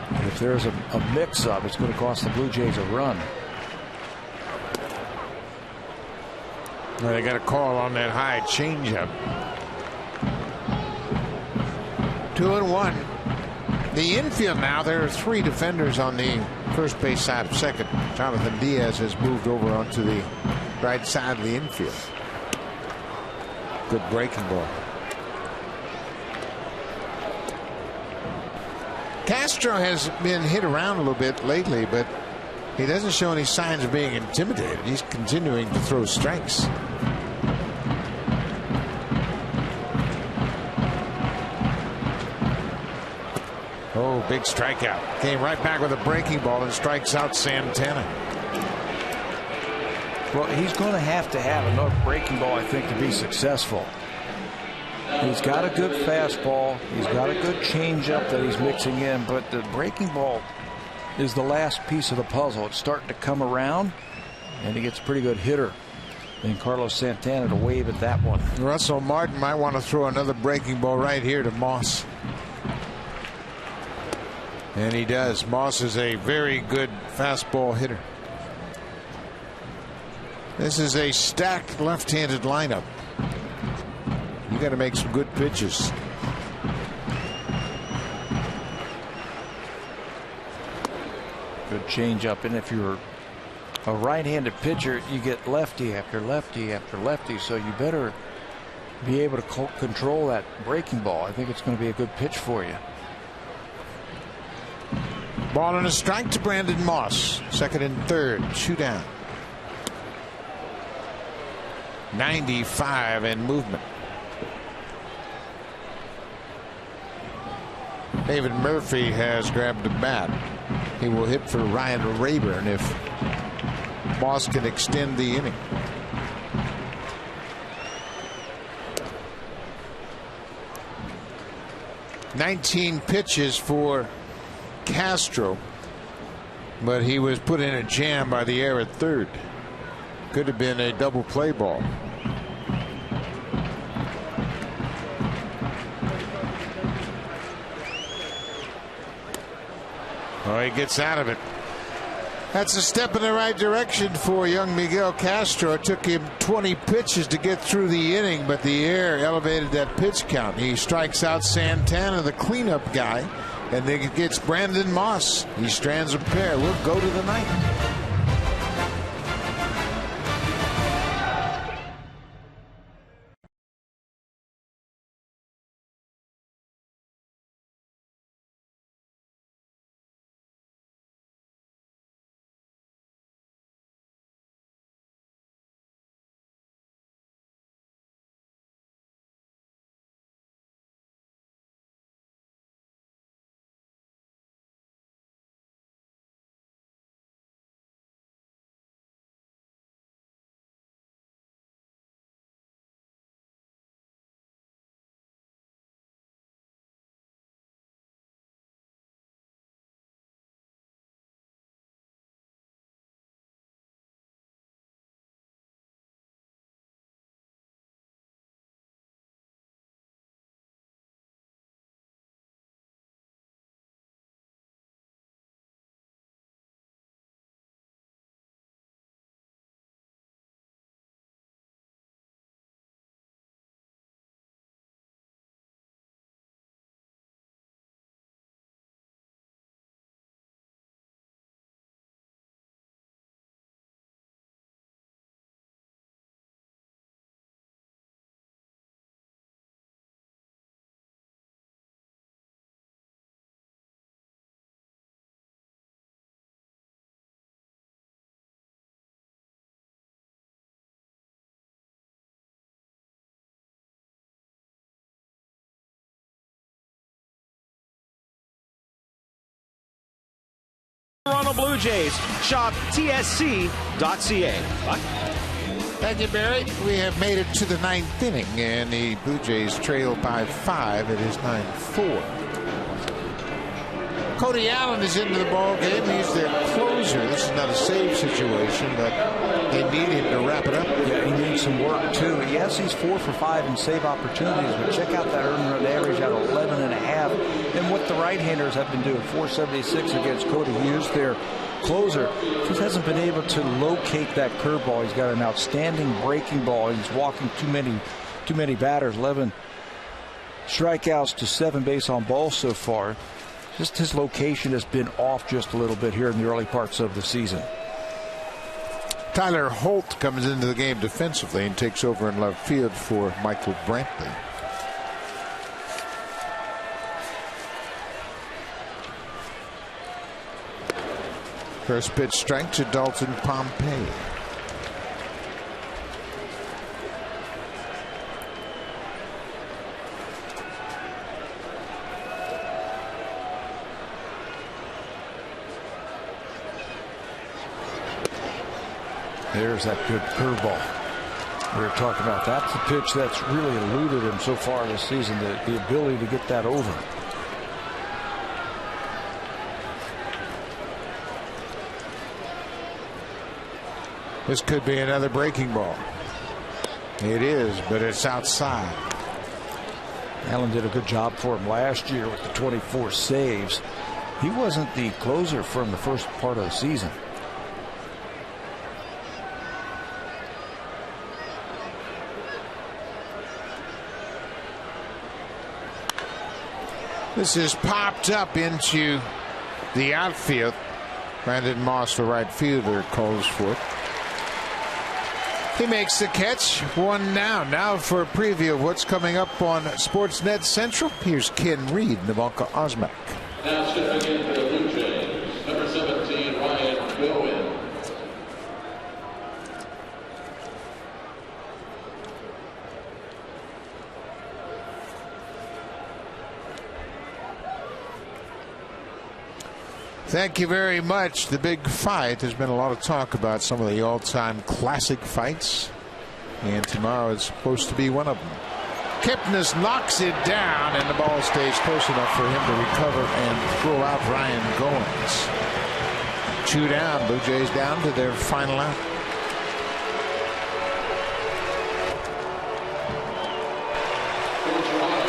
And if there's a mix-up, it's going to cost the Blue Jays a run. Well, they got a call on that high changeup. 2-1. The infield now, there are 3 defenders on the first base side of second. Jonathan Diaz has moved over onto the right side of the infield. Good breaking ball. Castro has been hit around a little bit lately, but he doesn't show any signs of being intimidated. He's continuing to throw strikes. Oh, big strikeout. Came right back with a breaking ball and strikes out Santana. Well, he's going to have another breaking ball, I think, to be successful. He's got a good fastball. He's got a good changeup that he's mixing in, but the breaking ball is the last piece of the puzzle. It's starting to come around, and he gets a pretty good hitter in Carlos Santana to wave at that one. Russell Martin might want to throw another breaking ball right here to Moss. And he does. Moss is a very good fastball hitter. This is a stacked left-handed lineup. You got to make some good pitches. Good changeup, and if you're a right-handed pitcher, you get lefty after lefty after lefty, so you better be able to control that breaking ball. I think it's going to be a good pitch for you. Ball and a strike to Brandon Moss. Second and third. 2 down. 95 and movement. David Murphy has grabbed the bat. He will hit for Ryan Rayburn if Moss can extend the inning. "19 pitches for Castro, but he was put in a jam by the air at third. Could have been a double play ball. Oh, he gets out of it. That's a step in the right direction for young Miguel Castro. It took him 20 pitches to get through the inning, but the air elevated that pitch count. He strikes out Santana, the cleanup guy, and then it gets Brandon Moss. He strands a pair. We'll go to the ninth. Toronto Blue Jays. Shop tsc.ca. Thank you, Barry. We have made it to the ninth inning, and the Blue Jays trail by 5. It is 9-4. Cody Allen is into the ball game. He's their closer. This is not a save situation, but they need him to wrap it up. Yeah, he needs some work too. Yes, he's 4 for 5 in save opportunities, but check out that earned run average at 11.5. And what the right-handers have been doing, 476 against Cody Hughes, their closer, just hasn't been able to locate that curveball. He's got an outstanding breaking ball. He's walking too many batters. 11 strikeouts to 7 base on balls so far. Just his location has been off just a little bit here in the early parts of the season. Tyler Holt comes into the game defensively and takes over in left field for Michael Brantley. First pitch strike to Dalton Pompey. There's that good curveball we were talking about. That's the pitch that's really eluded him so far this season, the ability to get that over. This could be another breaking ball. It is, but it's outside. Allen did a good job for him last year with the 24 saves. He wasn't the closer from the first part of the season. This is popped up into the outfield. Brandon Moss, the right fielder, calls for it. He makes the catch. One down. Now for a preview of what's coming up on Sportsnet Central. Here's Ken Reed and Ivanka Osmak. Now stepping in for the Blue Jays, number 17, Ryan Bowen. Thank you very much. The big fight. There's been a lot of talk about some of the all-time classic fights, and tomorrow is supposed to be one of them. Kipnis knocks it down, and the ball stays close enough for him to recover and throw out Ryan Goins. 2 down. Blue Jays down to their final out.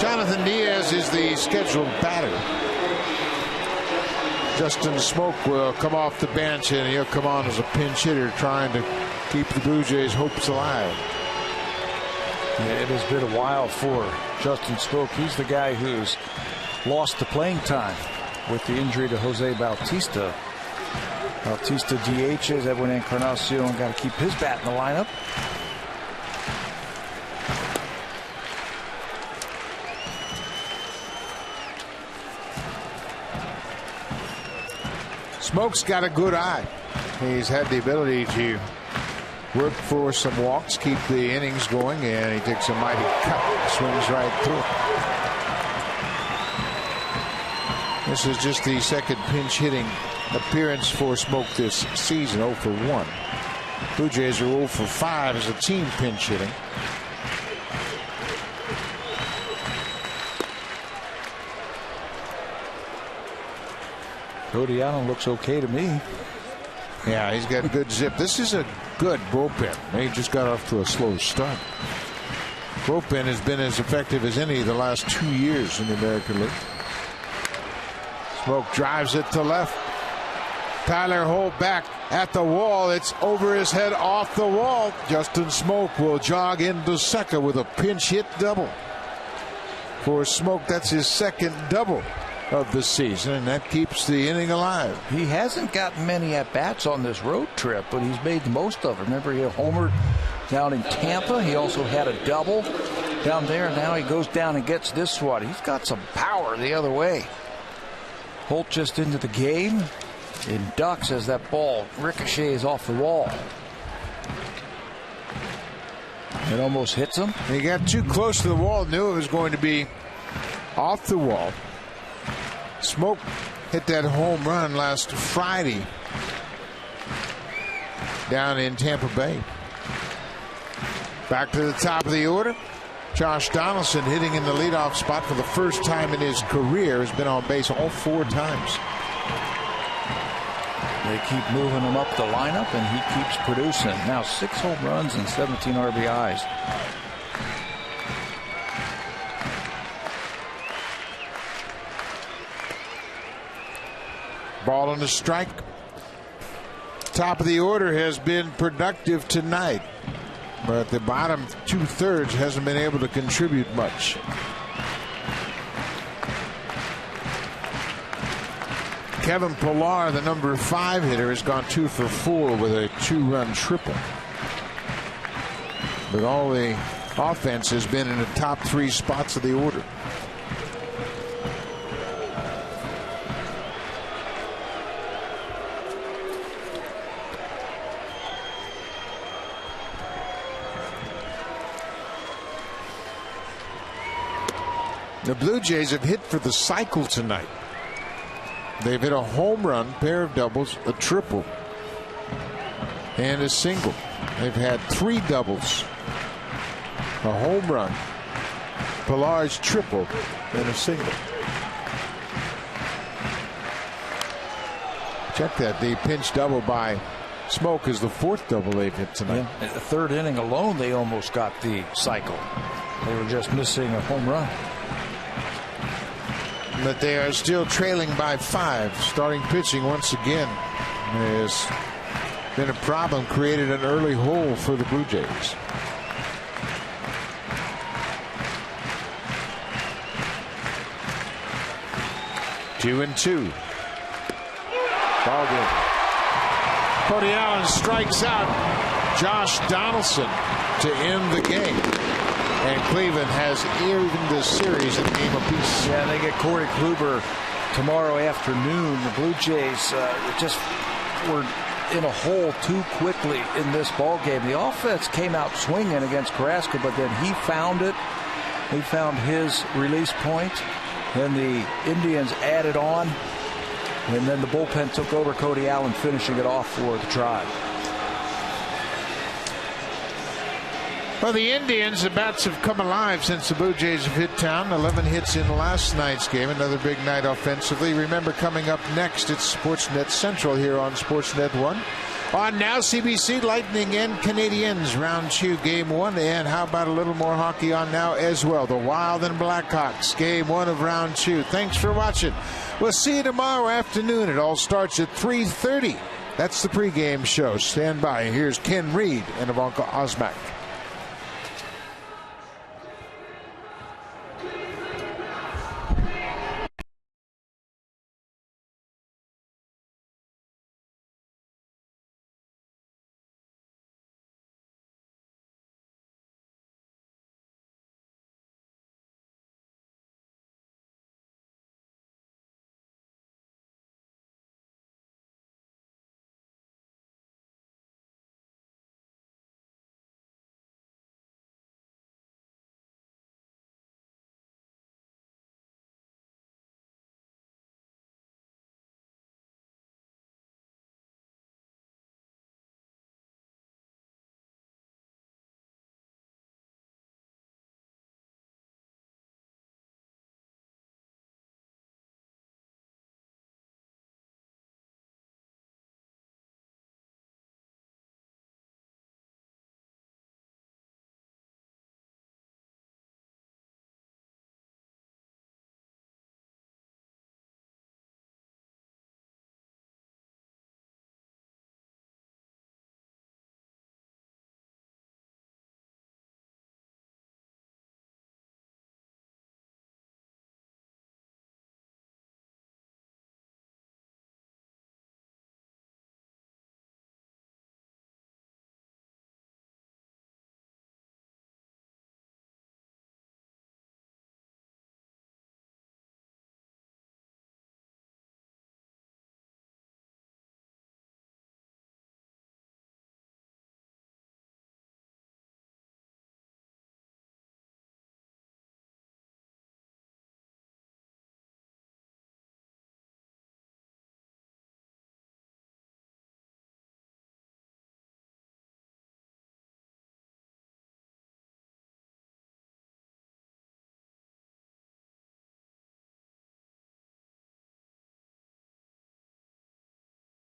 Jonathan Diaz is the scheduled batter. Justin Smoke will come off the bench, and he'll come on as a pinch hitter, trying to keep the Blue Jays' hopes alive. Yeah, it has been a while for Justin Smoke. He's the guy who's lost the playing time with the injury to Jose Bautista. Bautista DHs. Edwin Encarnacion got to keep his bat in the lineup. Smoke's got a good eye. He's had the ability to work for some walks, keep the innings going, and he takes a mighty cut, swings right through. This is just the second pinch hitting appearance for Smoke this season, 0 for 1. Blue Jays are 0 for 5 as a team pinch hitting. Cody Allen looks okay to me. Yeah, he's got good zip. This is a good bullpen. They just got off to a slow start. Bullpen has been as effective as any of the last 2 years in the American League. Smoke drives it to left. Tyler Holt back at the wall. It's over his head, off the wall. Justin Smoke will jog into second with a pinch hit double. For Smoke, that's his second double of the season, and that keeps the inning alive. He hasn't gotten many at-bats on this road trip, but he's made the most of it. Remember, he had homered down in Tampa. He also had a double down there. Now he goes down and gets this one. He's got some power the other way. Holt just into the game and ducks as that ball ricochets off the wall. It almost hits him. He got too close to the wall, knew it was going to be off the wall. Smoke hit that home run last Friday down in Tampa Bay. Back to the top of the order. Josh Donaldson hitting in the leadoff spot for the first time in his career. Has been on base all 4 times. They keep moving him up the lineup, and he keeps producing. Now 6 home runs and 17 RBIs. Ball on the strike. Top of the order has been productive tonight, but the bottom 2/3 hasn't been able to contribute much. Kevin Pillar, the number 5 hitter, has gone 2 for 4 with a 2-run triple. But all the offense has been in the top 3 spots of the order. The Blue Jays have hit for the cycle tonight. They've hit a home run, pair of doubles, a triple, and a single. They've had 3 doubles, a home run, Pillar's triple, and a single. Check that. The pinch double by Smoke is the 4th double they've hit tonight. Yeah. In the 3rd inning alone, they almost got the cycle. They were just missing a home run. But they are still trailing by 5. Starting pitching once again has been a problem, created an early hole for the Blue Jays. Two and 2. Ball game. Cody Allen strikes out Josh Donaldson to end the game. And Cleveland has evened the series in a game apiece. Yeah, they get Corey Kluber tomorrow afternoon. The Blue Jays just were in a hole too quickly in this ball game. The offense came out swinging against Carrasco, but then he found it. He found his release point. Then the Indians added on. And then the bullpen took over. Cody Allen finishing it off for the Tribe. Well, the Indians, the bats have come alive since the Blue Jays have hit town. 11 hits in last night's game. Another big night offensively. Remember, coming up next, it's Sportsnet Central here on Sportsnet 1. On now, CBC, Lightning and Canadiens, round 2, game 1. And how about a little more hockey on now as well? The Wild and Blackhawks, game 1 of round 2. Thanks for watching. We'll see you tomorrow afternoon. It all starts at 3:30. That's the pregame show. Stand by. Here's Ken Reed and Ivanka Osmak.